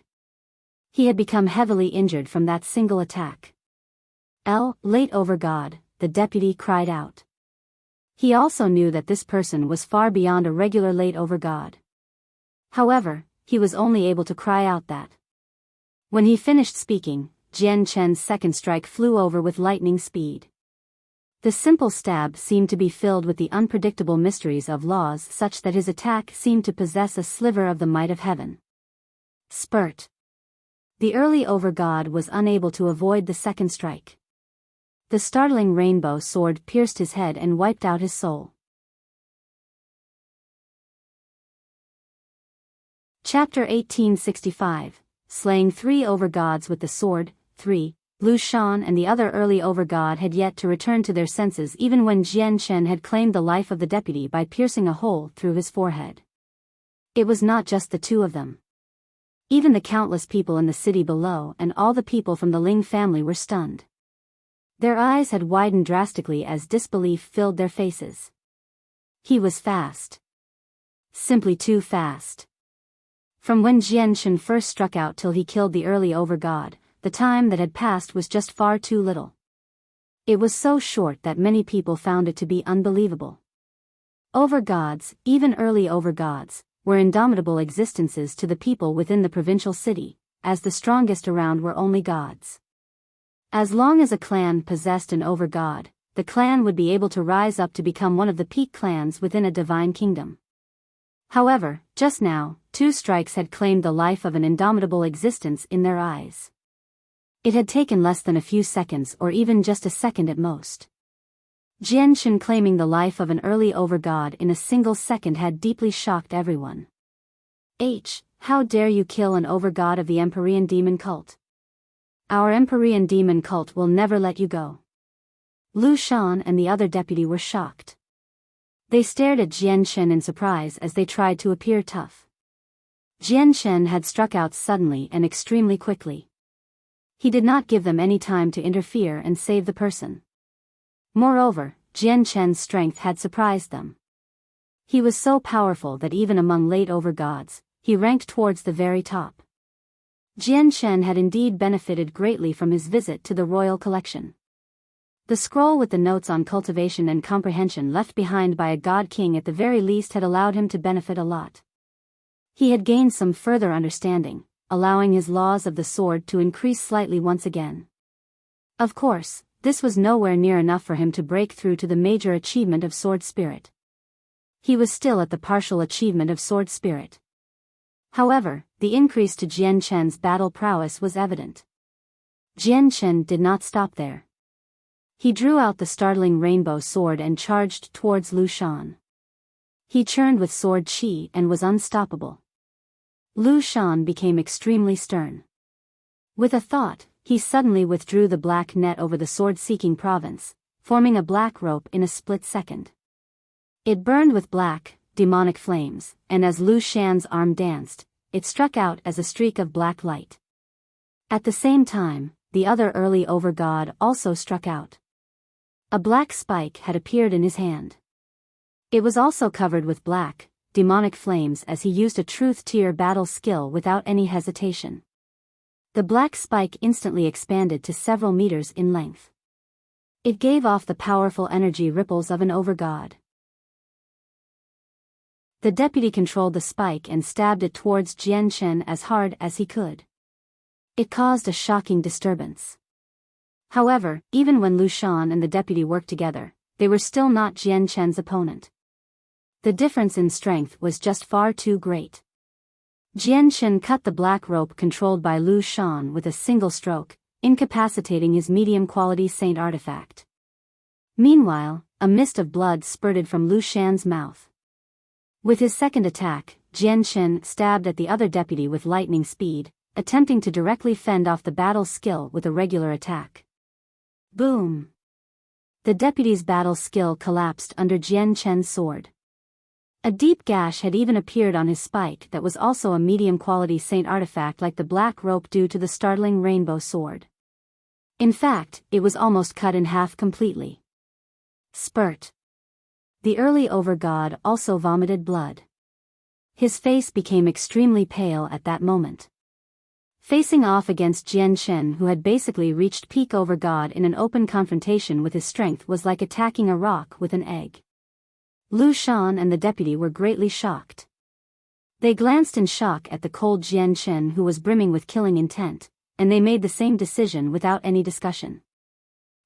He had become heavily injured from that single attack. Late over-god, the deputy cried out. He also knew that this person was far beyond a regular late over-god. However, he was only able to cry out that. When he finished speaking, Jian Shen's second strike flew over with lightning speed. The simple stab seemed to be filled with the unpredictable mysteries of laws such that his attack seemed to possess a sliver of the might of heaven. Spurt. The early over-god was unable to avoid the second strike. The startling rainbow sword pierced his head and wiped out his soul. Chapter 1865, Slaying 3 over-gods with the sword. 3. Lu Shan and the other early over-god had yet to return to their senses even when Jian Shen had claimed the life of the deputy by piercing a hole through his forehead. It was not just the 2 of them. Even the countless people in the city below and all the people from the Ling family were stunned. Their eyes had widened drastically as disbelief filled their faces. He was fast. Simply too fast. From when Jian Shen first struck out till he killed the early over-god, the time that had passed was just far too little. It was so short that many people found it to be unbelievable. Over-gods, even early over-gods, were indomitable existences to the people within the provincial city, as the strongest around were only gods. As long as a clan possessed an over-god, the clan would be able to rise up to become one of the peak clans within a divine kingdom. However, just now, 2 strikes had claimed the life of an indomitable existence in their eyes. It had taken less than a few seconds or even just a second at most. Jian Shen claiming the life of an early over-god in a single second had deeply shocked everyone. How dare you kill an over-god of the Empyrean demon cult? Our Empyrean demon cult will never let you go. Lu Shan and the other deputy were shocked. They stared at Jian Shen in surprise as they tried to appear tough. Jian Shen had struck out suddenly and extremely quickly. He did not give them any time to interfere and save the person. Moreover, Jian Shen's strength had surprised them. He was so powerful that even among late over-gods, he ranked towards the very top. Jian Shen had indeed benefited greatly from his visit to the royal collection. The scroll with the notes on cultivation and comprehension left behind by a god king at the very least had allowed him to benefit a lot. He had gained some further understanding, allowing his laws of the sword to increase slightly once again. Of course, this was nowhere near enough for him to break through to the major achievement of sword spirit. He was still at the partial achievement of sword spirit. However, the increase to Jian Shen's battle prowess was evident. Jian Shen did not stop there. He drew out the startling rainbow sword and charged towards Lu Shan. He churned with sword chi and was unstoppable. Lu Shan became extremely stern. With a thought, he suddenly withdrew the black net over the sword-seeking province, forming a black rope in a split second. It burned with black, demonic flames, and as Lu Shan's arm danced, it struck out as a streak of black light. At the same time, the other early over-god also struck out. A black spike had appeared in his hand. It was also covered with black, demonic flames as he used a truth-tier battle skill without any hesitation. The black spike instantly expanded to several meters in length. It gave off the powerful energy ripples of an over-god. The deputy controlled the spike and stabbed it towards Jian Shen as hard as he could. It caused a shocking disturbance. However, even when Lu Shan and the deputy worked together, they were still not Jian Shen's opponent. The difference in strength was just far too great. Jian Shen cut the black rope controlled by Lu Shan with a single stroke, incapacitating his medium-quality saint artifact. Meanwhile, a mist of blood spurted from Lu Shan's mouth. With his second attack, Jian Shen stabbed at the other deputy with lightning speed, attempting to directly fend off the battle skill with a regular attack. Boom! The deputy's battle skill collapsed under Jian Shen's sword. A deep gash had even appeared on his spike that was also a medium-quality saint artifact like the black rope due to the startling rainbow sword. In fact, it was almost cut in half completely. Spurt. The early over-god also vomited blood. His face became extremely pale at that moment. Facing off against Jian Shen, who had basically reached peak over-god in an open confrontation with his strength, was like attacking a rock with an egg. Lu Shan and the deputy were greatly shocked. They glanced in shock at the cold Jian Shen, who was brimming with killing intent, and they made the same decision without any discussion.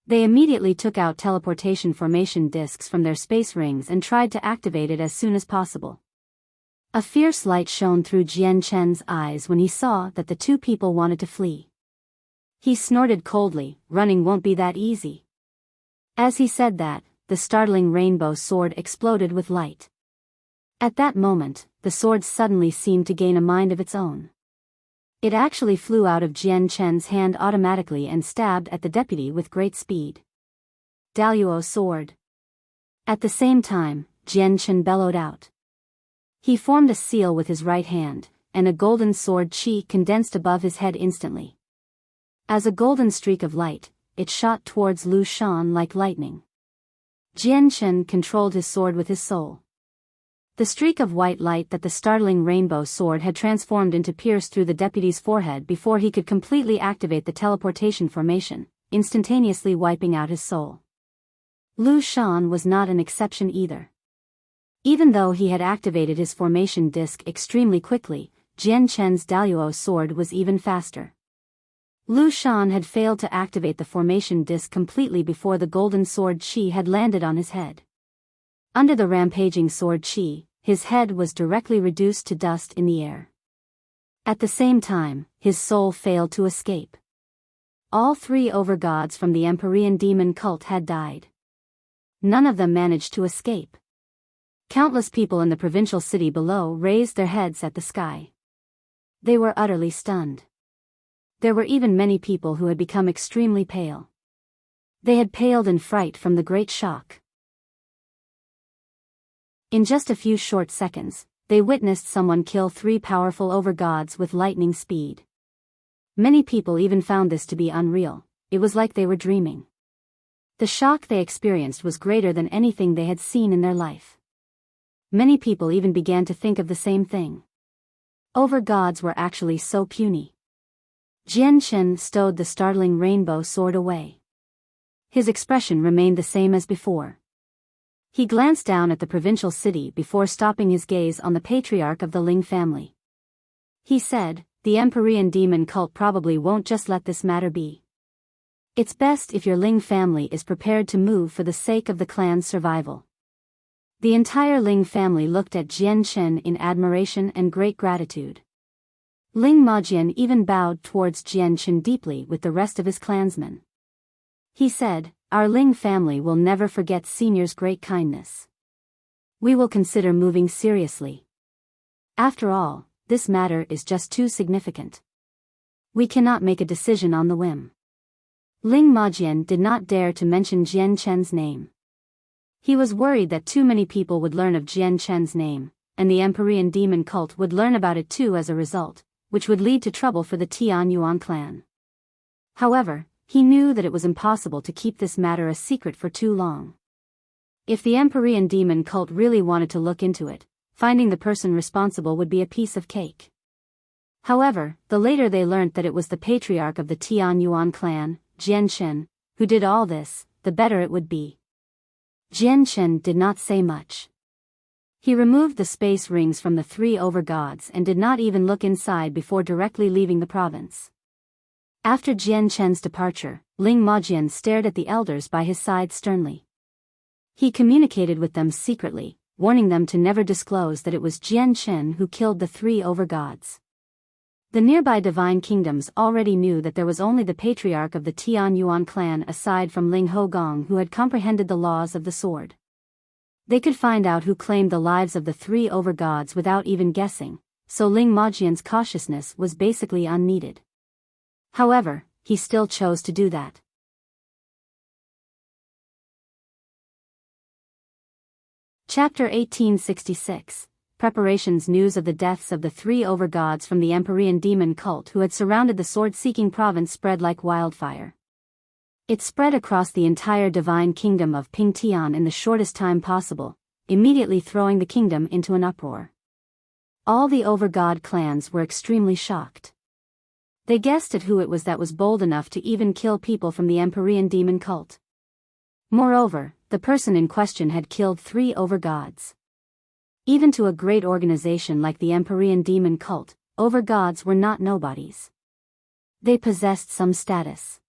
They immediately took out teleportation formation discs from their space rings and tried to activate it as soon as possible. A fierce light shone through Jian Shen's eyes when he saw that the two people wanted to flee. He snorted coldly, "Running won't be that easy." As he said that, the startling rainbow sword exploded with light. At that moment, the sword suddenly seemed to gain a mind of its own. It actually flew out of Jian Shen's hand automatically and stabbed at the deputy with great speed. Daluo sword. At the same time, Jian Shen bellowed out. He formed a seal with his right hand, and a golden sword chi condensed above his head instantly. As a golden streak of light, it shot towards Lu Shan like lightning. Jian Shen controlled his sword with his soul. The streak of white light that the startling rainbow sword had transformed into pierced through the deputy's forehead before he could completely activate the teleportation formation, instantaneously wiping out his soul. Lu Shan was not an exception either. Even though he had activated his formation disc extremely quickly, Jian Shen's Daluo sword was even faster. Lu Shan had failed to activate the formation disc completely before the golden sword chi had landed on his head. Under the rampaging sword chi, his head was directly reduced to dust in the air. At the same time, his soul failed to escape. All three overgods from the Empyrean demon cult had died. None of them managed to escape. Countless people in the provincial city below raised their heads at the sky. They were utterly stunned. There were even many people who had become extremely pale. They had paled in fright from the great shock. In just a few short seconds, they witnessed someone kill 3 powerful overgods with lightning speed. Many people even found this to be unreal. It was like they were dreaming. The shock they experienced was greater than anything they had seen in their life. Many people even began to think of the same thing. Overgods were actually so puny. Jian Shen stowed the startling rainbow sword away. His expression remained the same as before. He glanced down at the provincial city before stopping his gaze on the patriarch of the Ling family. He said, "The Empyrean demon cult probably won't just let this matter be. It's best if your Ling family is prepared to move for the sake of the clan's survival." The entire Ling family looked at Jian Shen in admiration and great gratitude. Ling Majian even bowed towards Jian Shen deeply with the rest of his clansmen. He said, "Our Ling family will never forget Senior's great kindness. We will consider moving seriously. After all, this matter is just too significant. We cannot make a decision on the whim." Ling Majian did not dare to mention Jian Shen's name. He was worried that too many people would learn of Jian Shen's name, and the Empyrean demon cult would learn about it too as a result, which would lead to trouble for the Tian Yuan clan. However, he knew that it was impossible to keep this matter a secret for too long. If the Empyrean demon cult really wanted to look into it, finding the person responsible would be a piece of cake. However, the later they learnt that it was the patriarch of the Tian Yuan clan, Jian Shen, who did all this, the better it would be. Jian Shen did not say much. He removed the space rings from the 3 overgods and did not even look inside before directly leaving the province. After Jian Shen's departure, Ling Majian stared at the elders by his side sternly. He communicated with them secretly, warning them to never disclose that it was Jian Shen who killed the 3 overgods. The nearby divine kingdoms already knew that there was only the patriarch of the Tian Yuan clan aside from Ling Hogong who had comprehended the laws of the sword. They could find out who claimed the lives of the 3 overgods without even guessing, so Ling Majian's cautiousness was basically unneeded. However, he still chose to do that. Chapter 1866. Preparations. News of the deaths of the 3 overgods from the Empyrean demon cult who had surrounded the sword-seeking province spread like wildfire. It spread across the entire divine kingdom of Pingtian in the shortest time possible, immediately throwing the kingdom into an uproar. All the overgod clans were extremely shocked. They guessed at who it was that was bold enough to even kill people from the Empyrean demon cult. Moreover, the person in question had killed 3 overgods. Even to a great organization like the Empyrean demon cult, overgods were not nobodies. They possessed some status.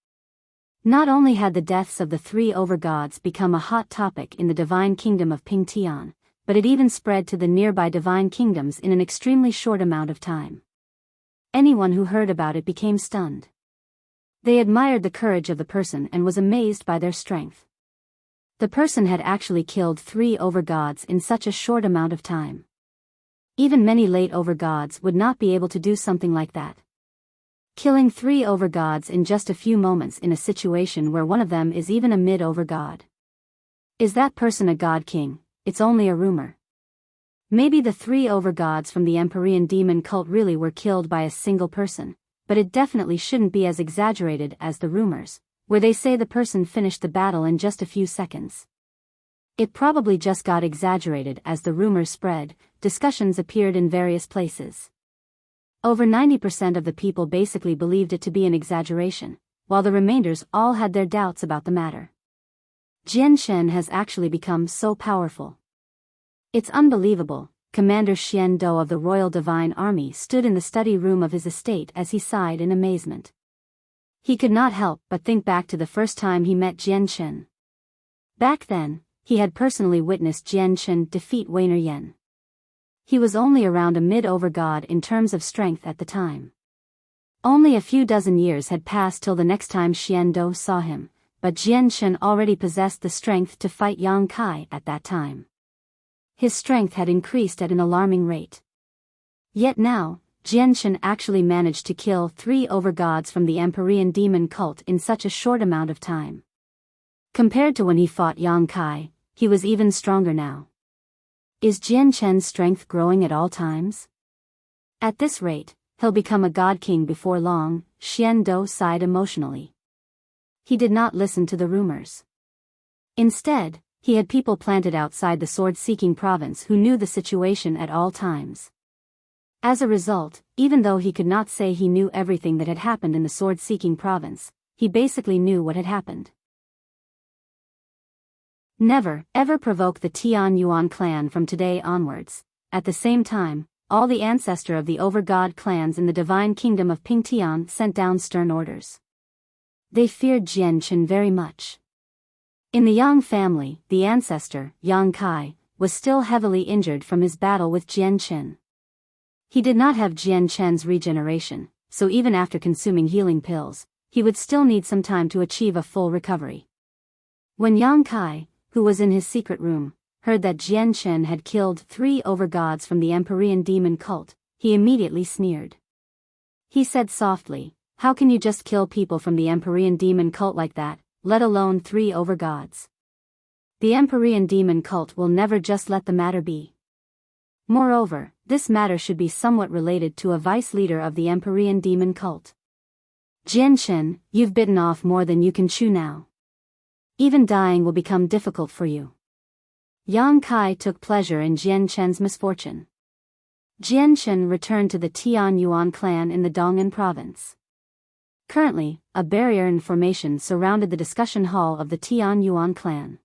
Not only had the deaths of the 3 overgods become a hot topic in the divine kingdom of Pingtian, but it even spread to the nearby divine kingdoms in an extremely short amount of time. Anyone who heard about it became stunned. They admired the courage of the person and was amazed by their strength. The person had actually killed 3 overgods in such a short amount of time. Even many late overgods would not be able to do something like that. Killing 3 overgods in just a few moments in a situation where one of them is even a mid-overgod. Is that person a god king? It's only a rumor. Maybe the 3 overgods from the Empyrean demon cult really were killed by a single person, but it definitely shouldn't be as exaggerated as the rumors, where they say the person finished the battle in just a few seconds. It probably just got exaggerated as the rumors spread. Discussions appeared in various places. Over 90% of the people basically believed it to be an exaggeration, while the remainders all had their doubts about the matter. Jian Shen has actually become so powerful. It's unbelievable. Commander Xian Dou of the Royal Divine Army stood in the study room of his estate as he sighed in amazement. He could not help but think back to the first time he met Jian Shen. Back then, he had personally witnessed Jian Shen defeat Weiner Yan. He was only around a mid-overgod in terms of strength at the time. Only a few dozen years had passed till the next time Xian Dou saw him, but Jian Shen already possessed the strength to fight Yang Kai at that time. His strength had increased at an alarming rate. Yet now, Jian Shen actually managed to kill 3 overgods from the Empyrean demon cult in such a short amount of time. Compared to when he fought Yang Kai, he was even stronger now. Is Jian Chen's strength growing at all times? At this rate, he'll become a god king before long, Xiando sighed emotionally. He did not listen to the rumors. Instead, he had people planted outside the sword-seeking province who knew the situation at all times. As a result, even though he could not say he knew everything that had happened in the sword-seeking province, he basically knew what had happened. Never, ever provoke the Tian Yuan clan from today onwards. At the same time, all the ancestor of the over-god clans in the divine kingdom of Pingtian sent down stern orders. They feared Jian Chen very much. In the Yang family, the ancestor, Yang Kai, was still heavily injured from his battle with Jian Chen. He did not have Jian Chen's regeneration, so even after consuming healing pills, he would still need some time to achieve a full recovery. When Yang Kai, who was in his secret room, heard that Jian Chen had killed 3 overgods from the Empyrean demon cult, he immediately sneered. He said softly, "How can you just kill people from the Empyrean demon cult like that, let alone 3 overgods? The Empyrean demon cult will never just let the matter be. Moreover, this matter should be somewhat related to a vice leader of the Empyrean demon cult. Jian Chen, you've bitten off more than you can chew now. Even dying will become difficult for you." Yang Kai took pleasure in Jian Chen's misfortune. Jian Chen returned to the Tian Yuan clan in the Dong'an province. Currently, a barrier in formation surrounded the discussion hall of the Tian Yuan clan.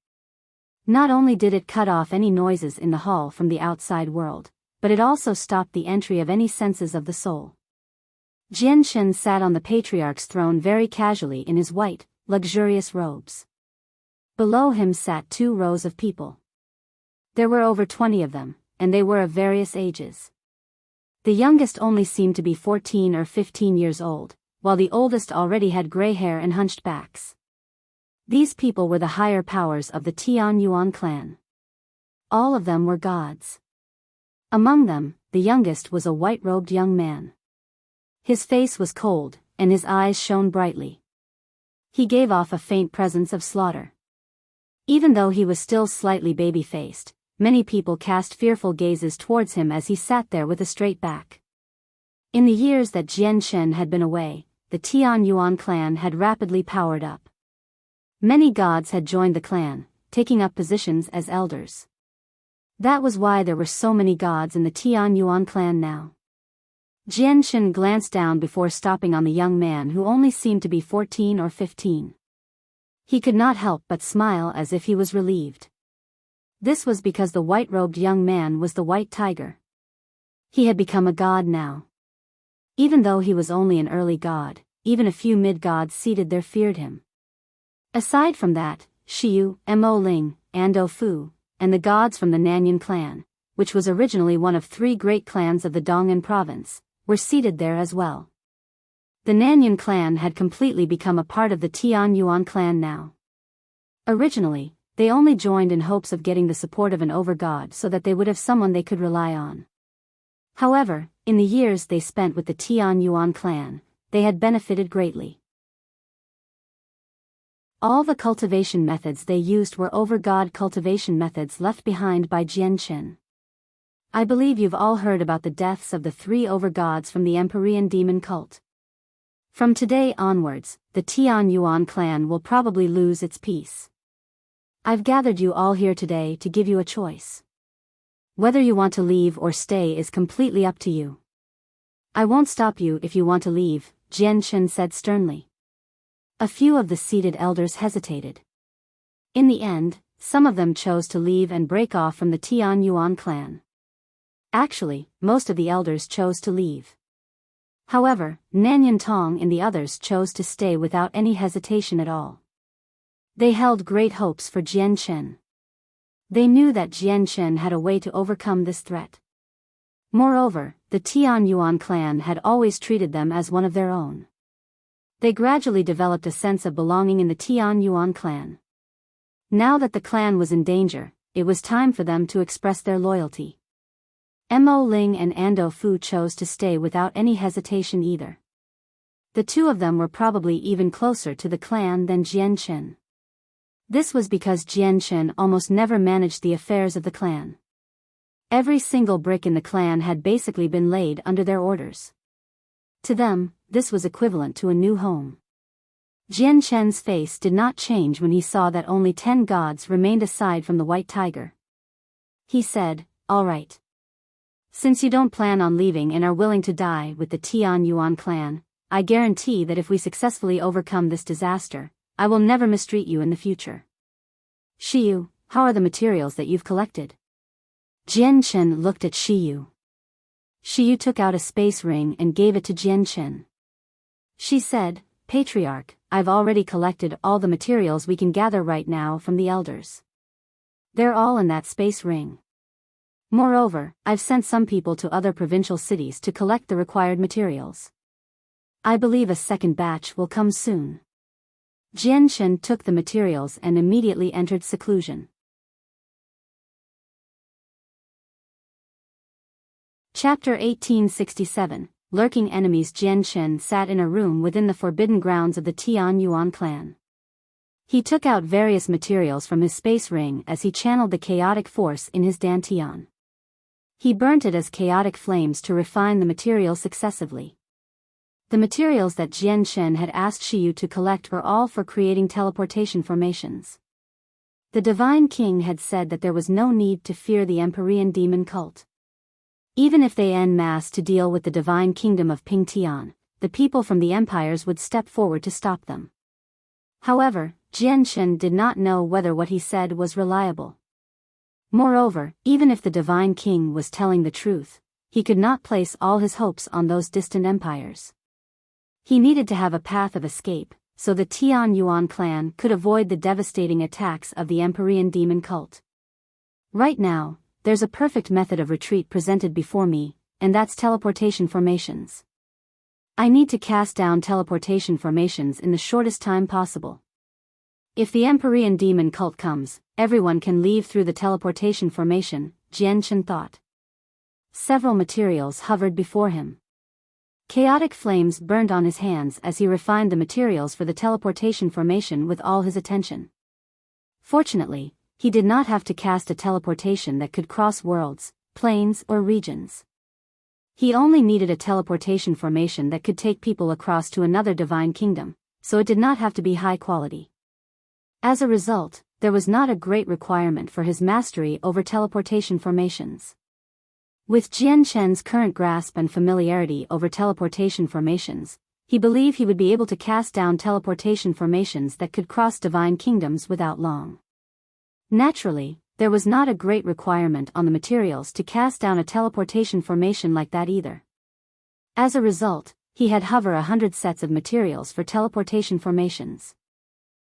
Not only did it cut off any noises in the hall from the outside world, but it also stopped the entry of any senses of the soul. Jian Chen sat on the patriarch's throne very casually in his white, luxurious robes. Below him sat 2 rows of people. There were over 20 of them, and they were of various ages. The youngest only seemed to be 14 or 15 years old, while the oldest already had gray hair and hunched backs. These people were the higher powers of the Tian Yuan clan. All of them were gods. Among them, the youngest was a white-robed young man. His face was cold, and his eyes shone brightly. He gave off a faint presence of slaughter. Even though he was still slightly baby-faced, many people cast fearful gazes towards him as he sat there with a straight back. In the years that Jian Chen had been away, the Tian Yuan clan had rapidly powered up. Many gods had joined the clan, taking up positions as elders. That was why there were so many gods in the Tian Yuan clan now. Jian Chen glanced down before stopping on the young man who only seemed to be 14 or 15. He could not help but smile as if he was relieved. This was because the white-robed young man was the White Tiger. He had become a god now. Even though he was only an early god, even a few mid-gods seated there feared him. Aside from that, Shiyu, Mo Ling, Ando Fu, and the gods from the Nanyan clan, which was originally one of 3 great clans of the Dong'an province, were seated there as well. The Nanyan clan had completely become a part of the Tian Yuan clan now. Originally, they only joined in hopes of getting the support of an overgod so that they would have someone they could rely on. However, in the years they spent with the Tian Yuan clan, they had benefited greatly. All the cultivation methods they used were overgod cultivation methods left behind by Jian Chen. I believe you've all heard about the deaths of the 3 overgods from the Empyrean demon cult. From today onwards, the Tian Yuan clan will probably lose its peace. I've gathered you all here today to give you a choice. Whether you want to leave or stay is completely up to you. I won't stop you if you want to leave, Jian Chen said sternly. A few of the seated elders hesitated. In the end, some of them chose to leave and break off from the Tian Yuan clan. Actually, most of the elders chose to leave. However, Nanyan Tong and the others chose to stay without any hesitation at all. They held great hopes for Jian Chen. They knew that Jian Chen had a way to overcome this threat. Moreover, the Tian Yuan clan had always treated them as one of their own. They gradually developed a sense of belonging in the Tian Yuan clan. Now that the clan was in danger, it was time for them to express their loyalty. Mo Ling and Ando Fu chose to stay without any hesitation either. The 2 of them were probably even closer to the clan than Jian Chen. This was because Jian Chen almost never managed the affairs of the clan. Every single brick in the clan had basically been laid under their orders. To them, this was equivalent to a new home. Jian Chen's face did not change when he saw that only 10 gods remained aside from the White Tiger. He said, "All right. Since you don't plan on leaving and are willing to die with the Tian Yuan clan, I guarantee that if we successfully overcome this disaster, I will never mistreat you in the future. Shiyu, how are the materials that you've collected?" Jian Chen looked at Shiyu. Shiyu took out a space ring and gave it to Jian Chen. She said, "Patriarch, I've already collected all the materials we can gather right now from the elders. They're all in that space ring. Moreover, I've sent some people to other provincial cities to collect the required materials. I believe a second batch will come soon." Jian Chen took the materials and immediately entered seclusion. Chapter 1867, Lurking Enemies. Jian Chen sat in a room within the forbidden grounds of the Tian Yuan clan. He took out various materials from his space ring as he channeled the chaotic force in his dantian. He burnt it as chaotic flames to refine the material successively. The materials that Jian Chen had asked Shiyu to collect were all for creating teleportation formations. The Divine King had said that there was no need to fear the Empyrean demon cult. Even if they en masse to deal with the divine kingdom of Pingtian, the people from the empires would step forward to stop them. However, Jian Chen did not know whether what he said was reliable. Moreover, even if the Divine King was telling the truth, he could not place all his hopes on those distant empires. He needed to have a path of escape, so the Tian Yuan clan could avoid the devastating attacks of the Empyrean demon cult. Right now, there's a perfect method of retreat presented before me, and that's teleportation formations. I need to cast down teleportation formations in the shortest time possible. If the Empyrean demon cult comes, everyone can leave through the teleportation formation, Jian Chen thought. Several materials hovered before him. Chaotic flames burned on his hands as he refined the materials for the teleportation formation with all his attention. Fortunately, he did not have to cast a teleportation that could cross worlds, planes, or regions. He only needed a teleportation formation that could take people across to another divine kingdom, so it did not have to be high quality. As a result, there was not a great requirement for his mastery over teleportation formations. With Jian Chen's current grasp and familiarity over teleportation formations, he believed he would be able to cast down teleportation formations that could cross divine kingdoms without long. Naturally, there was not a great requirement on the materials to cast down a teleportation formation like that either. As a result, he had 100 sets of materials for teleportation formations.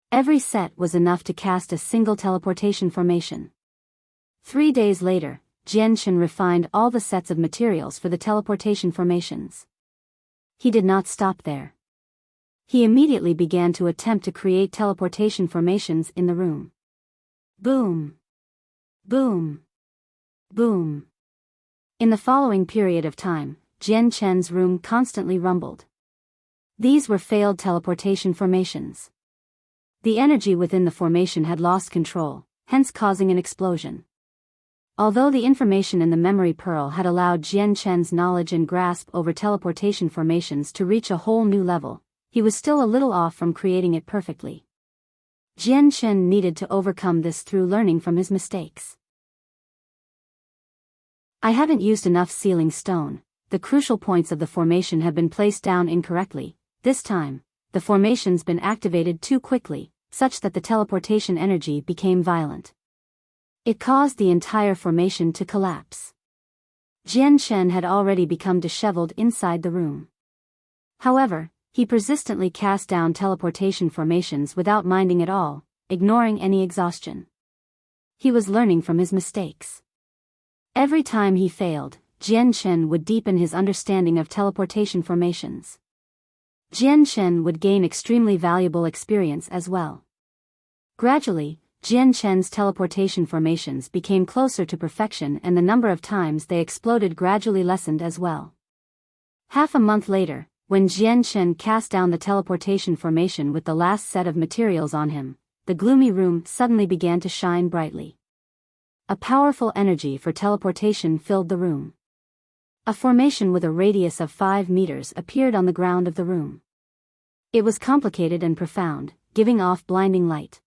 Every set was enough to cast a single teleportation formation. 3 days later, Jian Chen refined all the sets of materials for the teleportation formations. He did not stop there. He immediately began to attempt to create teleportation formations in the room. Boom! Boom! Boom! In the following period of time, Jian Chen's room constantly rumbled. These were failed teleportation formations. The energy within the formation had lost control, hence causing an explosion. Although the information in the memory pearl had allowed Jian Chen's knowledge and grasp over teleportation formations to reach a whole new level, he was still a little off from creating it perfectly. Jian Chen needed to overcome this through learning from his mistakes. I haven't used enough sealing stone. The crucial points of the formation have been placed down incorrectly. This time, the formation's been activated too quickly, such that the teleportation energy became violent. It caused the entire formation to collapse. Jian Chen had already become disheveled inside the room. However, he persistently cast down teleportation formations without minding at all, ignoring any exhaustion. He was learning from his mistakes. Every time he failed, Jian Chen would deepen his understanding of teleportation formations. Jian Chen would gain extremely valuable experience as well. Gradually, Jian Chen's teleportation formations became closer to perfection and the number of times they exploded gradually lessened as well. Half a month later, when Jian Chen cast down the teleportation formation with the last set of materials on him, the gloomy room suddenly began to shine brightly. a powerful energy for teleportation filled the room. A formation with a radius of 5 meters appeared on the ground of the room. It was complicated and profound, giving off blinding light.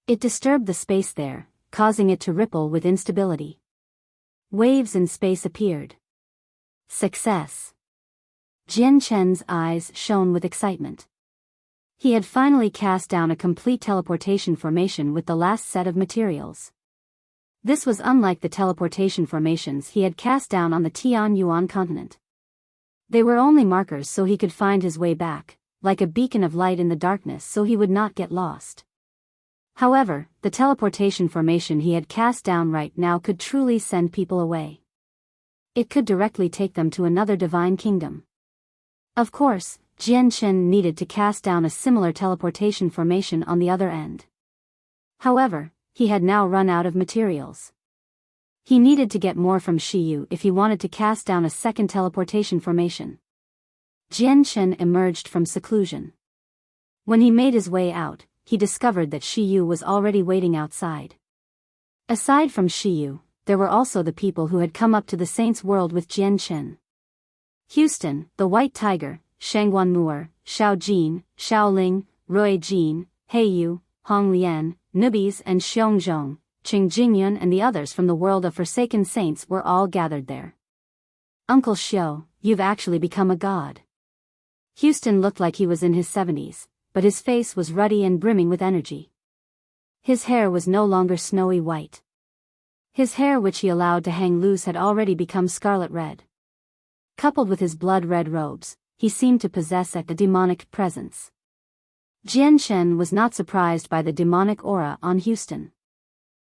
It disturbed the space there, causing it to ripple with instability. Waves in space appeared. Success! Jian Chen's eyes shone with excitement. He had finally cast down a complete teleportation formation with the last set of materials. This was unlike the teleportation formations he had cast down on the Tianyuan continent. They were only markers so he could find his way back, like a beacon of light in the darkness so he would not get lost. However, the teleportation formation he had cast down right now could truly send people away. It could directly take them to another divine kingdom. Of course, Jian Chen needed to cast down a similar teleportation formation on the other end. However, he had now run out of materials. He needed to get more from Shiyu if he wanted to cast down a second teleportation formation. Jian Chen emerged from seclusion. When he made his way out, he discovered that Shiyu was already waiting outside. Aside from Shiyu, there were also the people who had come up to the Saints' World with Jian Chen. Houston, the White Tiger, Shangguan Mu'er, Xiao Jin, Xiao Ling, Rui Jin, Heiyu, Hong Lian, Nubis and Xiongzhong, Qing Jingyun and the others from the world of Forsaken Saints were all gathered there. Uncle Xiao, you've actually become a god. Houston looked like he was in his 70s, but his face was ruddy and brimming with energy. His hair was no longer snowy white. His hair which he allowed to hang loose had already become scarlet red. Coupled with his blood-red robes, he seemed to possess a demonic presence. Jian Chen was not surprised by the demonic aura on Houston.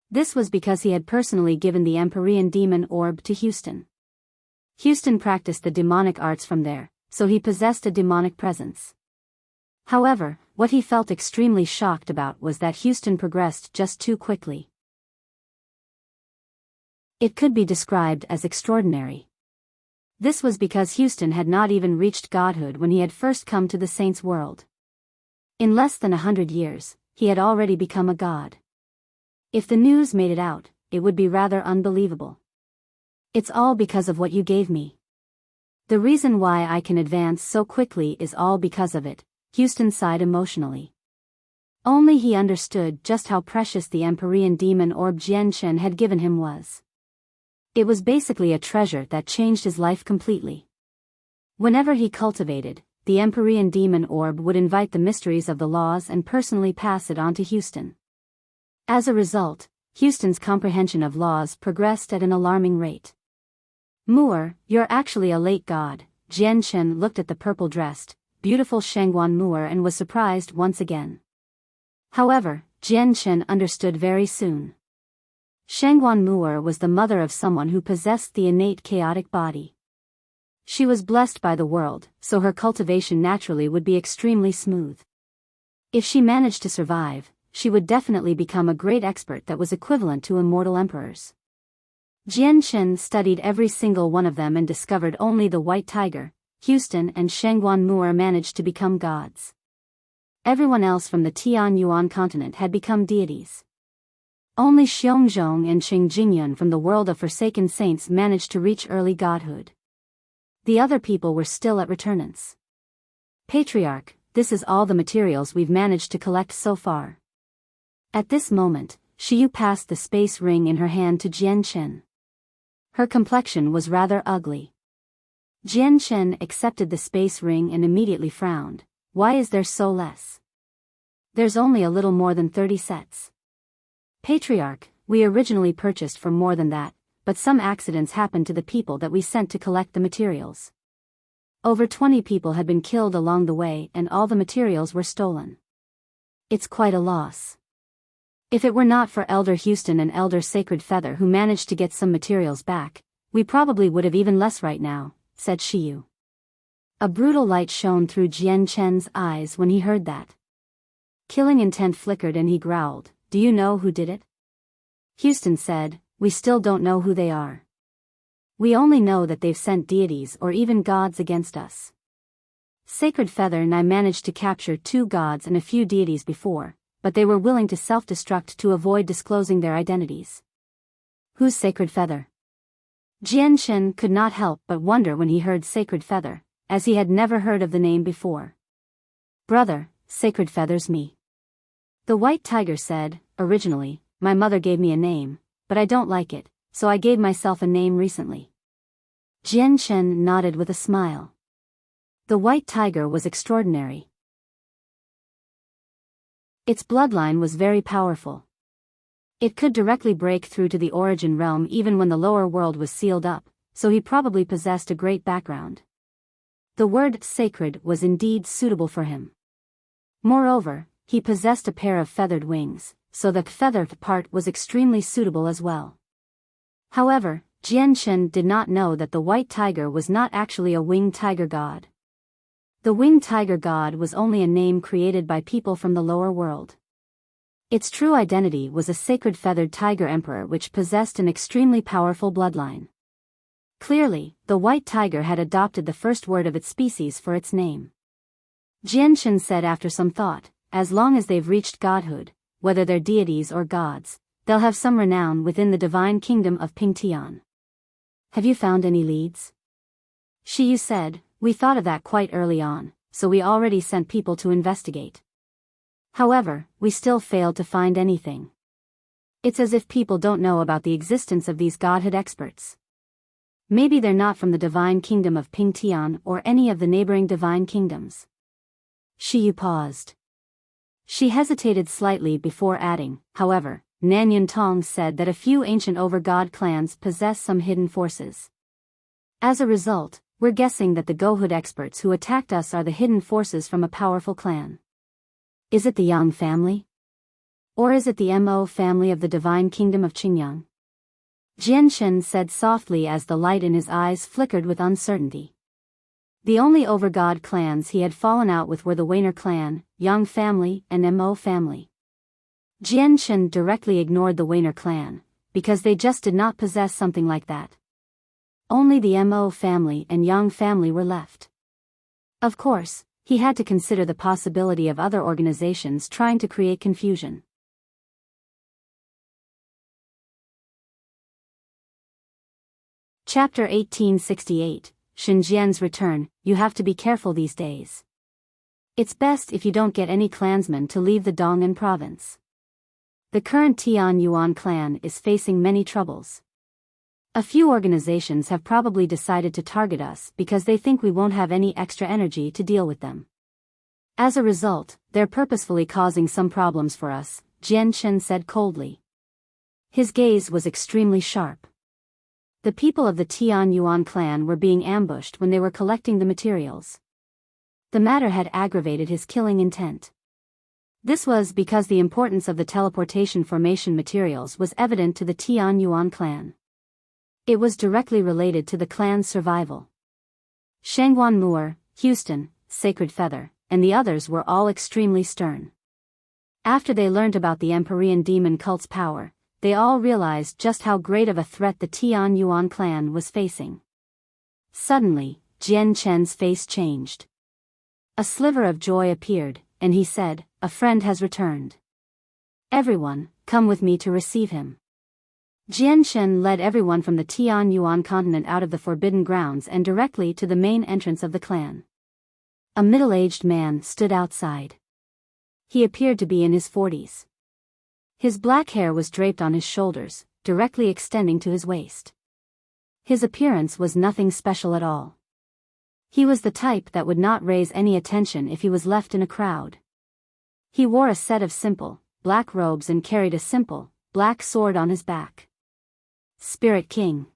This was because he had personally given the Empyrean demon orb to Houston. Houston practiced the demonic arts from there, so he possessed a demonic presence. However, what he felt extremely shocked about was that Houston progressed just too quickly. It could be described as extraordinary. This was because Houston had not even reached godhood when he had first come to the Saints' World. In less than 100 years, he had already become a god. If the news made it out, it would be rather unbelievable. It's all because of what you gave me. The reason why I can advance so quickly is all because of it, Houston sighed emotionally. Only he understood just how precious the Empyrean demon orb Jian Chen had given him was. It was basically a treasure that changed his life completely. Whenever he cultivated, the Empyrean demon orb would invite the mysteries of the laws and personally pass it on to Houston. As a result, Houston's comprehension of laws progressed at an alarming rate. Mu'er, you're actually a late god. Jian Chen looked at the purple-dressed, beautiful Shangguan Mu'er and was surprised once again. However, Jian Chen understood very soon. Shangguan Mu'er was the mother of someone who possessed the innate chaotic body. She was blessed by the world, so her cultivation naturally would be extremely smooth. If she managed to survive, she would definitely become a great expert that was equivalent to immortal emperors. Jian Chen studied every single one of them and discovered only the White Tiger, Houston and Shangguan Mu'er managed to become gods. Everyone else from the Tianyuan continent had become deities. Only Xiongzhong and Qing Jingyun from the world of Forsaken Saints managed to reach early godhood. The other people were still at returnance. Patriarch, this is all the materials we've managed to collect so far. At this moment, Shiyu passed the space ring in her hand to Jian Chen. Her complexion was rather ugly. Jian Chen accepted the space ring and immediately frowned. Why is there so less? There's only a little more than 30 sets. Patriarch, we originally purchased for more than that, but some accidents happened to the people that we sent to collect the materials. Over 20 people had been killed along the way and all the materials were stolen. It's quite a loss. If it were not for Elder Houston and Elder Sacred Feather who managed to get some materials back, we probably would have even less right now, said Shiyu. A brutal light shone through Jian Chen's eyes when he heard that. Killing intent flickered and he growled, do you know who did it? Houston said, we still don't know who they are. We only know that they've sent deities or even gods against us. Sacred Feather and I managed to capture 2 gods and a few deities before, but they were willing to self-destruct to avoid disclosing their identities. Whose sacred feather? Jian could not help but wonder when he heard sacred feather, as he had never heard of the name before. Brother, sacred feather's me. The white tiger said, originally, my mother gave me a name, but I don't like it, so I gave myself a name recently. Jian nodded with a smile. The white tiger was extraordinary. Its bloodline was very powerful. It could directly break through to the origin realm even when the lower world was sealed up, so he probably possessed a great background. The word sacred was indeed suitable for him. Moreover, he possessed a pair of feathered wings, so the feathered part was extremely suitable as well. However, Jian did not know that the white tiger was not actually a winged tiger god. The winged tiger god was only a name created by people from the lower world. Its true identity was a sacred feathered tiger emperor which possessed an extremely powerful bloodline. Clearly, the white tiger had adopted the first word of its species for its name. Jian said after some thought, as long as they've reached godhood, whether they're deities or gods, they'll have some renown within the divine kingdom of Pingtian. Have you found any leads? Shiyu said, we thought of that quite early on, so we already sent people to investigate. However, we still failed to find anything. It's as if people don't know about the existence of these godhood experts. Maybe they're not from the divine kingdom of Pingtian or any of the neighboring divine kingdoms. Shiyu paused. She hesitated slightly before adding, however, Nanyun Tong said that a few ancient over-god clans possess some hidden forces. As a result, we're guessing that the godhood experts who attacked us are the hidden forces from a powerful clan. Is it the Yang family? Or is it the Mo family of the divine kingdom of Qingyang? Jian said softly as the light in his eyes flickered with uncertainty. The only over-god clans he had fallen out with were the Wainer clan, Yang family, and Mo family. Jian directly ignored the Wainer clan, because they just did not possess something like that. Only the Mo family and Yang family were left. Of course, he had to consider the possibility of other organizations trying to create confusion. Chapter 1868, Xinjian's Return. You have to be careful these days. It's best if you don't get any clansmen to leave the Dong'an province. The current Tian Yuan clan is facing many troubles. A few organizations have probably decided to target us because they think we won't have any extra energy to deal with them. As a result, they're purposefully causing some problems for us, Jian said coldly. His gaze was extremely sharp. The people of the Tian Yuan clan were being ambushed when they were collecting the materials. The matter had aggravated his killing intent. This was because the importance of the teleportation formation materials was evident to the Tian Yuan clan. It was directly related to the clan's survival. Shangguan Moore, Houston, Sacred Feather, and the others were all extremely stern. After they learned about the Empyrean demon cult's power, they all realized just how great of a threat the Tian Yuan clan was facing. Suddenly, Jian's face changed. A sliver of joy appeared, and he said, "A friend has returned. Everyone, come with me to receive him." Jian led everyone from the Tian Yuan continent out of the forbidden grounds and directly to the main entrance of the clan. A middle-aged man stood outside. He appeared to be in his 40s. His black hair was draped on his shoulders, directly extending to his waist. His appearance was nothing special at all. He was the type that would not raise any attention if he was left in a crowd. He wore a set of simple, black robes and carried a simple, black sword on his back. Spirit King.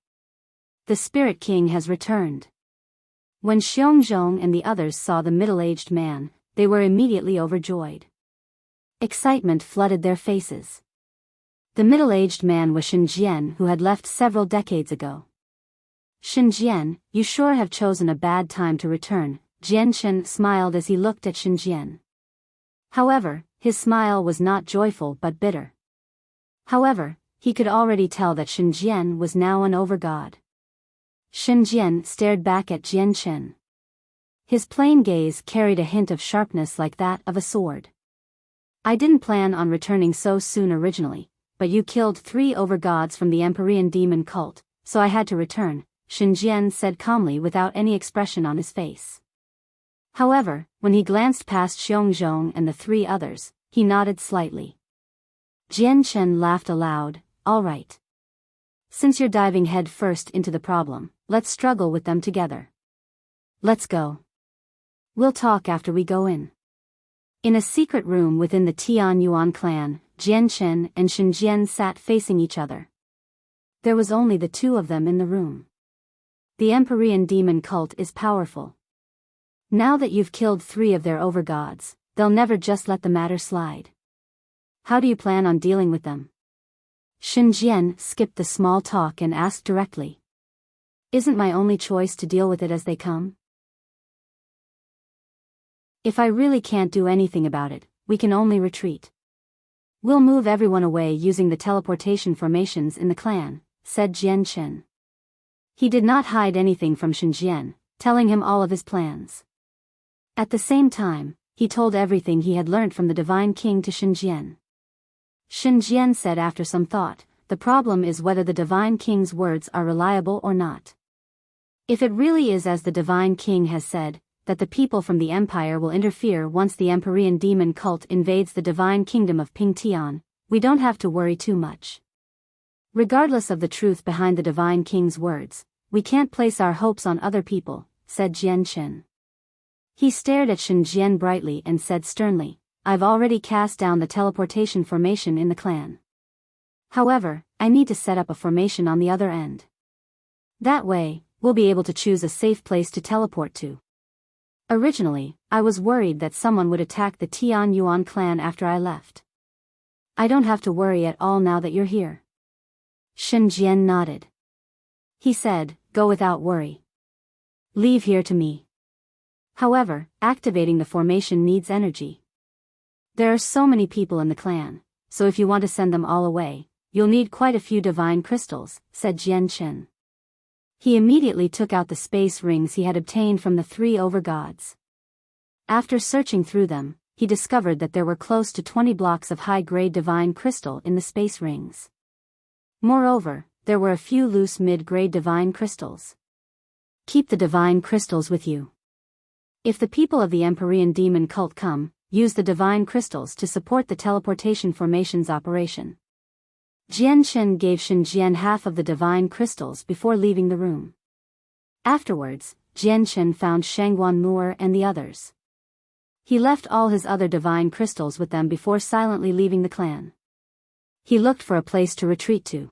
The Spirit King has returned. When Xiongzhong and the others saw the middle-aged man, they were immediately overjoyed. Excitement flooded their faces. The middle-aged man was Xinjian, who had left several decades ago. "Xinjian, you sure have chosen a bad time to return," Jian smiled as he looked at Xinjian. However, his smile was not joyful but bitter. However, he could already tell that Xinjian was now an overgod. Xinjian stared back at Jian. His plain gaze carried a hint of sharpness like that of a sword. "I didn't plan on returning so soon originally, but you killed 3 overgods from the Empyrean demon cult, so I had to return, Shinjian said calmly without any expression on his face. However, when he glanced past Xiongzhong and the 3 others, he nodded slightly. Jian Chen laughed aloud, all right. Since you're diving head first into the problem, let's struggle with them together. Let's go. We'll talk after we go in. In a secret room within the Tian Yuan clan, Jian Chen and Shinjian sat facing each other. There was only the 2 of them in the room. The Empyrean demon cult is powerful. Now that you've killed 3 of their overgods, they'll never just let the matter slide. How do you plan on dealing with them? Shinjian skipped the small talk and asked directly. Isn't my only choice to deal with it as they come? If I really can't do anything about it, we can only retreat. We'll move everyone away using the teleportation formations in the clan, said Jian Chen. He did not hide anything from Shinjian, telling him all of his plans. At the same time, he told everything he had learnt from the Divine King to Shinjian. Shinjian said after some thought, the problem is whether the Divine King's words are reliable or not. If it really is as the Divine King has said, that the people from the Empire will interfere once the Empyrean demon cult invades the Divine Kingdom of Pingtian, we don't have to worry too much. Regardless of the truth behind the Divine King's words, we can't place our hopes on other people, said Jian Chen. He stared at Shinjian brightly and said sternly, I've already cast down the teleportation formation in the clan. However, I need to set up a formation on the other end. That way, we'll be able to choose a safe place to teleport to. Originally, I was worried that someone would attack the Tian Yuan clan after I left. I don't have to worry at all now that you're here. Shinjian nodded. He said, go without worry. Leave here to me. However, activating the formation needs energy. There are so many people in the clan, so if you want to send them all away, you'll need quite a few divine crystals, said Jian Chen. He immediately took out the space rings he had obtained from the 3 overgods. After searching through them, he discovered that there were close to 20 blocks of high-grade divine crystal in the space rings. Moreover, there were a few loose mid-grade divine crystals. Keep the divine crystals with you. If the people of the Empyrean demon cult come, use the divine crystals to support the teleportation formation's operation. Jian Chen gave Shinjian half of the divine crystals before leaving the room. Afterwards, Jian Chen found Shangguan Moor and the others. He left all his other divine crystals with them before silently leaving the clan. He looked for a place to retreat to.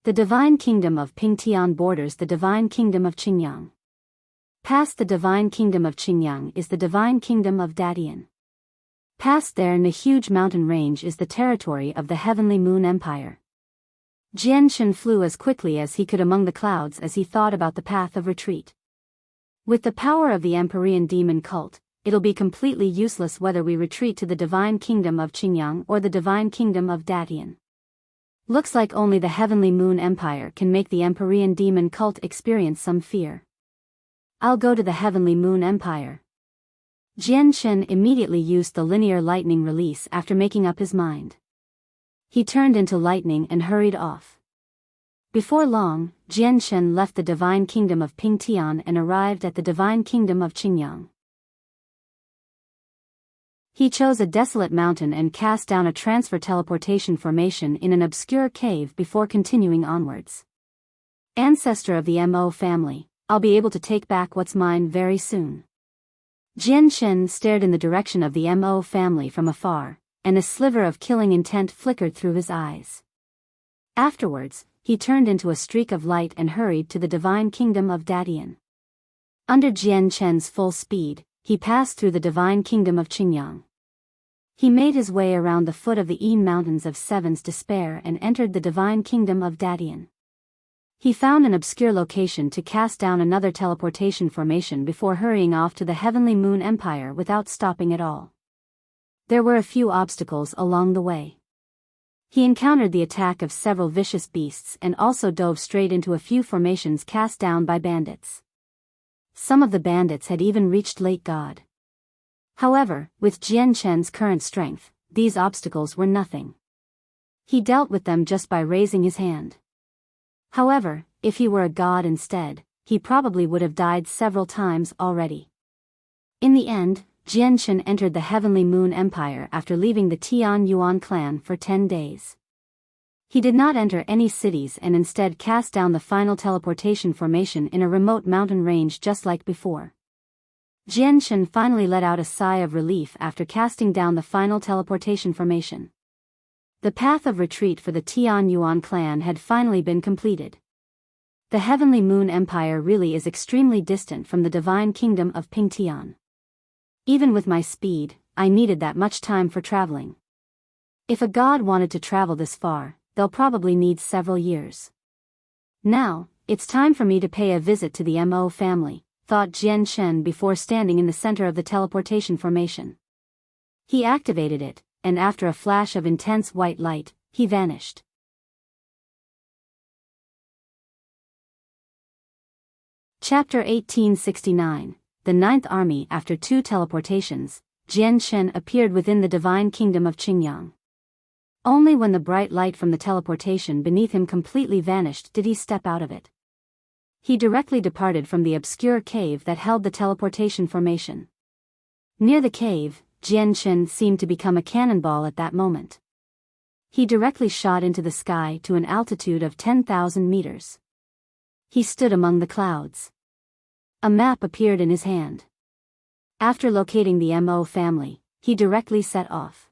The divine kingdom of Pingtian borders the divine kingdom of Qingyang. Past the divine kingdom of Qingyang is the divine kingdom of Dadian. Past there in the huge mountain range is the territory of the Heavenly Moon Empire. Jian Chen flew as quickly as he could among the clouds as he thought about the path of retreat. With the power of the Empyrean demon cult, it'll be completely useless whether we retreat to the divine kingdom of Qingyang or the divine kingdom of Dadian. Looks like only the Heavenly Moon Empire can make the Empyrean demon cult experience some fear. I'll go to the Heavenly Moon Empire. Jian Chen immediately used the linear lightning release after making up his mind. He turned into lightning and hurried off. Before long, Jian Chen left the divine kingdom of Pingtian and arrived at the divine kingdom of Qingyang. He chose a desolate mountain and cast down a transfer teleportation formation in an obscure cave before continuing onwards. Ancestor of the Mo family, I'll be able to take back what's mine very soon. Jian Chen stared in the direction of the Mo family from afar, and a sliver of killing intent flickered through his eyes. Afterwards, he turned into a streak of light and hurried to the divine kingdom of Dadian. Under Jian Chen's full speed, he passed through the divine kingdom of Qingyang. He made his way around the foot of the Een Mountains of Seven's Despair and entered the divine kingdom of Dadian. He found an obscure location to cast down another teleportation formation before hurrying off to the Heavenly Moon Empire without stopping at all. There were a few obstacles along the way. He encountered the attack of several vicious beasts and also dove straight into a few formations cast down by bandits. Some of the bandits had even reached Lake God. However, with Jian Chen's current strength, these obstacles were nothing. He dealt with them just by raising his hand. However, if he were a god instead, he probably would have died several times already. In the end, Jianshan entered the Heavenly Moon Empire after leaving the Tian Yuan clan for 10 days. He did not enter any cities and instead cast down the final teleportation formation in a remote mountain range just like before. Jianshan finally let out a sigh of relief after casting down the final teleportation formation. The path of retreat for the Tian Yuan clan had finally been completed. The Heavenly Moon Empire really is extremely distant from the divine kingdom of Pingtian. Even with my speed, I needed that much time for traveling. If a god wanted to travel this far, they'll probably need several years. Now, it's time for me to pay a visit to the Mo family, thought Jianshan before standing in the center of the teleportation formation. He activated it, and after a flash of intense white light, he vanished. Chapter 1869. The Ninth Army. After 2 teleportations, Jianshan appeared within the divine kingdom of Qingyang. Only when the bright light from the teleportation beneath him completely vanished did he step out of it. He directly departed from the obscure cave that held the teleportation formation. Near the cave, Jianshan seemed to become a cannonball at that moment. He directly shot into the sky to an altitude of 10,000 meters. He stood among the clouds. A map appeared in his hand. After locating the Mo family, he directly set off.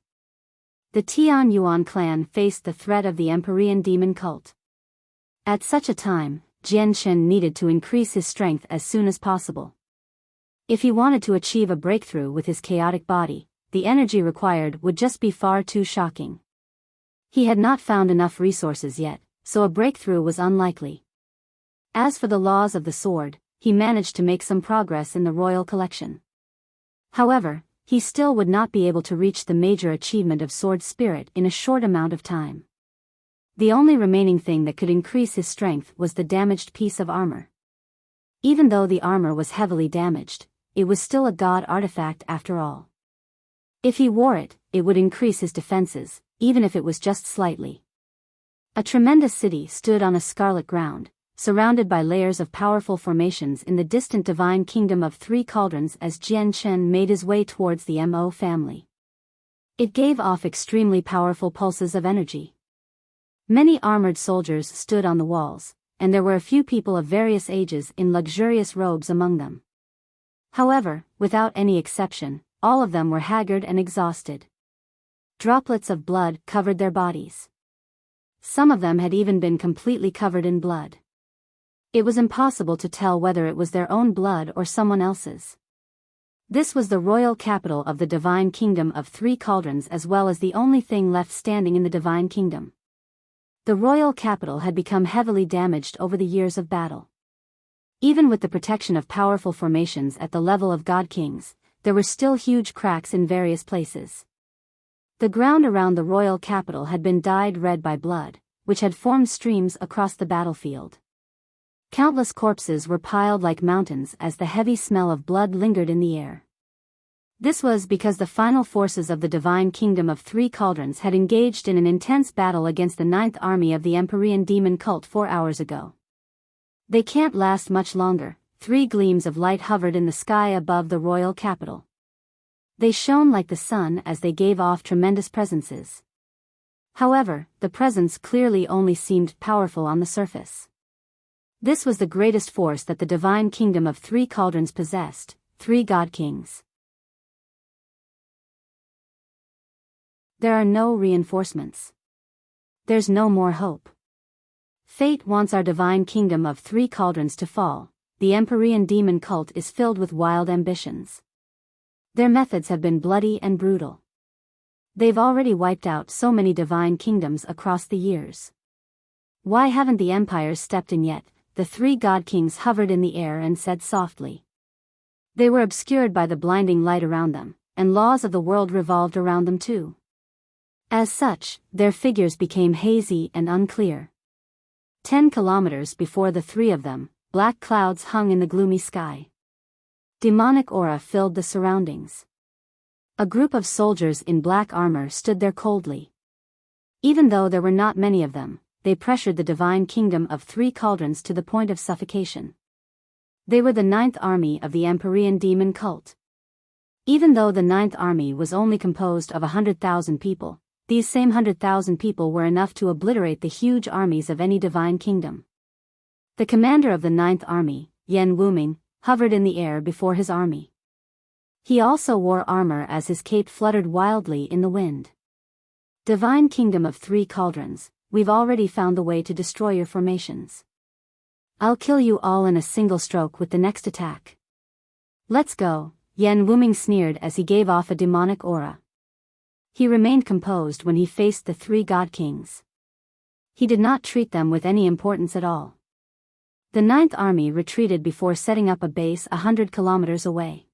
The Tian Yuan clan faced the threat of the Empyrean demon cult. At such a time, Jianshan needed to increase his strength as soon as possible. If he wanted to achieve a breakthrough with his chaotic body, the energy required would just be far too shocking. He had not found enough resources yet, so a breakthrough was unlikely. As for the laws of the sword, he managed to make some progress in the royal collection. However, he still would not be able to reach the major achievement of sword spirit in a short amount of time. The only remaining thing that could increase his strength was the damaged piece of armor. Even though the armor was heavily damaged, it was still a god artifact after all. If he wore it, it would increase his defenses, even if it was just slightly. A tremendous city stood on a scarlet ground, surrounded by layers of powerful formations in the distant divine kingdom of 3 cauldrons as Jianshan made his way towards the Mo family. It gave off extremely powerful pulses of energy. Many armored soldiers stood on the walls, and there were a few people of various ages in luxurious robes among them. However, without any exception, all of them were haggard and exhausted. Droplets of blood covered their bodies. Some of them had even been completely covered in blood. It was impossible to tell whether it was their own blood or someone else's. This was the royal capital of the divine kingdom of 3 cauldrons as well as the only thing left standing in the divine kingdom. The royal capital had become heavily damaged over the years of battle. Even with the protection of powerful formations at the level of god kings, there were still huge cracks in various places. The ground around the royal capital had been dyed red by blood, which had formed streams across the battlefield. Countless corpses were piled like mountains as the heavy smell of blood lingered in the air. This was because the final forces of the divine kingdom of 3 cauldrons had engaged in an intense battle against the 9th army of the Empyrean demon cult 4 hours ago. They can't last much longer. 3 gleams of light hovered in the sky above the royal capital. They shone like the sun as they gave off tremendous presences. However, the presence clearly only seemed powerful on the surface. This was the greatest force that the divine kingdom of 3 cauldrons possessed, 3 god kings. There are no reinforcements. There's no more hope. Fate wants our divine kingdom of 3 cauldrons to fall. The Empyrean demon cult is filled with wild ambitions. Their methods have been bloody and brutal. They've already wiped out so many divine kingdoms across the years. Why haven't the empires stepped in yet? The 3 god kings hovered in the air and said softly. They were obscured by the blinding light around them, and laws of the world revolved around them too. As such, their figures became hazy and unclear. 10 kilometers before the 3 of them, black clouds hung in the gloomy sky. Demonic aura filled the surroundings. A group of soldiers in black armor stood there coldly. Even though there were not many of them, they pressured the divine kingdom of 3 cauldrons to the point of suffocation. They were the 9th army of the Empyrean demon cult. Even though the 9th army was only composed of 100,000 people, these same 100,000 people were enough to obliterate the huge armies of any divine kingdom. The commander of the 9th army, Yan Wuming, hovered in the air before his army. He also wore armor as his cape fluttered wildly in the wind. Divine kingdom of 3 cauldrons, we've already found the way to destroy your formations. I'll kill you all in a single stroke with the next attack. Let's go, Yan Wuming sneered as he gave off a demonic aura. He remained composed when he faced the 3 god kings. He did not treat them with any importance at all. The 9th army retreated before setting up a base 100 kilometers away.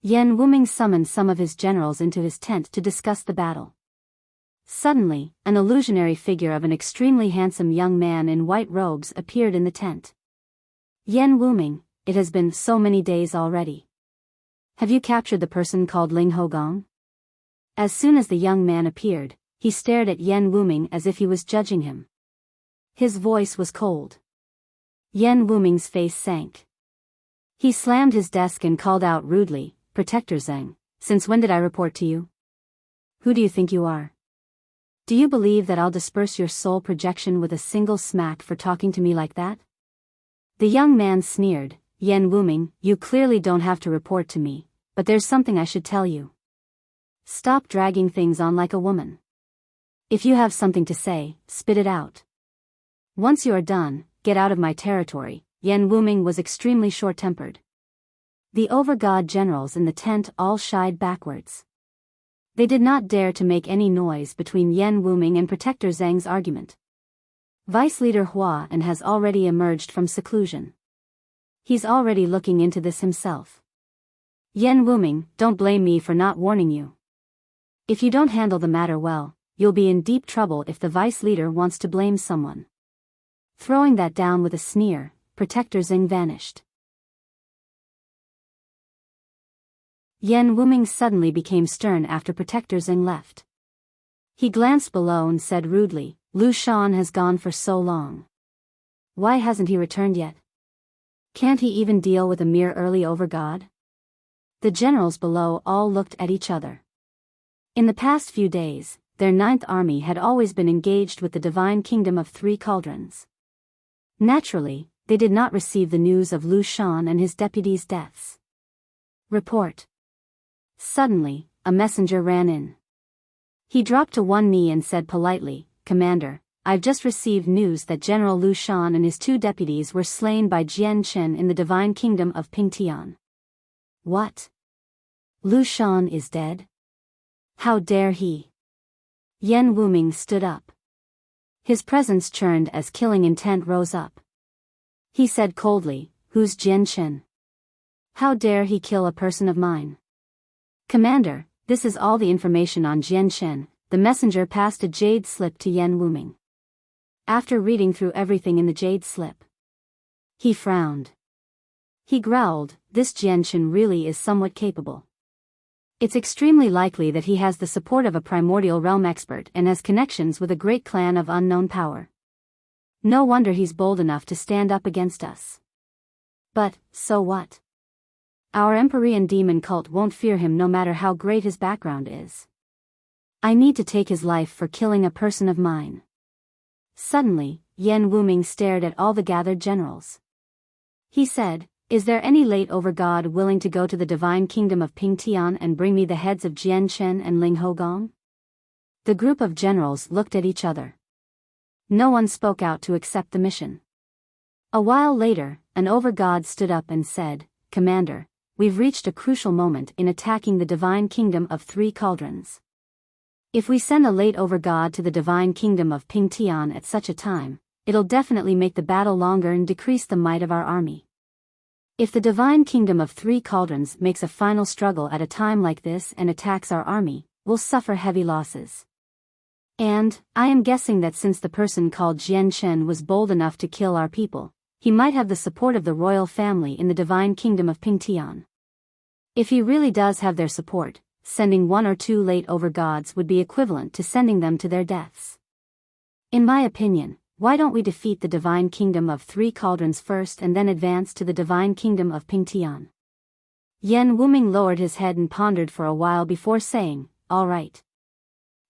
Yan Wuming summoned some of his generals into his tent to discuss the battle. Suddenly, an illusionary figure of an extremely handsome young man in white robes appeared in the tent. Yan Wuming, it has been so many days already. Have you captured the person called Ling Hogong? As soon as the young man appeared, he stared at Yan Wuming as if he was judging him. His voice was cold. Yan Wuming's face sank. He slammed his desk and called out rudely, "Protector Zheng, since when did I report to you? Who do you think you are? Do you believe that I'll disperse your soul projection with a single smack for talking to me like that?" The young man sneered, "Yan Wuming, you clearly don't have to report to me, but there's something I should tell you. Stop dragging things on like a woman. If you have something to say, spit it out. Once you are done, get out of my territory." Yan Wuming was extremely short-tempered. The over-god generals in the tent all shied backwards. They did not dare to make any noise between Yan Wuming and Protector Zheng's argument. Vice Leader Hua An has already emerged from seclusion. He's already looking into this himself. "Yan Wuming, don't blame me for not warning you. If you don't handle the matter well, you'll be in deep trouble if the vice leader wants to blame someone." Throwing that down with a sneer, Protector Zheng vanished. Yan Wuming suddenly became stern after Protector Zheng left. He glanced below and said rudely, "Lu Shan has gone for so long. Why hasn't he returned yet? Can't he even deal with a mere early overgod?" The generals below all looked at each other. In the past few days, their 9th army had always been engaged with the divine kingdom of 3 cauldrons. Naturally, they did not receive the news of Lu Shan and his deputies' deaths. Report. Suddenly, a messenger ran in. He dropped to one knee and said politely, "Commander, I've just received news that General Lu Shan and his 2 deputies were slain by Jian Chen in the divine kingdom of Pingtian." "What? Lu Shan is dead? How dare he?" Yan Wuming stood up. His presence churned as killing intent rose up. He said coldly, "Who's Jian Chen? How dare he kill a person of mine?" "Commander, this is all the information on Jian Chen." The messenger passed a jade slip to Yan Wuming. After reading through everything in the jade slip, he frowned. He growled, "This Jian Chen really is somewhat capable. It's extremely likely that he has the support of a primordial realm expert and has connections with a great clan of unknown power. No wonder he's bold enough to stand up against us. But, so what? Our Empyrean demon cult won't fear him no matter how great his background is. I need to take his life for killing a person of mine." Suddenly, Yan Wuming stared at all the gathered generals. He said, "Is there any late overgod willing to go to the divine kingdom of Pingtian and bring me the heads of Jian Chen and Ling Hogong?" The group of generals looked at each other. No one spoke out to accept the mission. A while later, an overgod stood up and said, "Commander, we've reached a crucial moment in attacking the divine kingdom of 3 cauldrons. If we send a late overgod to the divine kingdom of Pingtian at such a time, it'll definitely make the battle longer and decrease the might of our army. If the divine kingdom of 3 cauldrons makes a final struggle at a time like this and attacks our army, we'll suffer heavy losses. And, I am guessing that since the person called Jian Chen was bold enough to kill our people, he might have the support of the royal family in the divine kingdom of Pingtian. If he really does have their support, sending one or two late over gods would be equivalent to sending them to their deaths. In my opinion, why don't we defeat the divine kingdom of 3 cauldrons first and then advance to the divine kingdom of Pingtian? Yan Wuming lowered his head and pondered for a while before saying, all right.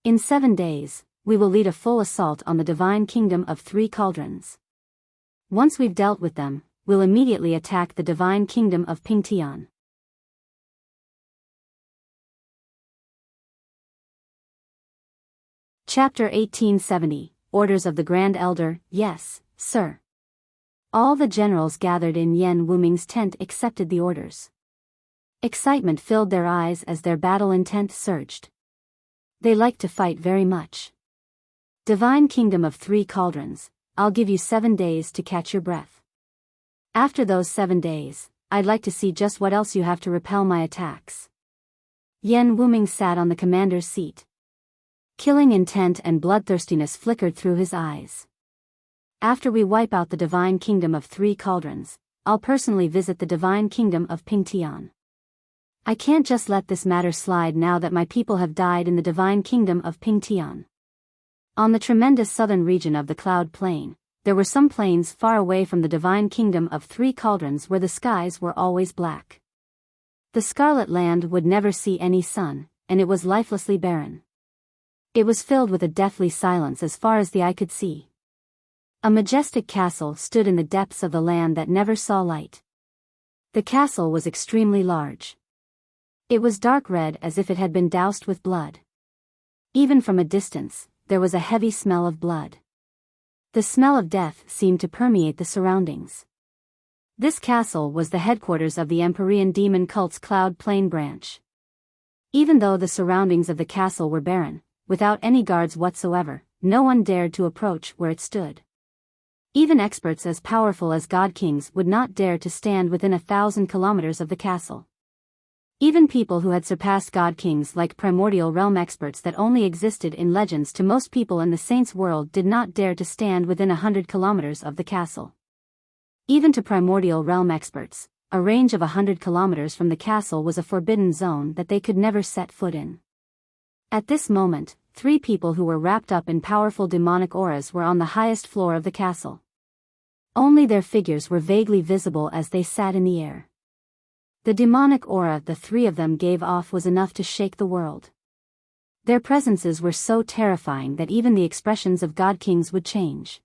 In 7 days, we will lead a full assault on the divine kingdom of 3 cauldrons. Once we've dealt with them, we'll immediately attack the divine kingdom of Pingtian. Chapter 1870, Orders of the Grand Elder. Yes, sir. All the generals gathered in Yan Wuming's tent accepted the orders. Excitement filled their eyes as their battle intent surged. They liked to fight very much. Divine Kingdom of 3 Cauldrons, I'll give you 7 days to catch your breath. After those 7 days, I'd like to see just what else you have to repel my attacks. Yan Wuming sat on the commander's seat. Killing intent and bloodthirstiness flickered through his eyes. After we wipe out the Divine Kingdom of 3 Cauldrons, I'll personally visit the Divine Kingdom of Pingtian. I can't just let this matter slide now that my people have died in the Divine Kingdom of Pingtian. On the tremendous southern region of the Cloud Plain, there were some plains far away from the Divine Kingdom of 3 Cauldrons where the skies were always black. The Scarlet Land would never see any sun, and it was lifelessly barren. It was filled with a deathly silence as far as the eye could see. A majestic castle stood in the depths of the land that never saw light. The castle was extremely large. It was dark red as if it had been doused with blood. Even from a distance, there was a heavy smell of blood. The smell of death seemed to permeate the surroundings. This castle was the headquarters of the Empyrean demon cult's Cloud Plain branch. Even though the surroundings of the castle were barren, without any guards whatsoever, no one dared to approach where it stood. Even experts as powerful as god kings would not dare to stand within 1,000 kilometers of the castle. Even people who had surpassed god kings like primordial realm experts that only existed in legends to most people in the saints' world did not dare to stand within 100 kilometers of the castle. Even to primordial realm experts, a range of 100 kilometers from the castle was a forbidden zone that they could never set foot in. At this moment, 3 people who were wrapped up in powerful demonic auras were on the highest floor of the castle. Only their figures were vaguely visible as they sat in the air. The demonic aura the 3 of them gave off was enough to shake the world. Their presences were so terrifying that even the expressions of god kings would change.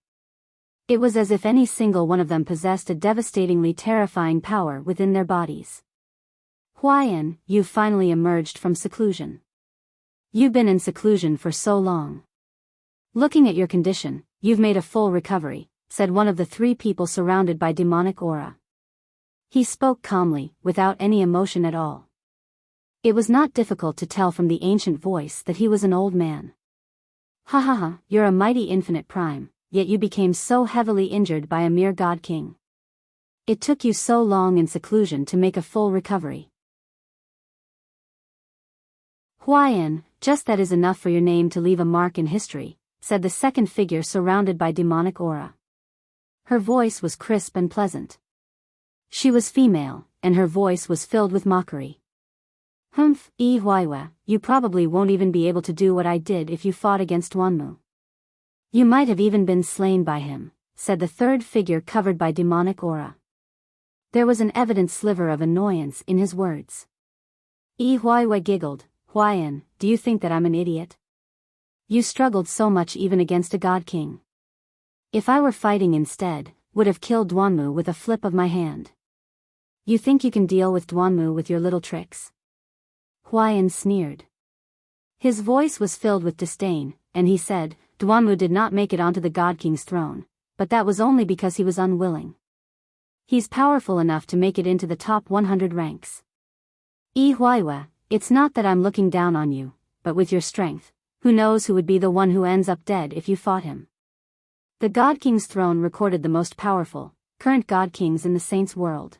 It was as if any single one of them possessed a devastatingly terrifying power within their bodies. Huayan, you've finally emerged from seclusion. You've been in seclusion for so long. Looking at your condition, you've made a full recovery, said one of the 3 people surrounded by demonic aura. He spoke calmly, without any emotion at all. It was not difficult to tell from the ancient voice that he was an old man. Ha ha ha, you're a mighty infinite prime, yet you became so heavily injured by a mere god king. It took you so long in seclusion to make a full recovery. Huayan, just that is enough for your name to leave a mark in history, said the second figure surrounded by demonic aura. Her voice was crisp and pleasant. She was female, and her voice was filled with mockery. Humph, Huaiwa, you probably won't even be able to do what I did if you fought against Duanmu. You might have even been slain by him, said the third figure covered by demonic aura. There was an evident sliver of annoyance in his words. Huaiwa giggled. Huayan, do you think that I'm an idiot? You struggled so much even against a god king. If I were fighting instead, would have killed Duanmu with a flip of my hand. You think you can deal with Duanmu with your little tricks? Huayan sneered. His voice was filled with disdain, and he said, Duanmu did not make it onto the god king's throne, but that was only because he was unwilling. He's powerful enough to make it into the top 100 ranks. Huaiwa, it's not that I'm looking down on you, but with your strength, who knows who would be the one who ends up dead if you fought him. The God King's throne recorded the most powerful, current God Kings in the saints' world.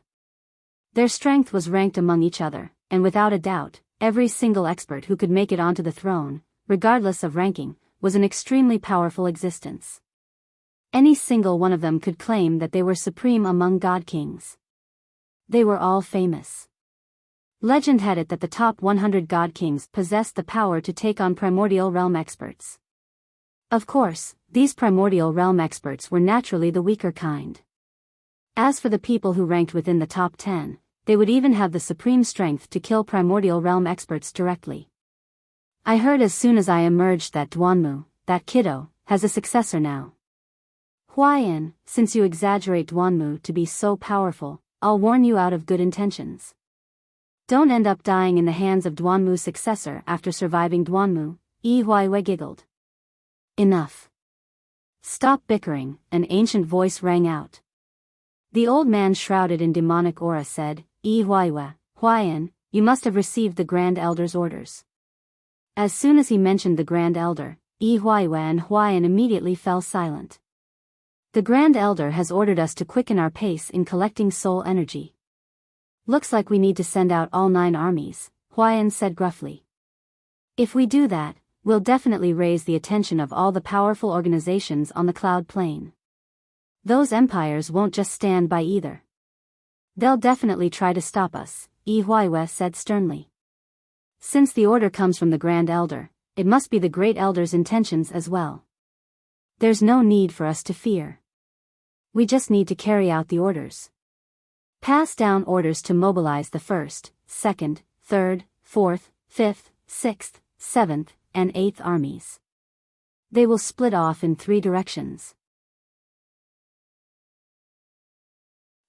Their strength was ranked among each other, and without a doubt, every single expert who could make it onto the throne, regardless of ranking, was an extremely powerful existence. Any single one of them could claim that they were supreme among God Kings. They were all famous. Legend had it that the top 100 god kings possessed the power to take on primordial realm experts. Of course, these primordial realm experts were naturally the weaker kind. As for the people who ranked within the top 10, they would even have the supreme strength to kill primordial realm experts directly. I heard as soon as I emerged that Duanmu, that kiddo, has a successor now. Huayan, since you exaggerate Duanmu to be so powerful, I'll warn you out of good intentions. Don't end up dying in the hands of Duanmu's successor after surviving Duanmu, Yi Huaiwei giggled. Enough. Stop bickering, an ancient voice rang out. The old man shrouded in demonic aura said, Yi Huaiwei, Huayan, you must have received the Grand Elder's orders. As soon as he mentioned the Grand Elder, Yi Huaiwei and Huayan immediately fell silent. The Grand Elder has ordered us to quicken our pace in collecting soul energy. Looks like we need to send out all 9 armies, Huayan said gruffly. If we do that, we'll definitely raise the attention of all the powerful organizations on the cloud plane. Those empires won't just stand by either. They'll definitely try to stop us, Yi Huaiwei said sternly. Since the order comes from the Grand Elder, it must be the Great Elder's intentions as well. There's no need for us to fear. We just need to carry out the orders. Pass down orders to mobilize the 1st, 2nd, 3rd, 4th, 5th, 6th, 7th, and 8th armies. They will split off in 3 directions.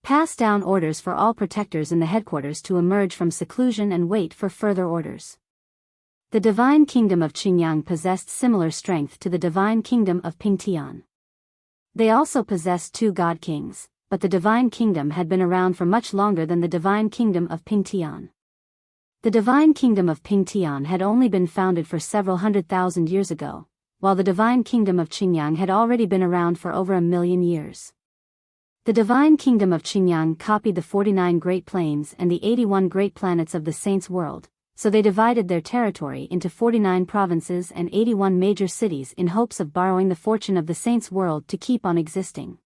Pass down orders for all protectors in the headquarters to emerge from seclusion and wait for further orders. The divine kingdom of Qingyang possessed similar strength to the divine kingdom of Pingtian. They also possessed 2 god kings, but the divine kingdom had been around for much longer than the divine kingdom of Pingtian. The divine kingdom of Pingtian had only been founded for several 100,000 years ago, while the divine kingdom of Qingyang had already been around for over 1,000,000 years. The divine kingdom of Qingyang copied the 49 Great Plains and the 81 Great Planets of the Saints' World, so they divided their territory into 49 provinces and 81 major cities in hopes of borrowing the fortune of the Saints' World to keep on existing.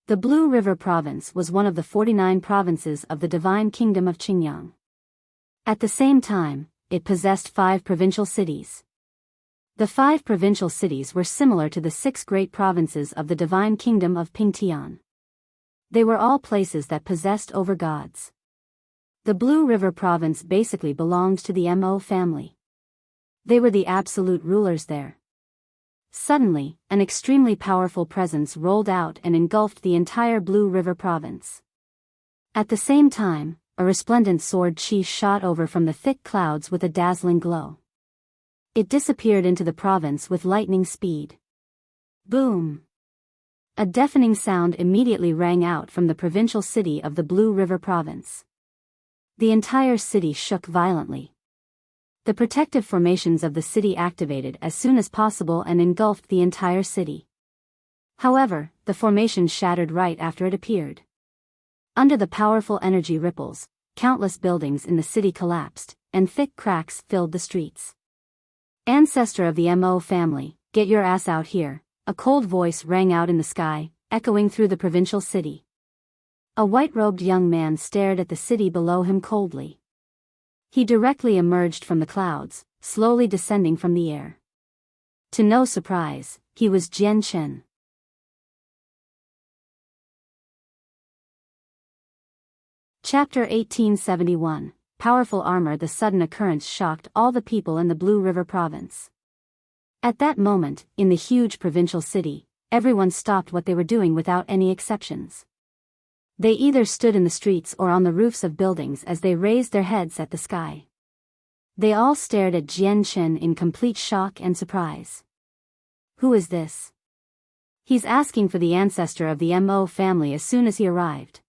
The Blue River Province was one of the 49 provinces of the divine kingdom of Qingyang. At the same time, it possessed 5 provincial cities. The 5 provincial cities were similar to the 6 great provinces of the divine kingdom of Pingtian. They were all places that possessed overgods. The Blue River Province basically belonged to the Mo family. They were the absolute rulers there. Suddenly, an extremely powerful presence rolled out and engulfed the entire Blue River Province. At the same time, a resplendent sword chi shot over from the thick clouds with a dazzling glow. It disappeared into the province with lightning speed. Boom! A deafening sound immediately rang out from the provincial city of the Blue River Province. The entire city shook violently. The protective formations of the city activated as soon as possible and engulfed the entire city. However, the formation shattered right after it appeared. Under the powerful energy ripples, countless buildings in the city collapsed, and thick cracks filled the streets. Ancestor of the Mo family, get your ass out here, a cold voice rang out in the sky, echoing through the provincial city. A white-robed young man stared at the city below him coldly. He directly emerged from the clouds, slowly descending from the air. To no surprise, he was Jian Chen. Chapter 1871, Powerful Armor. The sudden occurrence shocked all the people in the Blue River Province. At that moment, in the huge provincial city, everyone stopped what they were doing without any exceptions. They either stood in the streets or on the roofs of buildings as they raised their heads at the sky. They all stared at Jian Chen in complete shock and surprise. Who is this? He's asking for the ancestor of the Mo family as soon as he arrived.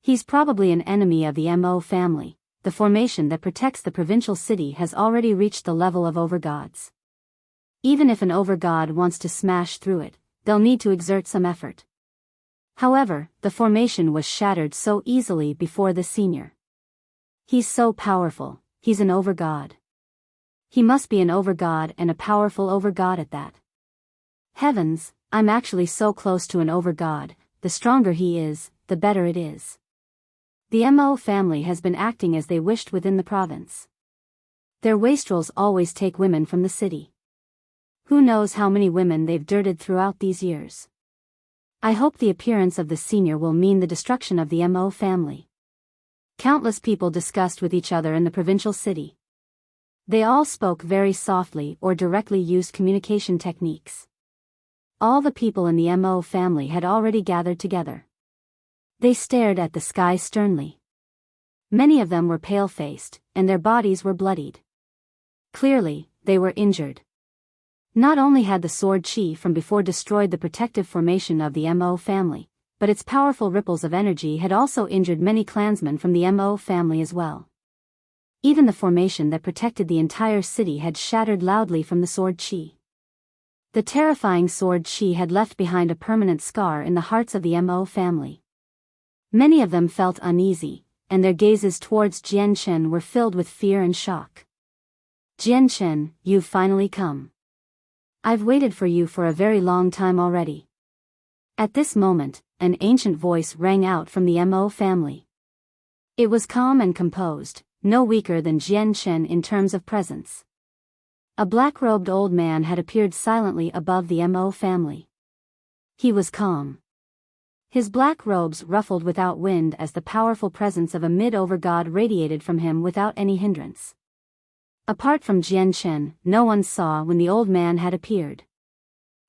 He's probably an enemy of the Mo family. The formation that protects the provincial city has already reached the level of overgods. Even if an overgod wants to smash through it, they'll need to exert some effort. However, the formation was shattered so easily before the senior. He's so powerful, he's an overgod. He must be an overgod and a powerful overgod at that. Heavens, I'm actually so close to an overgod. The stronger he is, the better it is. The Mo family has been acting as they wished within the province. Their wastrels always take women from the city. Who knows how many women they've dirted throughout these years. I hope the appearance of the senior will mean the destruction of the Mo family. Countless people discussed with each other in the provincial city. They all spoke very softly or directly used communication techniques. All the people in the Mo family had already gathered together. They stared at the sky sternly. Many of them were pale-faced, and their bodies were bloodied. Clearly, they were injured. Not only had the sword chi from before destroyed the protective formation of the Mo family, but its powerful ripples of energy had also injured many clansmen from the Mo family as well. Even the formation that protected the entire city had shattered loudly from the sword chi. The terrifying sword chi had left behind a permanent scar in the hearts of the Mo family. Many of them felt uneasy, and their gazes towards Jian Chen were filled with fear and shock. Jian Chen, you've finally come. I've waited for you for a very long time already. At this moment, an ancient voice rang out from the Mo family. It was calm and composed, no weaker than Jian Chen in terms of presence. A black-robed old man had appeared silently above the Mo family. He was calm. His black robes ruffled without wind as the powerful presence of a mid-over god radiated from him without any hindrance. Apart from Jian Chen, no one saw when the old man had appeared.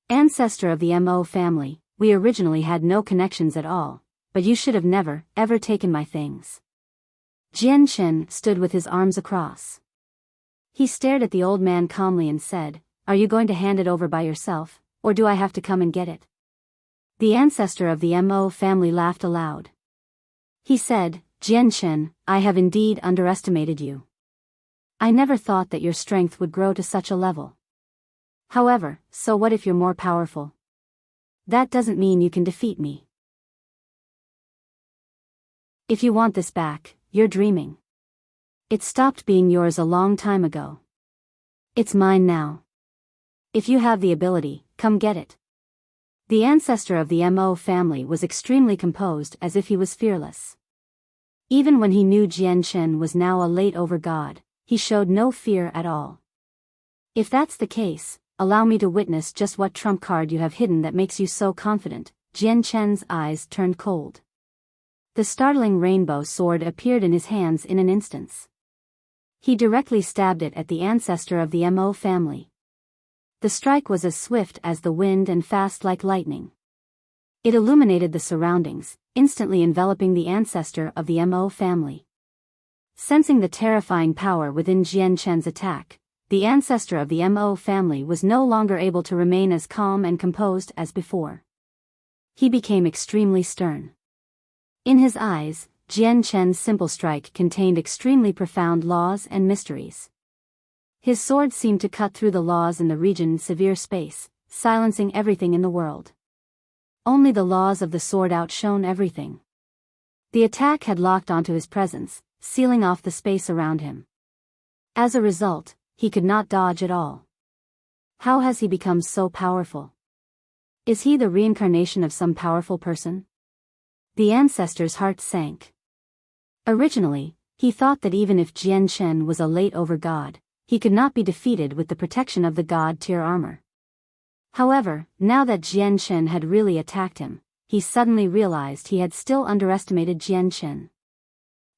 Ancestor of the Mo family, we originally had no connections at all, but you should have never, ever taken my things. Jian Chen stood with his arms across. He stared at the old man calmly and said, "Are you going to hand it over by yourself, or do I have to come and get it?" The ancestor of the Mo family laughed aloud. He said, "Jian Chen, I have indeed underestimated you. I never thought that your strength would grow to such a level. However, so what if you're more powerful? That doesn't mean you can defeat me. If you want this back, you're dreaming. It stopped being yours a long time ago. It's mine now. If you have the ability, come get it." The ancestor of the Mo family was extremely composed as if he was fearless. Even when he knew Jian Chen was now a late-over god, he showed no fear at all. "If that's the case, allow me to witness just what trump card you have hidden that makes you so confident." Jian Chen's eyes turned cold. The startling rainbow sword appeared in his hands in an instant. He directly stabbed it at the ancestor of the Mo family. The strike was as swift as the wind and fast like lightning. It illuminated the surroundings, instantly enveloping the ancestor of the Mo family. Sensing the terrifying power within Jian Chen's attack, the ancestor of the Mo family was no longer able to remain as calm and composed as before. He became extremely stern. In his eyes, Jian Chen's simple strike contained extremely profound laws and mysteries. His sword seemed to cut through the laws in the region's severe space, silencing everything in the world. Only the laws of the sword outshone everything. The attack had locked onto his presence, sealing off the space around him. As a result, he could not dodge at all. How has he become so powerful? Is he the reincarnation of some powerful person? The ancestor's heart sank. Originally, he thought that even if Jian Chen was a late-over god, he could not be defeated with the protection of the god-tier armor. However, now that Jian Chen had really attacked him, he suddenly realized he had still underestimated Jian Chen.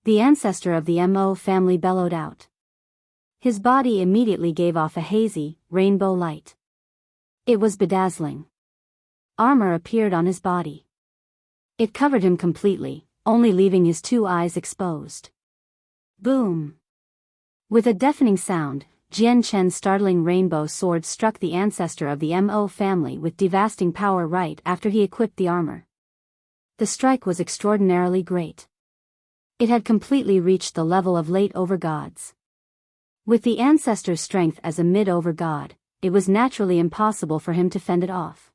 The ancestor of the Mo family bellowed out. His body immediately gave off a hazy, rainbow light. It was bedazzling. Armor appeared on his body. It covered him completely, only leaving his two eyes exposed. Boom! With a deafening sound, Jian Chen's startling rainbow sword struck the ancestor of the Mo family with devastating power right after he equipped the armor. The strike was extraordinarily great. It had completely reached the level of late-over gods. With the ancestor's strength as a mid-over god, it was naturally impossible for him to fend it off.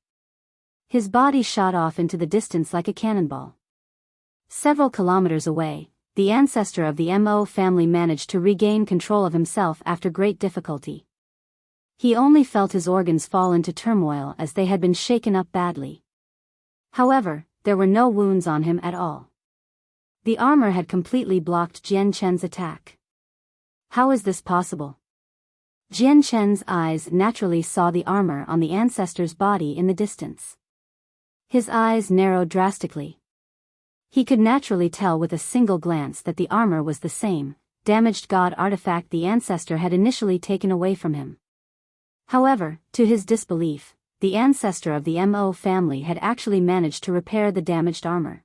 His body shot off into the distance like a cannonball. Several kilometers away, the ancestor of the Mo family managed to regain control of himself after great difficulty. He only felt his organs fall into turmoil as they had been shaken up badly. However, there were no wounds on him at all. The armor had completely blocked Jian Chen's attack. How is this possible? Jian Chen's eyes naturally saw the armor on the ancestor's body in the distance. His eyes narrowed drastically. He could naturally tell with a single glance that the armor was the same, damaged god artifact the ancestor had initially taken away from him. However, to his disbelief, the ancestor of the Mo family had actually managed to repair the damaged armor.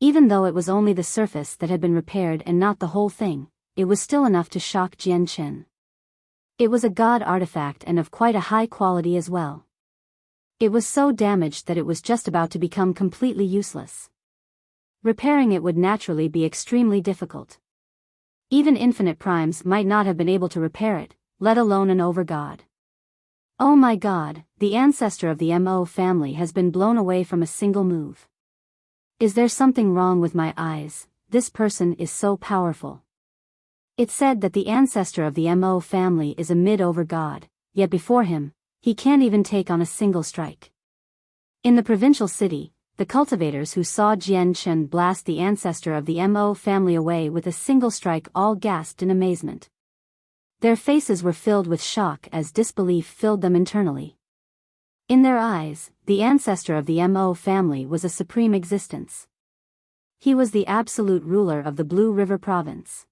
Even though it was only the surface that had been repaired and not the whole thing, it was still enough to shock Jian Chen. It was a god artifact and of quite a high quality as well. It was so damaged that it was just about to become completely useless. Repairing it would naturally be extremely difficult. Even infinite primes might not have been able to repair it, let alone an overgod. Oh my god, the ancestor of the Mo family has been blown away from a single move. Is there something wrong with my eyes? This person is so powerful. It's said that the ancestor of the Mo family is a mid-overgod, yet before him, he can't even take on a single strike. In the provincial city, the cultivators who saw Jian Chen blast the ancestor of the Mo family away with a single strike all gasped in amazement. Their faces were filled with shock as disbelief filled them internally. In their eyes, the ancestor of the Mo family was a supreme existence. He was the absolute ruler of the Blue River province.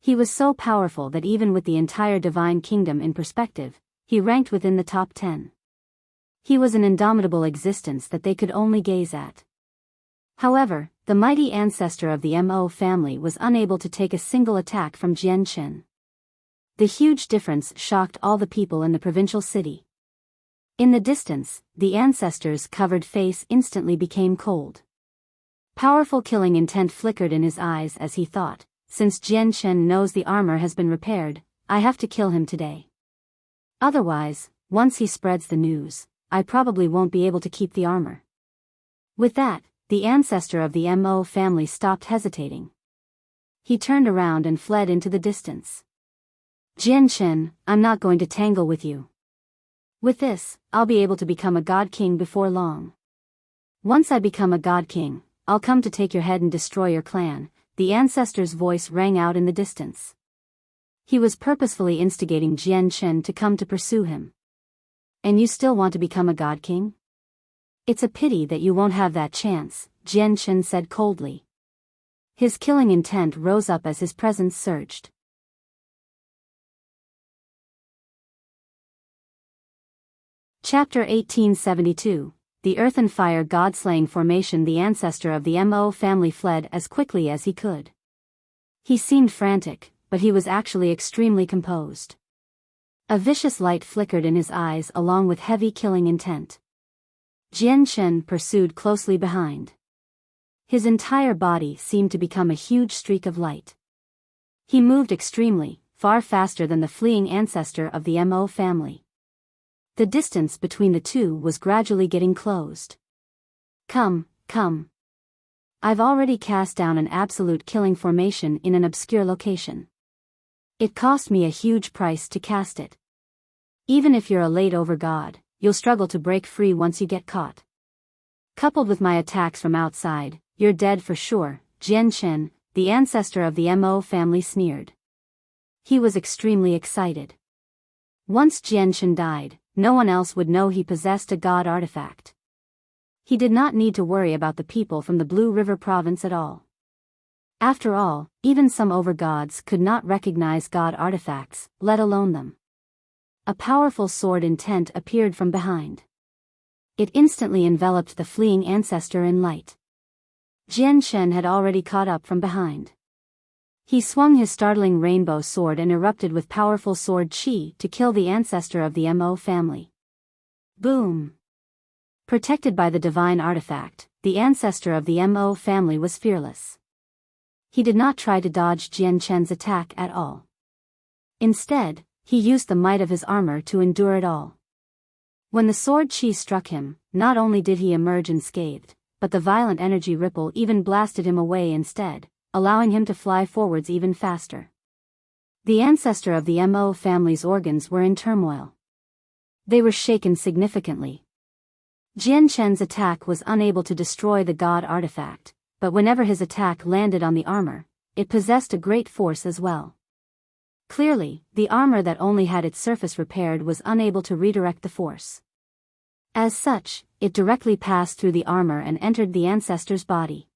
He was so powerful that even with the entire divine kingdom in perspective, he ranked within the top 10. He was an indomitable existence that they could only gaze at. However, the mighty ancestor of the Mo family was unable to take a single attack from Jian Chen. The huge difference shocked all the people in the provincial city. In the distance, the ancestor's covered face instantly became cold. Powerful killing intent flickered in his eyes as he thought, since Jian Chen knows the armor has been repaired, I have to kill him today. Otherwise, once he spreads the news, I probably won't be able to keep the armor. With that, the ancestor of the Mo family stopped hesitating. He turned around and fled into the distance. Jian Chen, I'm not going to tangle with you. With this, I'll be able to become a god king before long. Once I become a god king, I'll come to take your head and destroy your clan, the ancestor's voice rang out in the distance. He was purposefully instigating Jian Chen to come to pursue him. And you still want to become a god king? It's a pity that you won't have that chance, Jian Chen said coldly. His killing intent rose up as his presence surged. Chapter 1872. The Earth and Fire God-slaying formation. The ancestor of the Mo family fled as quickly as he could. He seemed frantic, but he was actually extremely composed. A vicious light flickered in his eyes along with heavy killing intent. Jian Chen pursued closely behind. His entire body seemed to become a huge streak of light. He moved extremely, far faster than the fleeing ancestor of the Mo family. The distance between the two was gradually getting closed. Come. I've already cast down an absolute killing formation in an obscure location. It cost me a huge price to cast it. Even if you're a late overgod, you'll struggle to break free once you get caught. Coupled with my attacks from outside, you're dead for sure, Jian Chen, the ancestor of the Mo family sneered. He was extremely excited. Once Jian Chen died, no one else would know he possessed a god artifact. He did not need to worry about the people from the Blue River province at all. After all, even some overgods could not recognize god artifacts, let alone them. A powerful sword intent appeared from behind. It instantly enveloped the fleeing ancestor in light. Jian Chen had already caught up from behind. He swung his startling rainbow sword and erupted with powerful sword chi to kill the ancestor of the Mo family. Boom! Protected by the divine artifact, the ancestor of the Mo family was fearless. He did not try to dodge Jian Chen's attack at all. Instead, he used the might of his armor to endure it all. When the sword chi struck him, not only did he emerge unscathed, but the violent energy ripple even blasted him away instead, allowing him to fly forwards even faster. The ancestor of the Mo family's organs were in turmoil. They were shaken significantly. Jian Chen's attack was unable to destroy the god artifact, but whenever his attack landed on the armor, it possessed a great force as well. Clearly, the armor that only had its surface repaired was unable to redirect the force. As such, it directly passed through the armor and entered the ancestor's body.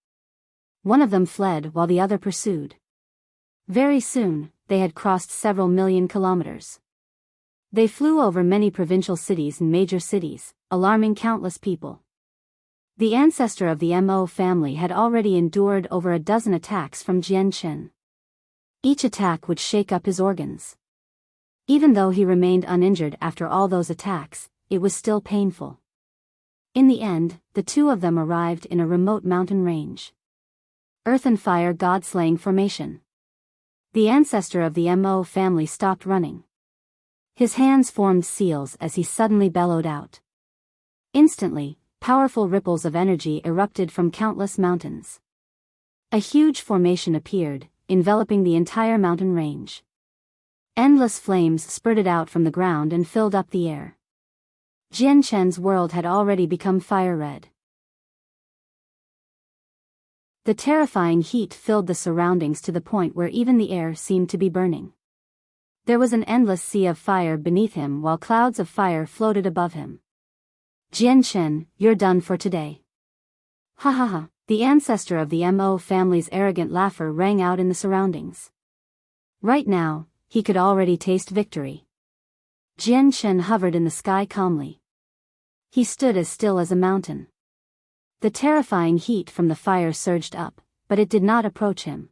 One of them fled while the other pursued. Very soon, they had crossed several million kilometers. They flew over many provincial cities and major cities, alarming countless people. The ancestor of the Mo family had already endured over a dozen attacks from Jian Chen. Each attack would shake up his organs. Even though he remained uninjured after all those attacks, it was still painful. In the end, the two of them arrived in a remote mountain range. Earth and Fire God-slaying formation. The ancestor of the Mo family stopped running. His hands formed seals as he suddenly bellowed out. Instantly, powerful ripples of energy erupted from countless mountains. A huge formation appeared, enveloping the entire mountain range. Endless flames spurted out from the ground and filled up the air. Jian Chen's world had already become fire-red. The terrifying heat filled the surroundings to the point where even the air seemed to be burning. There was an endless sea of fire beneath him while clouds of fire floated above him. Jian Chen, you're done for today. Ha ha ha. The ancestor of the Mo family's arrogant laughter rang out in the surroundings. Right now, he could already taste victory. Jian Chen hovered in the sky calmly. He stood as still as a mountain. The terrifying heat from the fire surged up, but it did not approach him.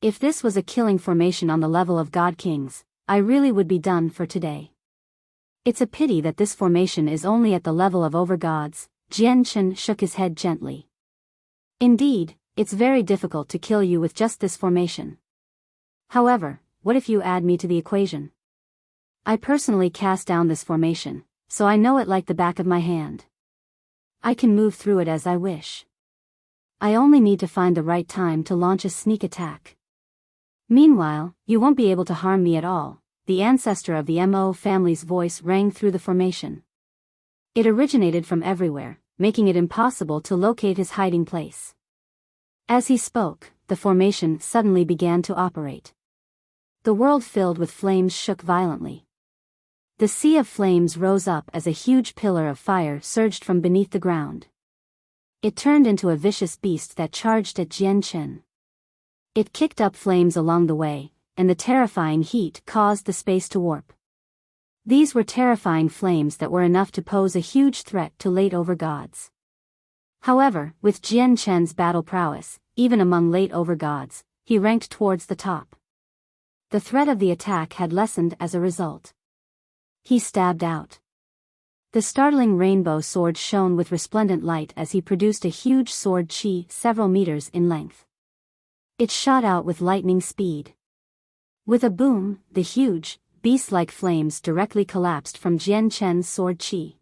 If this was a killing formation on the level of God Kings, I really would be done for today. It's a pity that this formation is only at the level of overgods. Jian Chen shook his head gently. Indeed, it's very difficult to kill you with just this formation. However, what if you add me to the equation? I personally cast down this formation, so I know it like the back of my hand. I can move through it as I wish. I only need to find the right time to launch a sneak attack. Meanwhile, you won't be able to harm me at all. The ancestor of the Mo family's voice rang through the formation. It originated from everywhere, making it impossible to locate his hiding place. As he spoke, the formation suddenly began to operate. The world filled with flames shook violently. The sea of flames rose up as a huge pillar of fire surged from beneath the ground. It turned into a vicious beast that charged at Jian Chen. It kicked up flames along the way, and the terrifying heat caused the space to warp. These were terrifying flames that were enough to pose a huge threat to late overgods. However, with Jian Chen's battle prowess, even among late overgods, he ranked towards the top. The threat of the attack had lessened as a result. He stabbed out. The startling rainbow sword shone with resplendent light as he produced a huge sword chi several meters in length. It shot out with lightning speed. With a boom, the huge, beast-like flames directly collapsed from Jian Chen's sword chi.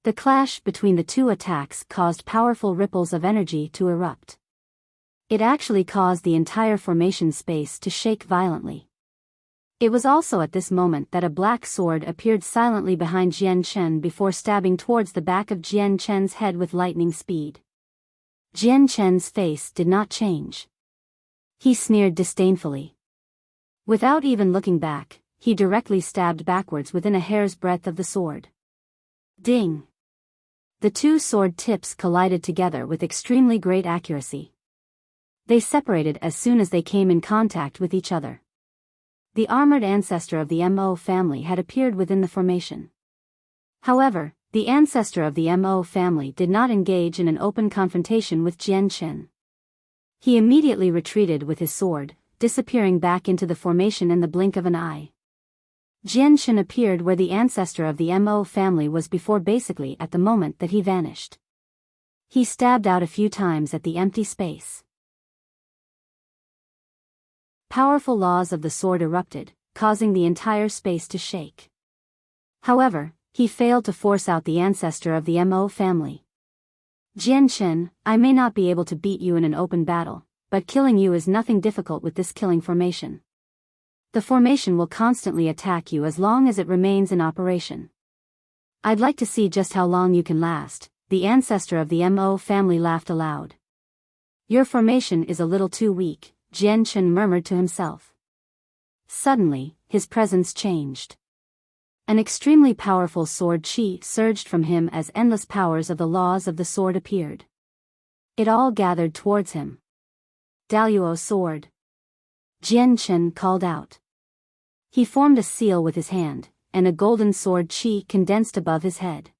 The clash between the two attacks caused powerful ripples of energy to erupt. It actually caused the entire formation space to shake violently. It was also at this moment that a black sword appeared silently behind Jian Chen before stabbing towards the back of Jian Chen's head with lightning speed. Jian Chen's face did not change. He sneered disdainfully. Without even looking back, he directly stabbed backwards within a hair's breadth of the sword. Ding! The two sword tips collided together with extremely great accuracy. They separated as soon as they came in contact with each other. The armored ancestor of the Mo family had appeared within the formation. However, the ancestor of the Mo family did not engage in an open confrontation with Jian Chen. He immediately retreated with his sword, disappearing back into the formation in the blink of an eye. Jian Chen appeared where the ancestor of the Mo family was before, basically at the moment that he vanished. He stabbed out a few times at the empty space. Powerful laws of the sword erupted, causing the entire space to shake. However, he failed to force out the ancestor of the Mo family. Jian Chen, I may not be able to beat you in an open battle, but killing you is nothing difficult with this killing formation. The formation will constantly attack you as long as it remains in operation. I'd like to see just how long you can last, the ancestor of the Mo family laughed aloud. Your formation is a little too weak, Jian Chen murmured to himself. Suddenly, his presence changed. An extremely powerful sword qi surged from him as endless powers of the laws of the sword appeared. It all gathered towards him. Daluo sword. Jian Chen called out. He formed a seal with his hand, and a golden sword qi condensed above his head.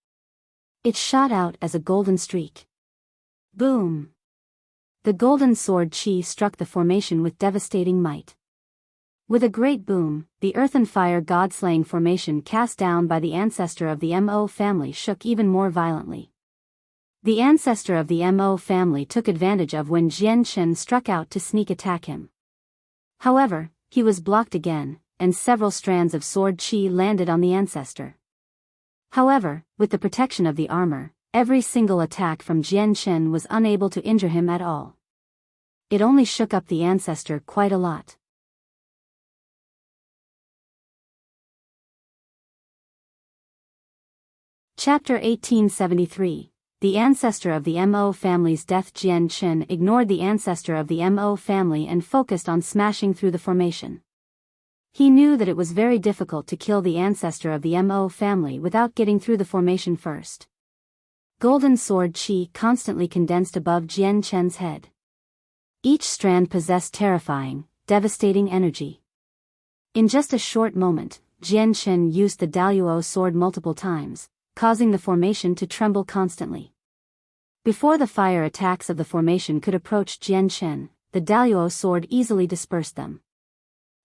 It shot out as a golden streak. Boom! The golden sword qi struck the formation with devastating might. With a great boom, the earth and fire god-slaying formation cast down by the ancestor of the Mo family shook even more violently. The ancestor of the Mo family took advantage of when Jian Chen struck out to sneak attack him. However, he was blocked again, and several strands of sword qi landed on the ancestor. However, with the protection of the armor, every single attack from Jian Chen was unable to injure him at all. It only shook up the ancestor quite a lot. Chapter 1873. The ancestor of the Mo family's death. Jian Chen ignored the ancestor of the Mo family and focused on smashing through the formation. He knew that it was very difficult to kill the ancestor of the Mo family without getting through the formation first. Golden sword qi constantly condensed above Jian Chen's head. Each strand possessed terrifying, devastating energy. In just a short moment, Jian Chen used the Daluo sword multiple times, causing the formation to tremble constantly. Before the fire attacks of the formation could approach Jian Chen, the Daluo sword easily dispersed them.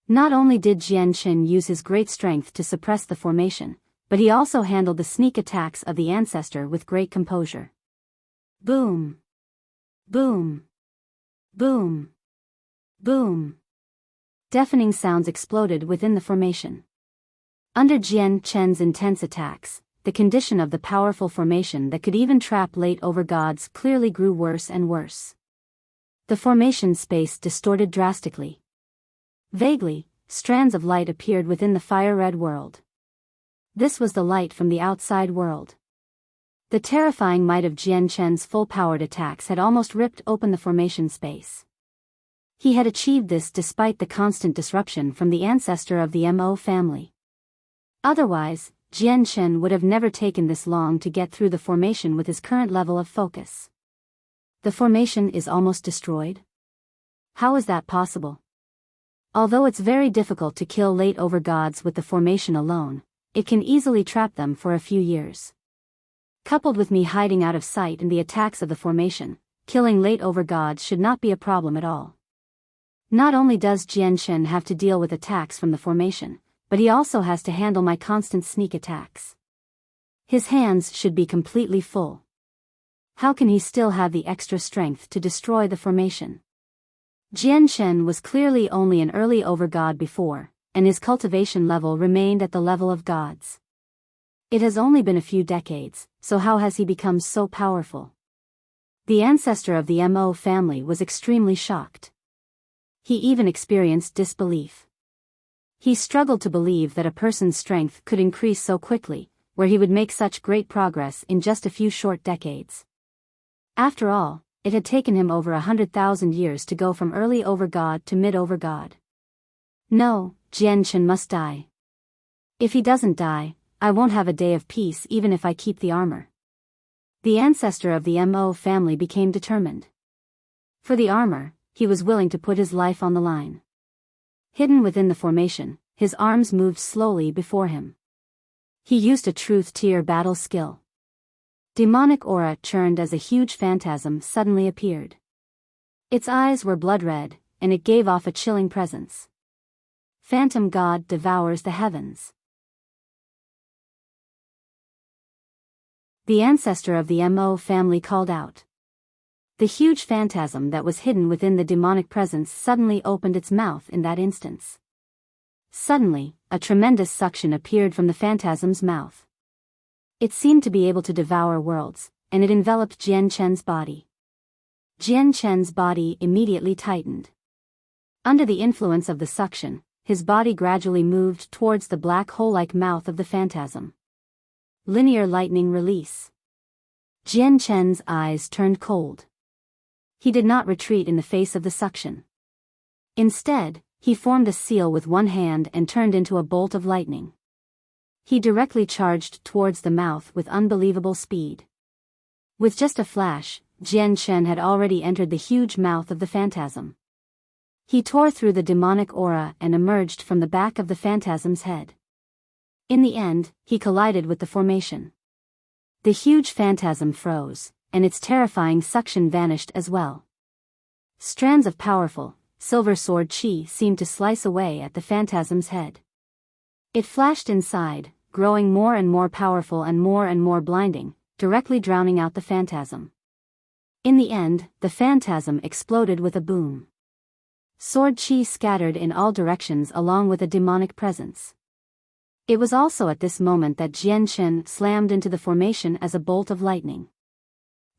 Not only did Jian Chen use his great strength to suppress the formation, but he also handled the sneak attacks of the ancestor with great composure. Boom! Boom! Boom! Boom! Deafening sounds exploded within the formation. Under Jian Chen's intense attacks, the condition of the powerful formation that could even trap late over gods clearly grew worse and worse. The formation space distorted drastically. Vaguely, strands of light appeared within the fire-red world. This was the light from the outside world. The terrifying might of Jian Chen's full-powered attacks had almost ripped open the formation space. He had achieved this despite the constant disruption from the ancestor of the Mo family. Otherwise, Jian Chen would have never taken this long to get through the formation with his current level of focus. The formation is almost destroyed? How is that possible? Although it's very difficult to kill late over gods with the formation alone, it can easily trap them for a few years. Coupled with me hiding out of sight in the attacks of the formation, killing late over gods should not be a problem at all. Not only does Jian Chen have to deal with attacks from the formation, but he also has to handle my constant sneak attacks. His hands should be completely full. How can he still have the extra strength to destroy the formation? Jian Chen was clearly only an early overgod before, and his cultivation level remained at the level of gods. It has only been a few decades, so how has he become so powerful? The ancestor of the Mo family was extremely shocked. He even experienced disbelief. He struggled to believe that a person's strength could increase so quickly, where he would make such great progress in just a few short decades. After all, it had taken him over 100,000 years to go from early overgod to mid-overgod. No, Jian Chen must die. If he doesn't die, I won't have a day of peace even if I keep the armor. The ancestor of the Mo family became determined. For the armor, he was willing to put his life on the line. Hidden within the formation, his arms moved slowly before him. He used a truth-tier battle skill. Demonic aura churned as a huge phantasm suddenly appeared. Its eyes were blood-red, and it gave off a chilling presence. Phantom God devours the heavens. The ancestor of the Mo family called out. The huge phantasm that was hidden within the demonic presence suddenly opened its mouth in that instance. Suddenly, a tremendous suction appeared from the phantasm's mouth. It seemed to be able to devour worlds, and it enveloped Jian Chen's body. Jian Chen's body immediately tightened. Under the influence of the suction, his body gradually moved towards the black hole-like mouth of the phantasm. linear lightning release. Jian Chen's eyes turned cold. He did not retreat in the face of the suction. Instead, he formed a seal with one hand and turned into a bolt of lightning. He directly charged towards the mouth with unbelievable speed. With just a flash, Jian Chen had already entered the huge mouth of the phantasm. He tore through the demonic aura and emerged from the back of the phantasm's head. In the end, he collided with the formation. The huge phantasm froze, and its terrifying suction vanished as well. Strands of powerful, silver sword chi seemed to slice away at the phantasm's head. It flashed inside, growing more and more powerful and more blinding, directly drowning out the phantasm. In the end, the phantasm exploded with a boom. Sword chi scattered in all directions along with a demonic presence. It was also at this moment that Jian Chen slammed into the formation as a bolt of lightning.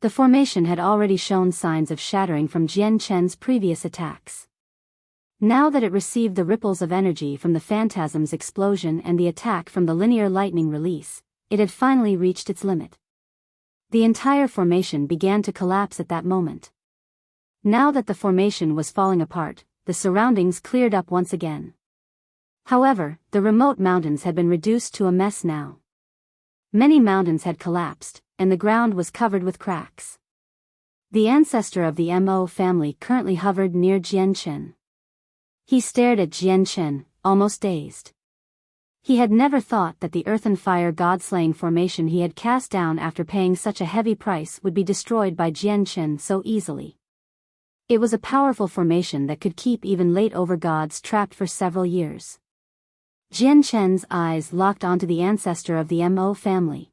The formation had already shown signs of shattering from Jian Chen's previous attacks. Now that it received the ripples of energy from the phantasm's explosion and the attack from the linear lightning release, it had finally reached its limit. The entire formation began to collapse at that moment. Now that the formation was falling apart, the surroundings cleared up once again. However, the remote mountains had been reduced to a mess now. Many mountains had collapsed, and the ground was covered with cracks. The ancestor of the Mo family currently hovered near Jian Chen. He stared at Jian Chen, almost dazed. He had never thought that the earth and fire god-slaying formation he had cast down after paying such a heavy price would be destroyed by Jian Chen so easily. It was a powerful formation that could keep even late over gods trapped for several years. Jian Chen's eyes locked onto the ancestor of the Mo family.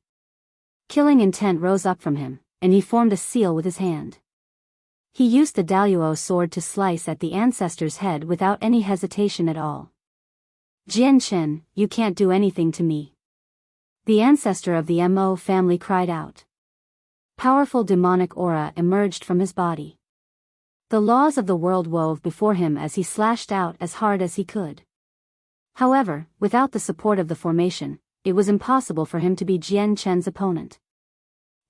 Killing intent rose up from him, and he formed a seal with his hand. He used the Daluo sword to slice at the ancestor's head without any hesitation at all. Jian Chen, you can't do anything to me. The ancestor of the Mo family cried out. Powerful demonic aura emerged from his body. The laws of the world wove before him as he slashed out as hard as he could. However, without the support of the formation, it was impossible for him to be Jian Chen's opponent.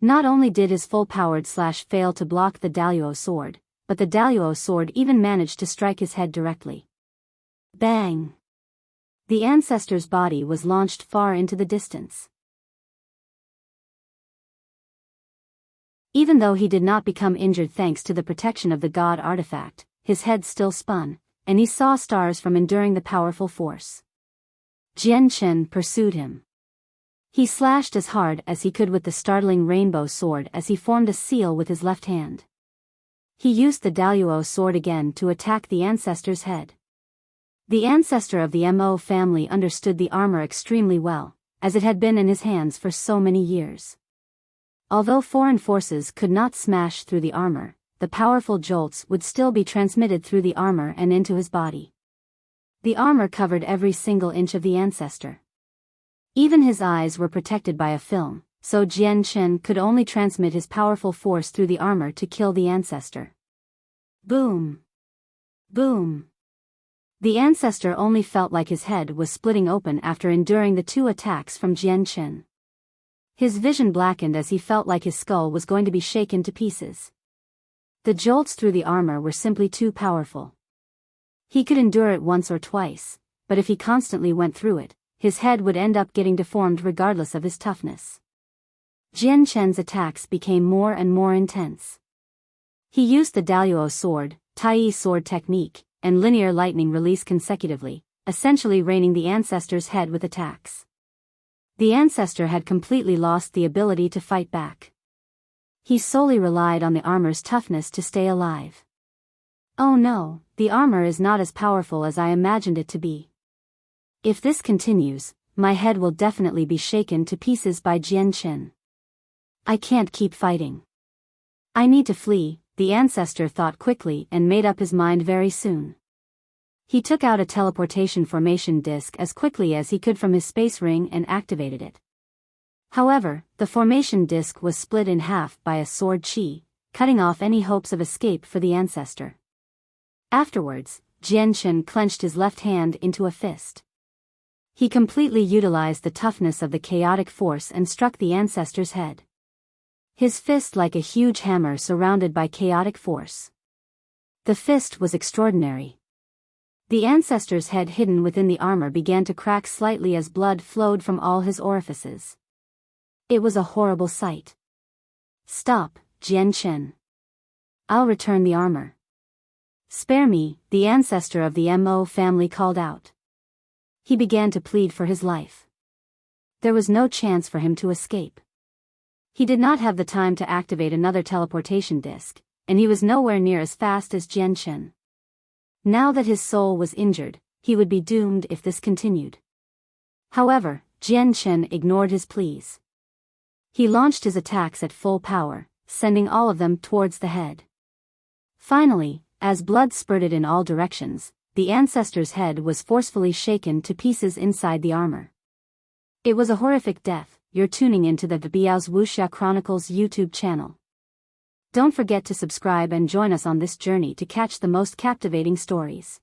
Not only did his full-powered slash fail to block the Daluo sword, but the Daluo sword even managed to strike his head directly. Bang! The ancestor's body was launched far into the distance. Even though he did not become injured thanks to the protection of the god artifact, his head still spun, and he saw stars from enduring the powerful force. Jian Chen pursued him. He slashed as hard as he could with the startling rainbow sword as he formed a seal with his left hand. He used the Daluo sword again to attack the ancestor's head. The ancestor of the Mo family understood the armor extremely well, as it had been in his hands for so many years. Although foreign forces could not smash through the armor, the powerful jolts would still be transmitted through the armor and into his body. The armor covered every single inch of the ancestor. Even his eyes were protected by a film, so Jian Chen could only transmit his powerful force through the armor to kill the ancestor. Boom! Boom! The ancestor only felt like his head was splitting open after enduring the two attacks from Jian Chen. His vision blackened as he felt like his skull was going to be shaken to pieces. The jolts through the armor were simply too powerful. He could endure it once or twice, but if he constantly went through it, his head would end up getting deformed regardless of his toughness. Jian Chen's attacks became more and more intense. He used the Daluo sword, Tai sword technique, and linear lightning release consecutively, essentially raining the ancestor's head with attacks. The ancestor had completely lost the ability to fight back. He solely relied on the armor's toughness to stay alive. Oh no, the armor is not as powerful as I imagined it to be. If this continues, my head will definitely be shaken to pieces by Jian Chen. I can't keep fighting. I need to flee, the ancestor thought quickly and made up his mind very soon. He took out a teleportation formation disc as quickly as he could from his space ring and activated it. However, the formation disc was split in half by a sword chi, cutting off any hopes of escape for the ancestor. Afterwards, Jian Chen clenched his left hand into a fist. He completely utilized the toughness of the chaotic force and struck the ancestor's head. His fist like a huge hammer surrounded by chaotic force. The fist was extraordinary. The ancestor's head hidden within the armor began to crack slightly as blood flowed from all his orifices. It was a horrible sight. "Stop, Jian Chen. I'll return the armor." "Spare me," the ancestor of the Mo family called out. He began to plead for his life. There was no chance for him to escape. He did not have the time to activate another teleportation disc, and he was nowhere near as fast as Jian Chen. Now that his soul was injured, he would be doomed if this continued. However, Jian Chen ignored his pleas. He launched his attacks at full power, sending all of them towards the head. Finally, as blood spurted in all directions, the ancestor's head was forcefully shaken to pieces inside the armor. It was a horrific death. You're tuning into the Biyao's Wuxia Chronicles YouTube channel. Don't forget to subscribe and join us on this journey to catch the most captivating stories.